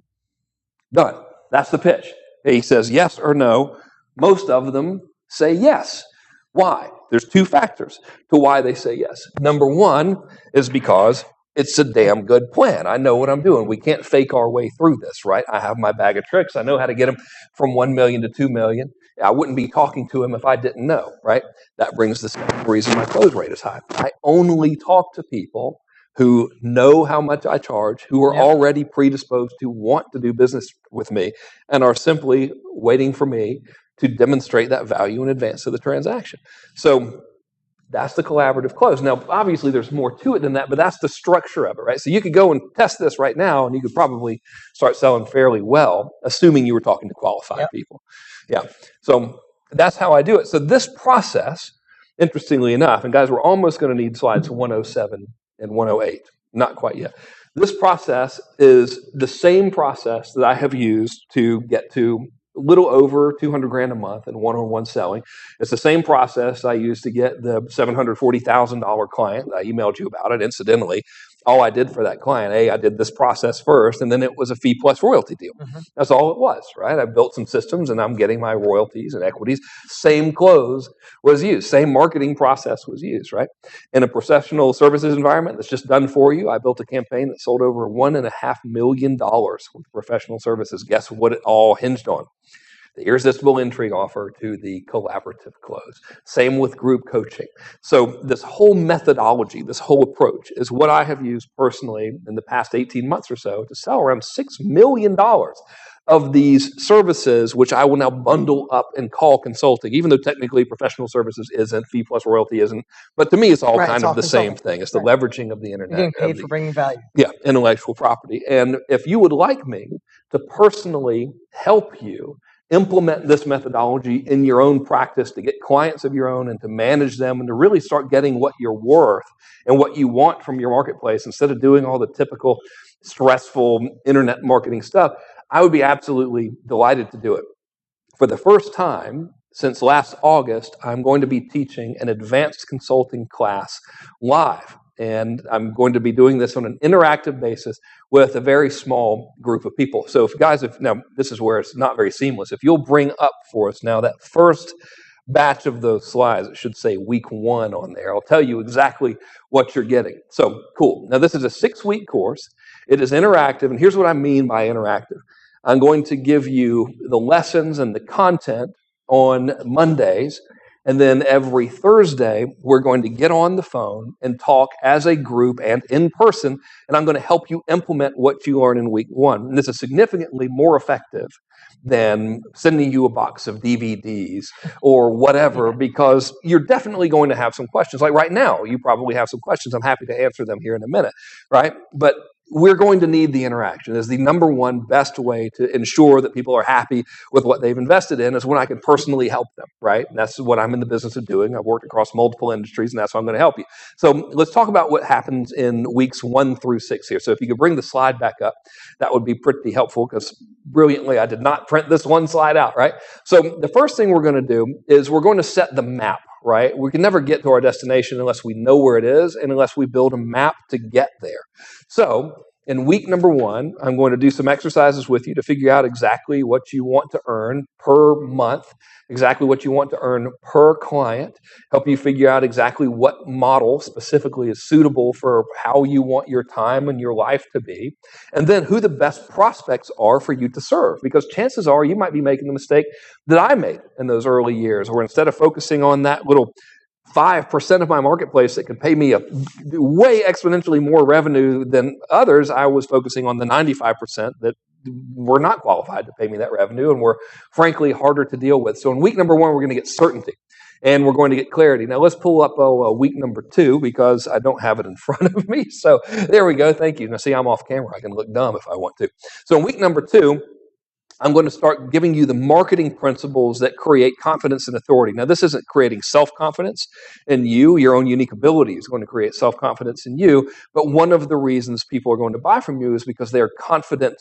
Done. That's the pitch. He says yes or no. Most of them say yes. Why? There's two factors to why they say yes. Number one is because it's a damn good plan. I know what I'm doing. We can't fake our way through this, right? I have my bag of tricks. I know how to get him from 1 million to 2 million. I wouldn't be talking to him if I didn't know, right? That brings the second reason my close rate is high. I only talk to people who know how much I charge, who are already predisposed to want to do business with me, and are simply waiting for me to demonstrate that value in advance of the transaction. So that's the collaborative close. Now, obviously, there's more to it than that, but that's the structure of it, right? So you could go and test this right now, and you could probably start selling fairly well, assuming you were talking to qualified people. Yeah. So that's how I do it. So this process, interestingly enough, and guys, we're almost going to need slides 107 and 108. Not quite yet. This process is the same process that I have used to get to a little over 200 grand a month in one-on-one selling. It's the same process I used to get the $740,000 client that I emailed you about it. Incidentally, all I did for that client, I did this process first, and then it was a fee plus royalty deal. That's all it was, right? I built some systems, and I'm getting my royalties and equities. Same close was used. Same marketing process was used, right? In a professional services environment that's just done for you, I built a campaign that sold over $1.5 million with professional services. Guess what it all hinged on? The irresistible intrigue offer to the collaborative close. Same with group coaching. So this whole methodology, this whole approach is what I have used personally in the past 18 months or so to sell around $6 million of these services, which I will now bundle up and call consulting, even though technically professional services isn't, fee plus royalty isn't. But to me, it's all kind of the same thing. It's the leveraging of the internet. You're getting paid for bringing value. Yeah, intellectual property. And if you would like me to personally help you implement this methodology in your own practice to get clients of your own and to manage them and to really start getting what you're worth and what you want from your marketplace instead of doing all the typical stressful internet marketing stuff, I would be absolutely delighted to do it. For the first time since last August, I'm going to be teaching an advanced consulting class live. And I'm going to be doing this on an interactive basis with a very small group of people. So if guys, now this is where it's not very seamless. If you'll bring up for us now that first batch of those slides, it should say week 1 on there. I'll tell you exactly what you're getting. So cool. Now this is a 6-week course. It is interactive. And here's what I mean by interactive. I'm going to give you the lessons and the content on Mondays. And then every Thursday, we're going to get on the phone and talk as a group and in person, and I'm going to help you implement what you learn in week 1. And this is significantly more effective than sending you a box of DVDs or whatever, because you're definitely going to have some questions. Like right now, you probably have some questions. I'm happy to answer them here in a minute, right? But we're going to need the interaction. It's the number one best way to ensure that people are happy with what they've invested in is when I can personally help them, right? And that's what I'm in the business of doing. I've worked across multiple industries, and that's how I'm going to help you. So let's talk about what happens in weeks 1 through 6 here. So if you could bring the slide back up, that would be pretty helpful because brilliantly, I did not print this one slide out, right? So the first thing we're going to do is we're going to set the map, right? We can never get to our destination unless we know where it is and unless we build a map to get there. So in week number 1, I'm going to do some exercises with you to figure out exactly what you want to earn per month, exactly what you want to earn per client, help you figure out exactly what model specifically is suitable for how you want your time and your life to be, and then who the best prospects are for you to serve. Because chances are you might be making the mistake that I made in those early years, where instead of focusing on that little 5% of my marketplace that could pay me a way exponentially more revenue than others, I was focusing on the 95% that were not qualified to pay me that revenue and were frankly harder to deal with. So in week number 1, we're going to get certainty and we're going to get clarity. Now let's pull up week number 2 because I don't have it in front of me. So there we go. Thank you. Now see, I'm off camera. I can look dumb if I want to. So in week number 2, I'm going to start giving you the marketing principles that create confidence and authority. Now, this isn't creating self-confidence in you. Your own unique ability is going to create self-confidence in you. But one of the reasons people are going to buy from you is because they are confident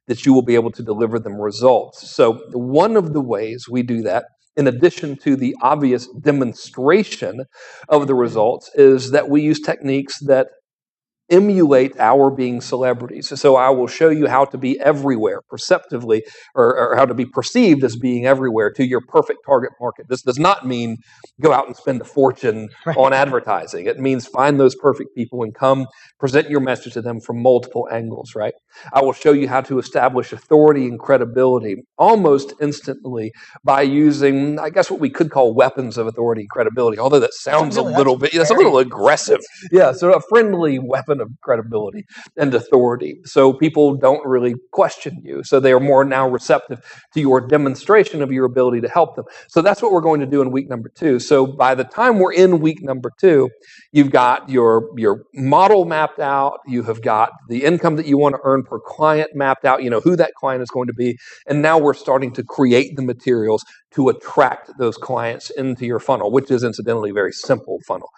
that you will be able to deliver them results. So one of the ways we do that, in addition to the obvious demonstration of the results, is that we use techniques that emulate our being celebrities. So I will show you how to be everywhere perceptively, or how to be perceived as being everywhere to your perfect target market. This does not mean go out and spend a fortune on advertising. It means find those perfect people and come present your message to them from multiple angles, right? I will show you how to establish authority and credibility almost instantly by using, I guess, what we could call weapons of authority and credibility, although that sounds a little aggressive. Yeah, so a friendly weapon of credibility and authority. So people don't really question you. So they are more now receptive to your demonstration of your ability to help them. So that's what we're going to do in week number 2. So by the time we're in week number 2, you've got your model mapped out. You have got the income that you want to earn per client mapped out. You know who that client is going to be. And now we're starting to create the materials to attract those clients into your funnel, which is incidentally a very simple funnel.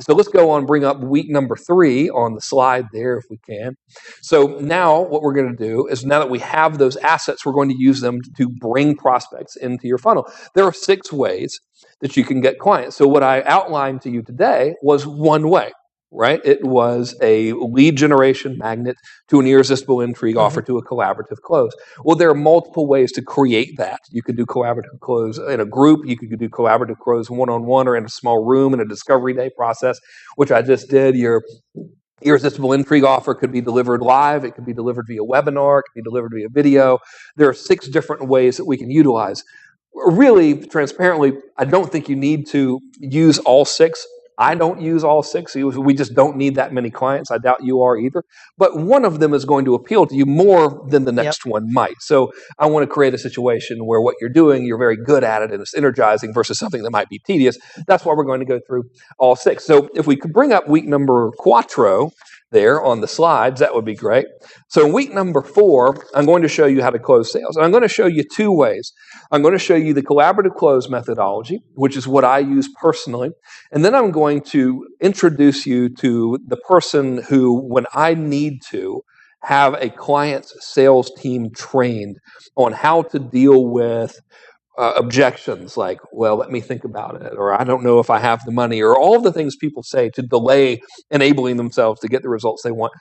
So let's go on, bring up week number 3 on the slide there if we can. So now what we're going to do is, now that we have those assets, we're going to use them to bring prospects into your funnel. There are 6 ways that you can get clients. So what I outlined to you today was one way, right? It was a lead generation magnet to an irresistible intrigue offer to a collaborative close. Well, there are multiple ways to create that. You could do collaborative close in a group. You could do collaborative close one-on-one or in a small room in a discovery day process, which I just did. Your irresistible intrigue offer could be delivered live. It could be delivered via webinar. It could be delivered via video. There are 6 different ways that we can utilize. Really, transparently, I don't think you need to use all 6. I don't use all 6. We just don't need that many clients. I doubt you are either. But one of them is going to appeal to you more than the next one might. So I want to create a situation where what you're doing, you're very good at it and it's energizing versus something that might be tedious. That's why we're going to go through all 6. So if we could bring up week number 4 there on the slides, that would be great. So in week number 4, I'm going to show you how to close sales. And I'm going to show you 2 ways. I'm going to show you the collaborative close methodology, which is what I use personally. And then I'm going to introduce you to the person who, when I need to, have a client's sales team trained on how to deal with objections like, well, let me think about it, or I don't know if I have the money, or all of the things people say to delay enabling themselves to get the results they want.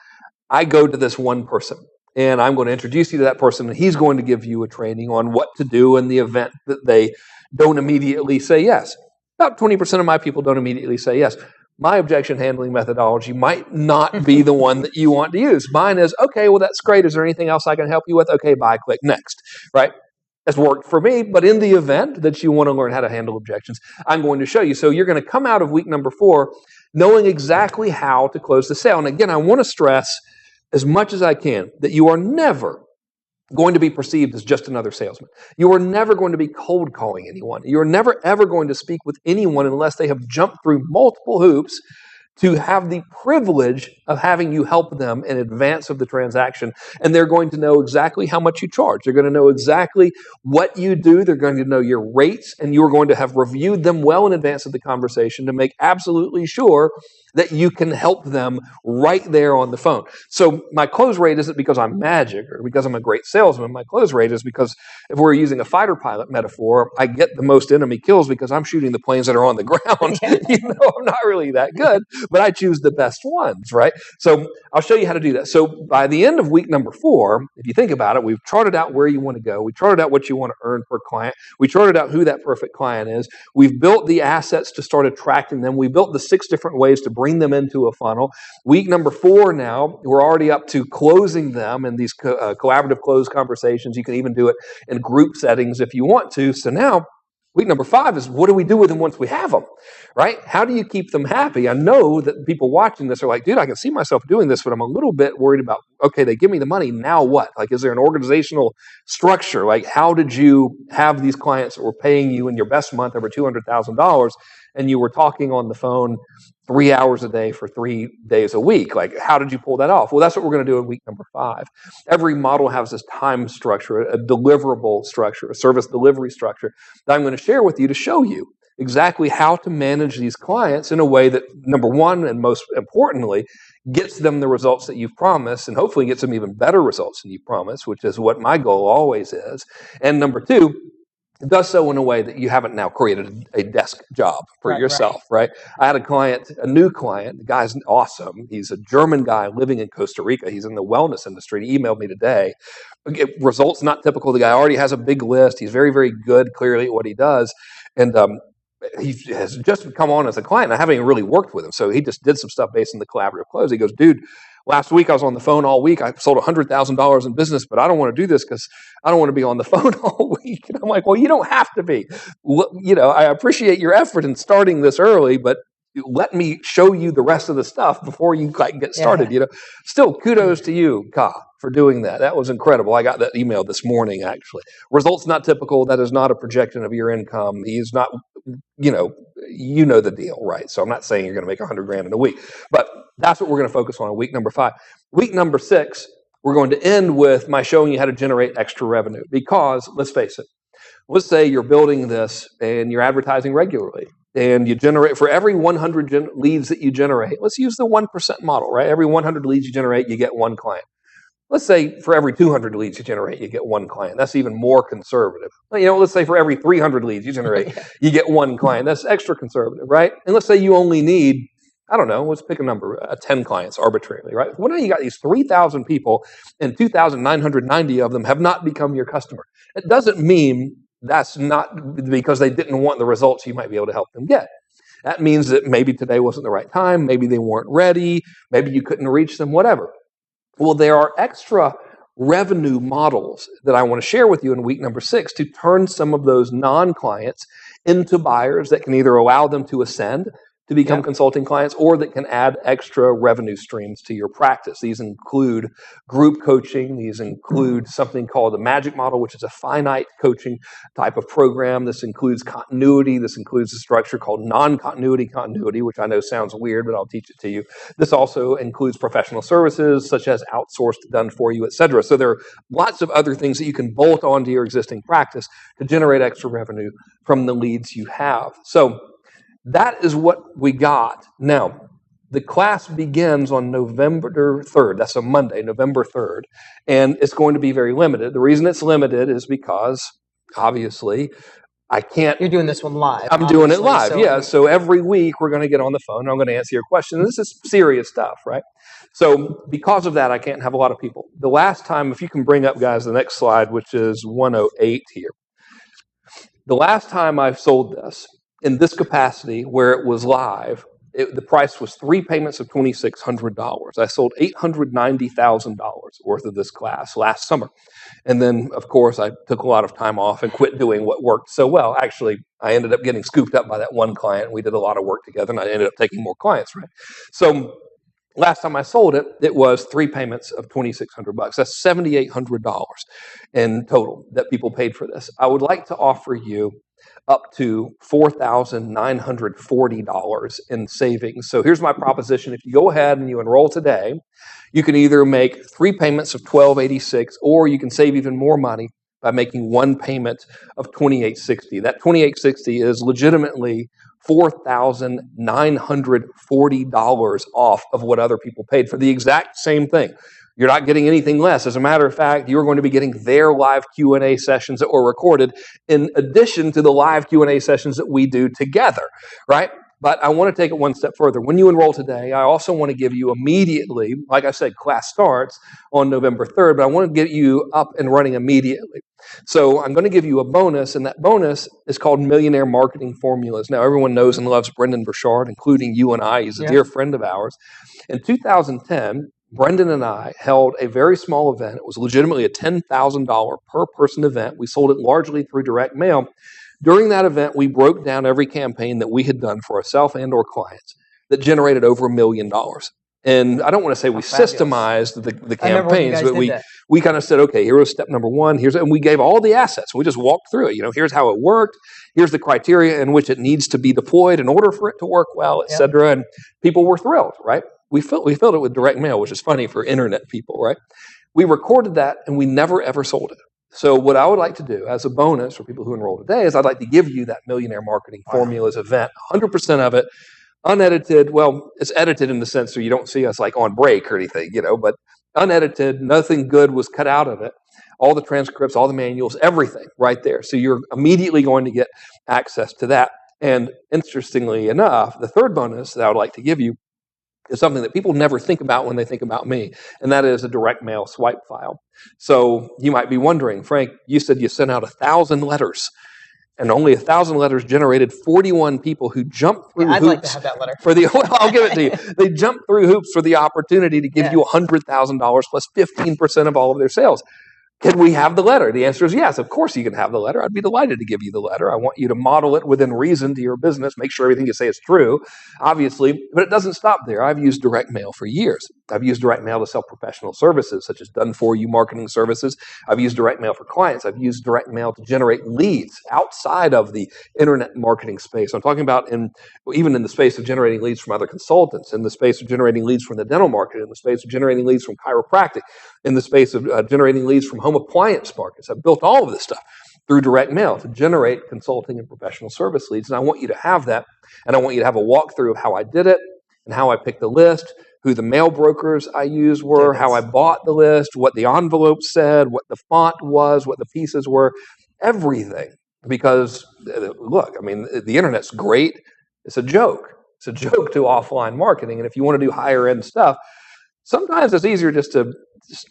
I go to this one person, and I'm going to introduce you to that person, and he's going to give you a training on what to do in the event that they don't immediately say yes. About 20% of my people don't immediately say yes. My objection handling methodology might not be the one that you want to use. Mine is, okay, well, that's great. Is there anything else I can help you with? Okay, bye, click next, right? That's worked for me, but in the event that you want to learn how to handle objections, I'm going to show you. So you're going to come out of week number 4 knowing exactly how to close the sale. And again, I want to stress as much as I can that you are never going to be perceived as just another salesman. You are never going to be cold calling anyone. You are never, ever going to speak with anyone unless they have jumped through multiple hoops to have the privilege of having you help them in advance of the transaction. And they're going to know exactly how much you charge. They're going to know exactly what you do. They're going to know your rates, and you're going to have reviewed them well in advance of the conversation to make absolutely sure that you can help them right there on the phone. So my close rate isn't because I'm magic or because I'm a great salesman. My close rate is because, if we're using a fighter pilot metaphor, I get the most enemy kills because I'm shooting the planes that are on the ground. I'm not really that good, but I choose the best ones, right? So I'll show you how to do that. So by the end of week number 4, if you think about it, we've charted out where you want to go. We charted out what you want to earn per client. We charted out who that perfect client is. We've built the assets to start attracting them. We built the 6 different ways to bring them into a funnel. Week number 4 now, we're already up to closing them in these collaborative close conversations. You can even do it in group settings if you want to. So now Week number 5 is, what do we do with them once we have them, right? How do you keep them happy? I know that people watching this are like, dude, I can see myself doing this, but I'm a little bit worried about, okay, they give me the money, now what? Like, is there an organizational structure? Like, how did you have these clients that were paying you in your best month over $200,000 and you were talking on the phone 3 hours a day for 3 days a week? Like, how did you pull that off? Well, that's what we're going to do in week number 5. Every model has this time structure, a deliverable structure, a service delivery structure that I'm going to share with you to show you exactly how to manage these clients in a way that, number one, and most importantly, gets them the results that you've promised, and hopefully gets them even better results than you promised, which is what my goal always is. And number two, it does so in a way that you haven't now created a desk job for yourself, right? I had a new client. The guy's awesome. He's a German guy living in Costa Rica. He's in the wellness industry. He emailed me today. Results not typical. The guy already has a big list. He's very, very good, clearly, at what he does. And he has just come on as a client. I haven't even really worked with him. So he just did some stuff based on the collaborative close. He goes, dude, last week I was on the phone all week. I sold $100,000 in business, but I don't want to do this because I don't want to be on the phone all week. And I'm like, well, you don't have to be. I appreciate your effort in starting this early, but let me show you the rest of the stuff before you get started. Still, kudos to you, Ka, for doing that. That was incredible. I got that email this morning, actually. Results not typical. That is not a projection of your income. He is not, you know the deal, right? So I'm not saying you're going to make $100,000 in a week, but that's what we're going to focus on in week number 5. Week number 6, we're going to end with my showing you how to generate extra revenue, because let's face it, let's say you're building this and you're advertising regularly, and you generate, for every 100 leads that you generate, let's use the 1% model, right? Every 100 leads you generate, you get 1 client. Let's say for every 200 leads you generate, you get 1 client. That's even more conservative. Let's say for every 300 leads you generate, you get 1 client. That's extra conservative, right? And let's say you only need, I don't know, let's pick a number, 10 clients arbitrarily, right? Well, now you got these 3,000 people, and 2,990 of them have not become your customer. It doesn't mean that's not because they didn't want the results you might be able to help them get. That means that maybe today wasn't the right time, maybe they weren't ready, maybe you couldn't reach them, whatever. Well, there are extra revenue models that I want to share with you in week number 6 to turn some of those non-clients into buyers that can either allow them to ascend to become consulting clients, or that can add extra revenue streams to your practice. These include group coaching. These include something called the magic model, which is a finite coaching type of program. This includes continuity. This includes a structure called non-continuity continuity, which I know sounds weird, but I'll teach it to you. This also includes professional services, such as outsourced, done for you, etc. So there are lots of other things that you can bolt onto your existing practice to generate extra revenue from the leads you have. So that is what we got. Now, the class begins on November 3rd. That's a Monday, November 3rd. And it's going to be very limited. The reason it's limited is because, obviously, I can't... You're doing this one live. I'm doing it live, So every week we're going to get on the phone. I'm going to answer your questions. This is serious stuff, right? So because of that, I can't have a lot of people. The last time, if you can bring up, guys, the next slide, which is 108 here. The last time I've sold this, in this capacity, where it was live, the price was 3 payments of $2,600. I sold $890,000 worth of this class last summer. And then, of course, I took a lot of time off and quit doing what worked so well. Actually, I ended up getting scooped up by that one client. We did a lot of work together, and I ended up taking more clients, right? So last time I sold it, it was 3 payments of $2,600. That's $7,800 in total that people paid for this. I would like to offer you up to $4,940 in savings. So here's my proposition. If you go ahead and you enroll today, you can either make 3 payments of $1,286, or you can save even more money by making 1 payment of $2,860. That $2,860 is legitimately $4,940 off of what other people paid for the exact same thing. You're not getting anything less. As a matter of fact, you're going to be getting their live Q&A sessions that were recorded in addition to the live Q&A sessions that we do together, right? But I want to take it one step further. When you enroll today, I also want to give you immediately, like I said, class starts on November 3rd, but I want to get you up and running immediately. So I'm going to give you a bonus, and that bonus is called Millionaire Marketing Formulas. Now, everyone knows and loves Brendan Burchard, including you and I. He's a dear friend of ours. In 2010, Brendan and I held a very small event. It was legitimately a $10,000 per person event. We sold it largely through direct mail, During that event, we broke down every campaign that we had done for ourselves and or clients that generated over $1 million. And I don't want to say we systemized the campaigns, but we kind of said, okay, here was step number one. And we gave all the assets. We just walked through it. Here's how it worked. Here's the criteria in which it needs to be deployed in order for it to work well, et cetera. And people were thrilled, right? We filled it with direct mail, which is funny for internet people, right? We recorded that and we never ever sold it. So what I would like to do as a bonus for people who enroll today is I'd like to give you that Millionaire Marketing Formulas event, 100% of it, unedited. Well, it's edited in the sense so you don't see us like on break or anything, but unedited, nothing good was cut out of it. All the transcripts, all the manuals, everything right there. So you're immediately going to get access to that. And interestingly enough, the third bonus that I would like to give you is something that people never think about when they think about me, and that is a direct mail swipe file. So you might be wondering, Frank, you said you sent out 1,000 letters, and only 1,000 letters generated 41 people who jumped through hoops. I'd like to have that letter. I'll give it to you. They jumped through hoops for the opportunity to give you $100,000 plus 15% of all of their sales. Can we have the letter? The answer is yes. Of course you can have the letter. I'd be delighted to give you the letter. I want you to model it within reason to your business. Make sure everything you say is true, obviously. But it doesn't stop there. I've used direct mail for years. I've used direct mail to sell professional services, such as done-for-you marketing services. I've used direct mail for clients. I've used direct mail to generate leads outside of the internet marketing space. I'm talking about even in the space of generating leads from other consultants, in the space of generating leads from the dental market, in the space of generating leads from chiropractic, in the space of generating leads from home appliance markets. I've built all of this stuff through direct mail to generate consulting and professional service leads. And I want you to have that. And I want you to have a walkthrough of how I did it and how I picked the list, who the mail brokers I used were, how I bought the list, what the envelope said, what the font was, what the pieces were, everything. Because, look, I mean, the internet's great. It's a joke. It's a joke to offline marketing. And if you want to do higher end stuff, sometimes it's easier just to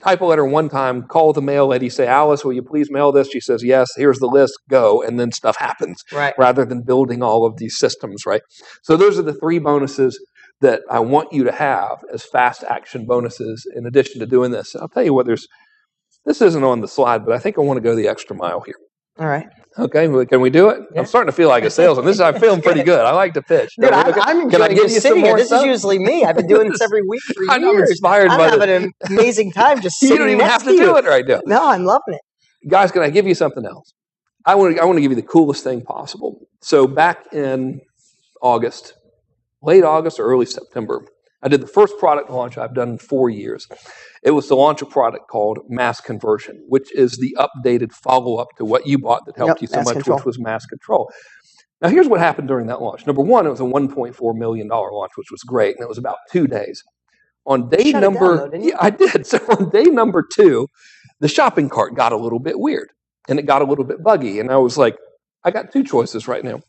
type a letter one time, call the mail lady, say, Alice, will you please mail this? She says, yes, here's the list, go, and then stuff happens, rather than building all of these systems, right? So those are the three bonuses that I want you to have as fast action bonuses in addition to doing this. I'll tell you what, this isn't on the slide, but I think I want to go the extra mile here. All right. Okay, can we do it? Yeah. I'm starting to feel like a salesman. I'm feeling pretty good. I like to pitch. Dude, I'm enjoying just sitting here. This is usually me. I've been doing this every week for years. I'm inspired by I'm having an amazing time just sitting You don't even have to do it right now. No, I'm loving it. Guys, can I give you something else? I want to give you the coolest thing possible. So back in August, late August or early September, I did the first product launch I've done in 4 years. It was to launch a product called Mass Conversion, which is the updated follow-up to what you bought that helped you so much, which was Mass Control. Now, here's what happened during that launch. Number one, it was a $1.4 million launch, which was great, and it was about 2 days. On day number, I did. So on day number 2, the shopping cart got a little bit weird, and it got a little bit buggy, and I was like, I got 2 choices right now.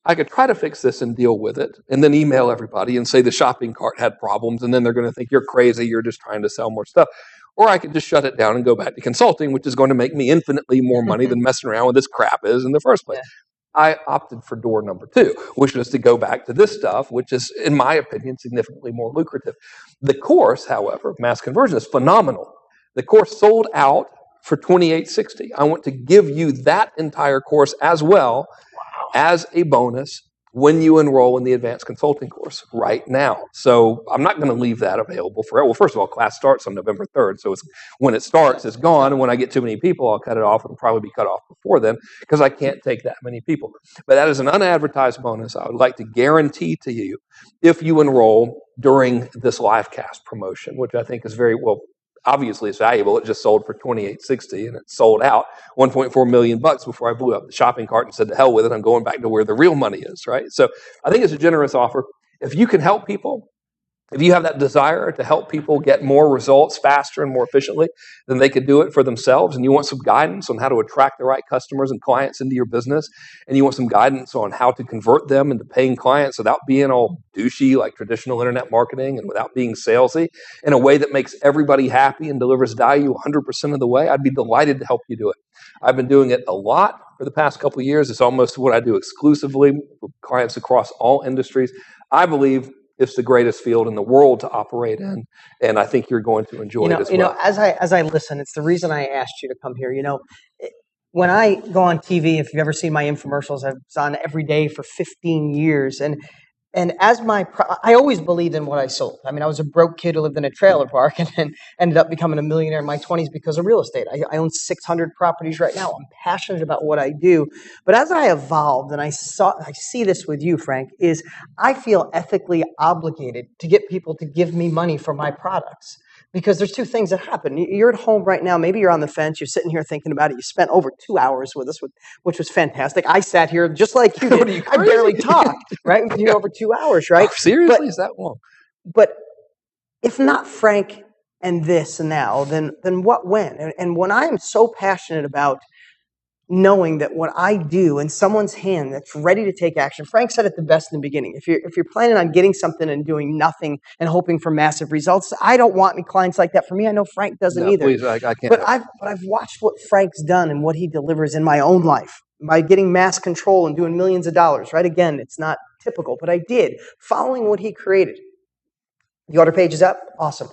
I could try to fix this and deal with it and then email everybody and say the shopping cart had problems and then they're going to think you're crazy, you're just trying to sell more stuff. Or I could just shut it down and go back to consulting, which is going to make me infinitely more money than messing around with this crap is in the first place. Yeah. I opted for door number 2, which was to go back to this stuff, which is, in my opinion, significantly more lucrative. The course, however, Mass Conversion, is phenomenal. The course sold out for $2,860. I want to give you that entire course as well as a bonus when you enroll in the advanced consulting course right now. So I'm not going to leave that available forever. Well, first of all, class starts on November 3rd. So when it starts, it's gone. And when I get too many people, I'll cut it off. It'll probably be cut off before then because I can't take that many people. But that is an unadvertised bonus I would like to guarantee to you if you enroll during this Livecast promotion, which I think is very, well, obviously it's valuable. It just sold for $2,860 and it sold out $1.4 million before I blew up the shopping cart and said, to hell with it, I'm going back to where the real money is, right? So I think it's a generous offer. If you can help people, if you have that desire to help people get more results faster and more efficiently than they could do it for themselves, and you want some guidance on how to attract the right customers and clients into your business, and you want some guidance on how to convert them into paying clients without being all douchey like traditional internet marketing and without being salesy in a way that makes everybody happy and delivers value 100% of the way, I'd be delighted to help you do it. I've been doing it a lot for the past couple of years. It's almost what I do exclusively for clients across all industries. I believe it's the greatest field in the world to operate in, and I think you're going to enjoy it as well. As I listen, it's the reason I asked you to come here. when I go on TV, if you've ever seen my infomercials, I was on every day for 15 years. And as I always believed in what I sold. I mean, I was a broke kid who lived in a trailer park and then ended up becoming a millionaire in my 20s because of real estate. I own 600 properties right now. I'm passionate about what I do. But as I evolved, and I see this with you, Frank, is I feel ethically obligated to get people to give me money for my products. Because there's two things that happen. You're at home right now. Maybe you're on the fence. You're sitting here thinking about it. You spent over 2 hours with us, which was fantastic. I sat here just like you did. I barely talked, right? With you over 2 hours, right? Seriously, is that long? But if not Frank and this and now, then what when? And when I am so passionate about knowing that what I do in someone's hand that's ready to take action. Frank said it the best in the beginning. If you're planning on getting something and doing nothing and hoping for massive results, I don't want any clients like that for me. I know Frank doesn't either. Please, I can't. But I've watched what Frank's done and what he delivers in my own life by getting mass control and doing millions of dollars, right? Again, it's not typical, but I did, following what he created. The order page is up. Awesome.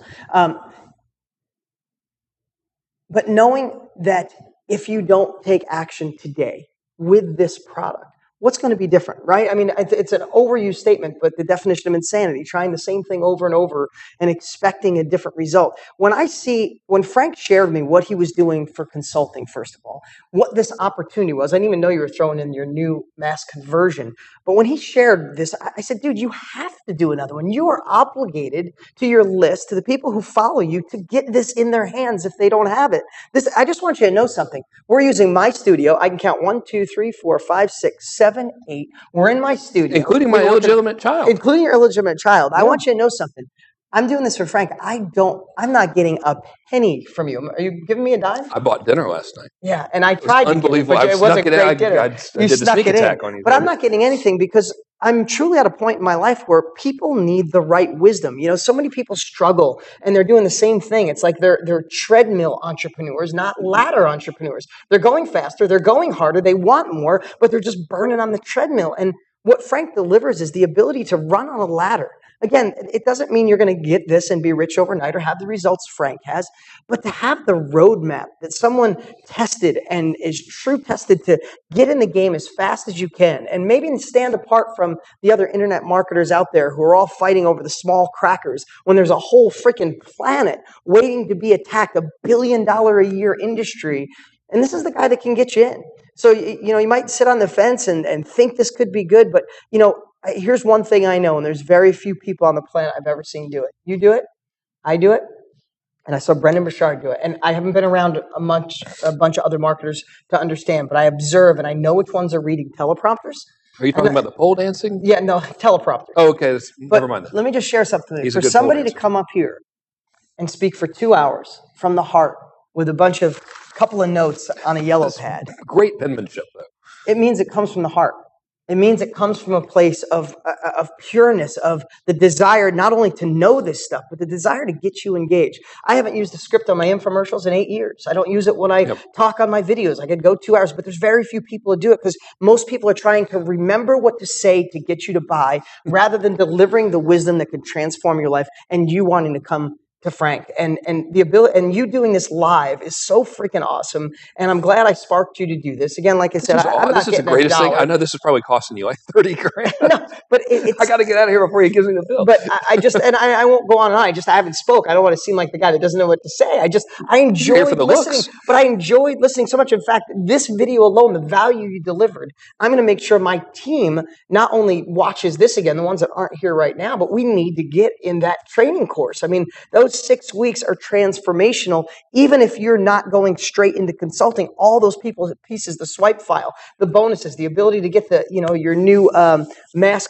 But knowing that if you don't take action today with this product, what's going to be different, right? I mean, it's an overused statement, but the definition of insanity, trying the same thing over and over and expecting a different result. When Frank shared with me what he was doing for consulting, first of all, what this opportunity was, I didn't even know you were throwing in your new mass conversion. But when he shared this, I said, dude, you have to do another one. You are obligated to your list, to the people who follow you, to get this in their hands if they don't have it. I just want you to know something. We're using my studio. I can count 1, 2, 3, 4, 5, 6, 7, 8. We're in my studio. Including my illegitimate child. Including your illegitimate child. Yeah. I want you to know something. I'm doing this for Frank. I'm not getting a penny from you. Are you giving me a dime? I bought dinner last night. Yeah, and I tried to unbelievable. It was a great dinner. I did the sneak attack on you. But I'm not getting anything because I'm truly at a point in my life where people need the right wisdom. You know, so many people struggle and they're doing the same thing. It's like they're treadmill entrepreneurs, not ladder entrepreneurs. They're going faster, they're going harder, they want more, but they're just burning on the treadmill. And what Frank delivers is the ability to run on a ladder. Again, it doesn't mean you're going to get this and be rich overnight or have the results Frank has, but to have the roadmap that someone tested and is true tested to get in the game as fast as you can and maybe stand apart from the other internet marketers out there who are all fighting over the small crackers when there's a whole freaking planet waiting to be attacked, $1 billion a year industry. And this is the guy that can get you in. So, you might sit on the fence and think this could be good, but, here's one thing I know, and there's very few people on the planet I've ever seen do it. You do it, I do it, and I saw Brendan Burchard do it. And I haven't been around a bunch of other marketers to understand, but I observe and I know which ones are reading teleprompters. Are you talking about the pole dancing? Yeah, no, teleprompters. Oh, okay, never mind that. Let me just share something. For somebody to come up here and speak for 2 hours from the heart with a couple of notes on a yellow pad. Great penmanship, though. It means it comes from the heart. It means it comes from a place of pureness, of the desire not only to know this stuff, but the desire to get you engaged. I haven't used a script on my infomercials in 8 years. I don't use it when I talk on my videos. I could go 2 hours, but there's very few people who do it because most people are trying to remember what to say to get you to buy rather than delivering the wisdom that can transform your life and you wanting to come to Frank. And the ability, and you doing this live is so freaking awesome. And I'm glad I sparked you to do this. Again, like I said, this is the greatest thing. I know this is probably costing you like 30 grand. No, but I got to get out of here before he gives me the bill. But I won't go on and on. I haven't spoke. I don't want to seem like the guy that doesn't know what to say. I enjoyed listening, but I enjoyed listening so much. In fact, this video alone, the value you delivered, I'm going to make sure my team not only watches this again, the ones that aren't here right now, but we need to get in that training course. I mean, those 6 weeks are transformational. Even if you're not going straight into consulting, all those pieces, the swipe file, the bonuses, the ability to get your new mass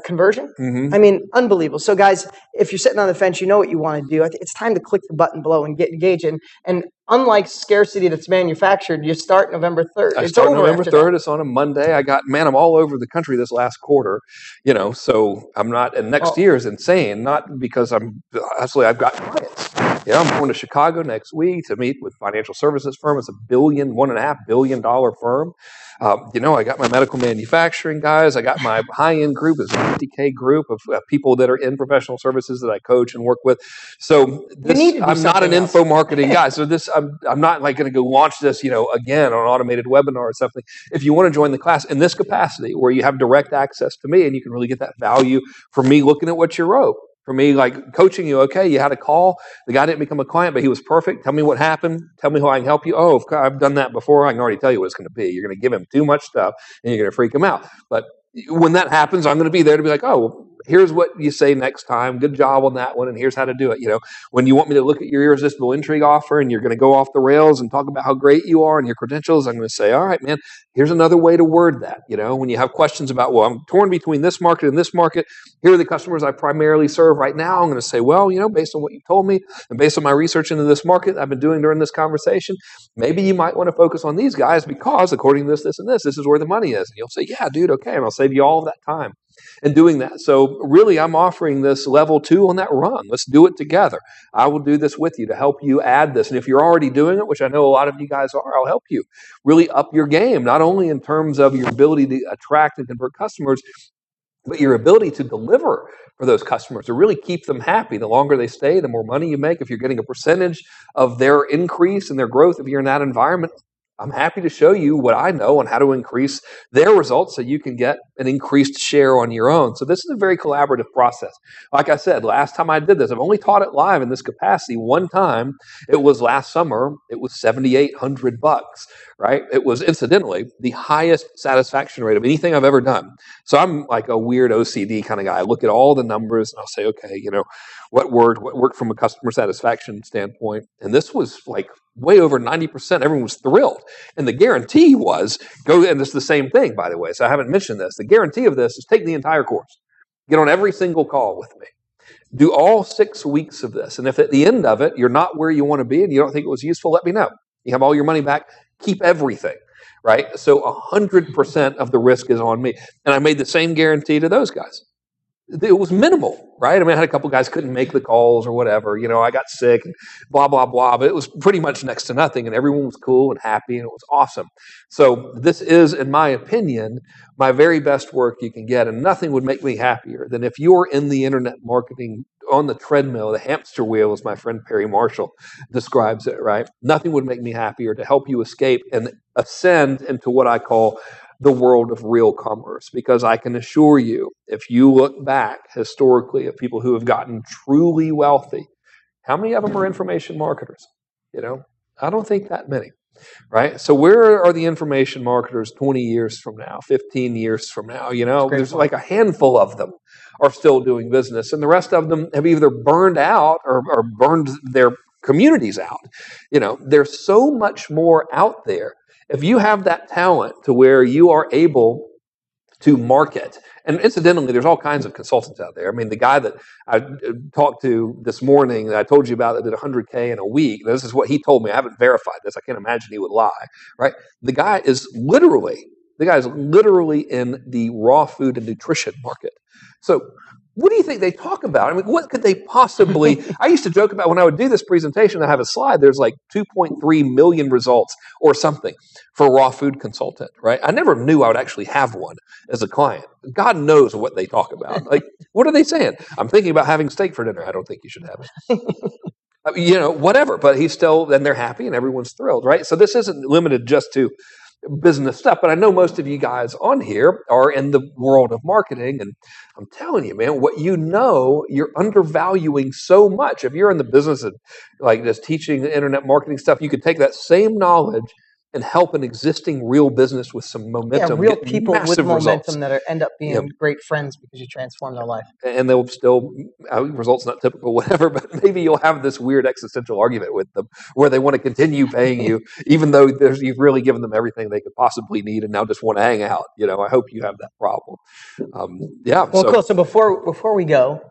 conversion. Mm-hmm. I mean, unbelievable. So guys, if you're sitting on the fence, you know what you want to do. It's time to click the button below and get engaged. And unlike scarcity that's manufactured, you start November 3rd. I start November 3rd. It's on a Monday. I'm all over the country this last quarter, so I'm not, and next year is insane, not because I've got clients. Yeah, I'm going to Chicago next week to meet with financial services firm. It's $1.5 billion firm. I got my medical manufacturing guys. I got my high-end group, it's a 50K group of people that are in professional services that I coach and work with. So I'm not an info marketing guy. So I'm not like going to go launch this, again on an automated webinar or something. If you want to join the class in this capacity where you have direct access to me and you can really get that value from me looking at what you wrote, for me, like coaching you, okay, you had a call. The guy didn't become a client, but he was perfect. Tell me what happened. Tell me how I can help you. Oh, I've done that before. I can already tell you what it's going to be. You're going to give him too much stuff, and you're going to freak him out. But when that happens, I'm going to be there to be like, oh, here's what you say next time. Good job on that one, and here's how to do it. When you want me to look at your irresistible intrigue offer and you're going to go off the rails and talk about how great you are and your credentials, I'm going to say, all right, man, here's another way to word that. When you have questions about, well, I'm torn between this market and this market, here are the customers I primarily serve right now. I'm going to say, well, based on what you told me and based on my research into this market I've been doing during this conversation, maybe you might want to focus on these guys because according to this, and this is where the money is. And you'll say, yeah, dude, okay. And I'll save you all of that time in doing that. So really, I'm offering this level 2 on that run. Let's do it together. I will do this with you to help you add this. And if you're already doing it, which I know a lot of you guys are, I'll help you really up your game, not only in terms of your ability to attract and convert customers, but your ability to deliver for those customers, to really keep them happy. The longer they stay, the more money you make. If you're getting a percentage of their increase and their growth, if you're in that environment, I'm happy to show you what I know on how to increase their results so you can get an increased share on your own. So this is a very collaborative process. Like I said, last time I did this, I've only taught it live in this capacity one time. It was last summer. It was $7,800, right? It was incidentally the highest satisfaction rate of anything I've ever done. So I'm like a weird OCD kind of guy. I look at all the numbers and I'll say, okay, what worked from a customer satisfaction standpoint? And this was like way over 90%. Everyone was thrilled. And the guarantee was and this is the same thing, by the way. So I haven't mentioned this. The guarantee of this is take the entire course. Get on every single call with me. Do all 6 weeks of this. And if at the end of it, you're not where you want to be and you don't think it was useful, let me know. You have all your money back. Keep everything, right? So 100% of the risk is on me. And I made the same guarantee to those guys. It was minimal, right? I mean, I had a couple guys couldn't make the calls or whatever. I got sick and blah, blah, blah. But it was pretty much next to nothing. And everyone was cool and happy and it was awesome. So this is, in my opinion, my very best work you can get. And nothing would make me happier than if you're in the internet marketing on the treadmill, the hamster wheel, as my friend Perry Marshall describes it, right? Nothing would make me happier to help you escape and ascend into what I call the world of real commerce, because I can assure you, if you look back historically at people who have gotten truly wealthy, how many of them are information marketers? I don't think that many, right? So where are the information marketers 20 years from now, 15 years from now? There's like a handful of them are still doing business, and the rest of them have either burned out or burned their communities out. There's so much more out there. If you have that talent to where you are able to market, and incidentally, there's all kinds of consultants out there. I mean, the guy that I talked to this morning that I told you about that did 100K in a week, this is what he told me. I haven't verified this. I can't imagine he would lie, right? The guy is literally in the raw food and nutrition market. So what do you think they talk about? I mean, what could they possibly... I used to joke about when I would do this presentation, I have a slide, there's like 2.3 million results or something for a raw food consultant, right? I never knew I would actually have one as a client. God knows what they talk about. Like, what are they saying? I'm thinking about having steak for dinner. I don't think you should have it. Whatever. But then they're happy and everyone's thrilled, right? So this isn't limited just to business stuff, but I know most of you guys on here are in the world of marketing, and I'm telling you, man, what you're undervaluing so much. If you're in the business of like just teaching the internet marketing stuff, you could take that same knowledge and help an existing real business with some momentum. Yeah, real people with momentum results. that end up being great friends because you transform their life. And they'll still, results not typical, whatever, but maybe you'll have this weird existential argument with them where they want to continue paying you, even though you've really given them everything they could possibly need and now just want to hang out. I hope you have that problem. Well, cool. So before we go,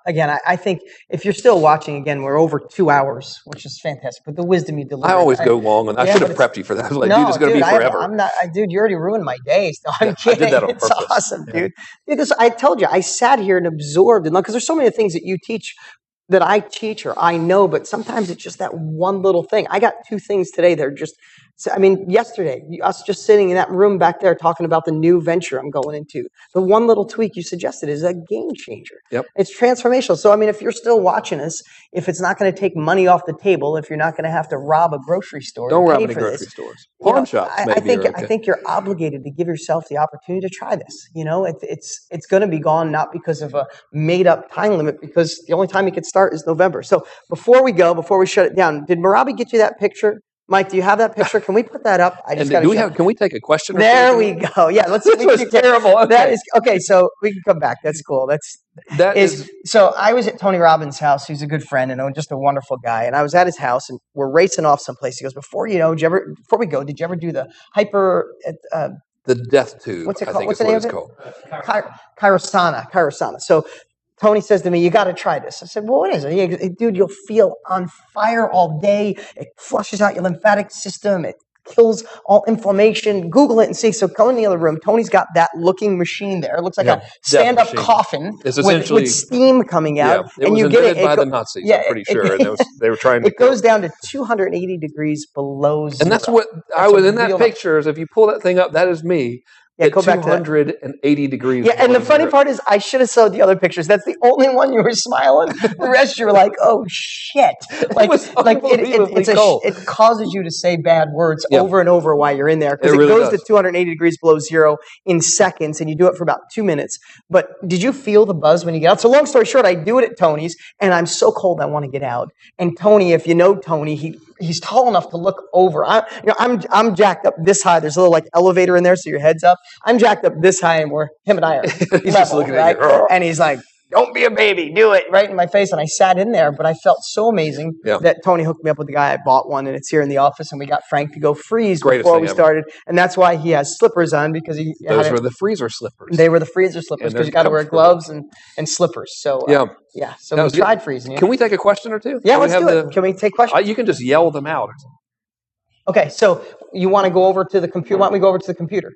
again, I think if you're still watching, again, we're over 2 hours, which is fantastic. But the wisdom you deliver. I always go long, and I should have prepped you for that. I was like, dude, it's going to be forever. I'm not, dude, you already ruined my day. So I'm kidding. I did that on purpose. It's awesome, dude. Yeah. Because I told you, I sat here and absorbed, and because there's so many things that you teach that I teach or I know, but sometimes it's just that one little thing. I got 2 things today that are just, I mean, yesterday, us just sitting in that room back there talking about the new venture I'm going into. The one little tweak you suggested is a game changer. Yep. It's transformational. So, I mean, if you're still watching us, if it's not going to take money off the table, if you're not going to have to rob a grocery store, don't to rob pay any for grocery this, stores. Pawn shops, maybe. I think you're obligated to give yourself the opportunity to try this. You know, it's going to be gone not because of a made up time limit, because the only time you can start is November. So before we shut it down, did Marabi get you that picture? Mike, do you have that picture? Can we put that up? I just can we take a question? There we go. Yeah, let's. This was terrible. Okay. That is okay. So we can come back. That's cool. So I was at Tony Robbins' house. He's a good friend and just a wonderful guy. And I was at his house, and we're racing off someplace. He goes, before we go, did you ever do the hyper? The death tube. What's it called? I think What's the name of it? Kyrosana. So Tony says to me, you got to try this. I said, well, what is it? He, dude, you'll feel on fire all day. It flushes out your lymphatic system. It kills all inflammation. Google it and see. So come in the other room. Tony's got that looking machine there. It looks like a stand-up coffin with steam coming out. Yeah, it was invented by the Nazis, I'm pretty sure. And they were trying to... It goes down to 280 degrees below zero. And that's what I was in that picture. If you pull that thing up, that is me. Yeah, go back to 280 degrees. Yeah, and the funny part is I should have showed the other pictures. That's the only one you were smiling. The rest you were like, oh shit. It causes you to say bad words over and over while you're in there, because it goes to 280 degrees below zero in seconds, and you do it for about 2 minutes. But did you feel the buzz when you get out? So long story short, I do it at Tony's, and I'm so cold I want to get out. And Tony, if you know Tony, he's tall enough to look over. I'm jacked up this high. There's a little elevator in there, so your head's up. I'm jacked up this high, and him and I are he's just looking at you. And he's like, don't be a baby, do it, right in my face. And I sat in there, but I felt so amazing that Tony hooked me up with the guy. I bought one, and it's here in the office, and we got Frank to go freeze before we started. And that's why he has slippers on, because those were the freezer slippers. They were the freezer slippers, because you got to wear gloves and slippers. So So we tried freezing. Can we take a question or two? Yeah, let's do it. Can we take questions? You can just yell them out. Okay, so you want to go over to the computer? Why don't we go over to the computer?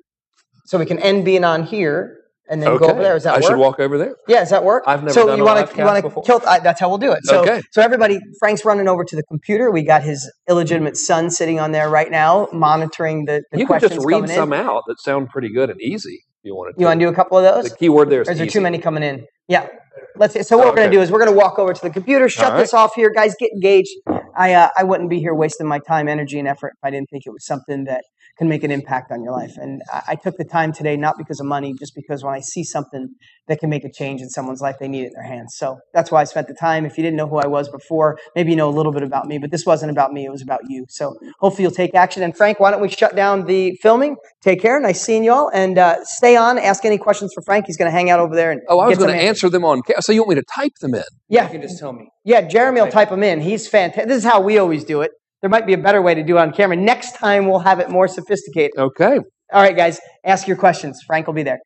So we can end being on here and then go over there. Does that work? I should walk over there. Yeah, does that work? I've never done a Livecast before. That's how we'll do it. So everybody, Frank's running over to the computer. We got his illegitimate son sitting on there right now, monitoring the questions coming in. You can just read some out that sound pretty good and easy if you want to. You want to do a couple of those? The key word there is easy. Or is there easy. too many coming in? Yeah. Let's see. So what we're going to do is we're going to walk over to the computer, shut this off here. Guys, get engaged. I wouldn't be here wasting my time, energy, and effort if I didn't think it was something that can make an impact on your life. And I took the time today, not because of money, just because when I see something that can make a change in someone's life, they need it in their hands. So that's why I spent the time. If you didn't know who I was before, maybe you know a little bit about me, but this wasn't about me. It was about you. So hopefully you'll take action. And Frank, why don't we shut down the filming? Take care. Nice seeing you all. And stay on. Ask any questions for Frank. He's going to hang out over there. And I was going to answer them on camera. So you want me to type them in? Yeah. You can just tell me. Yeah, Jeremy will type them in. He's fantastic. This is how we always do it. There might be a better way to do it on camera. Next time, we'll have it more sophisticated. Okay. All right, guys. Ask your questions. Frank will be there.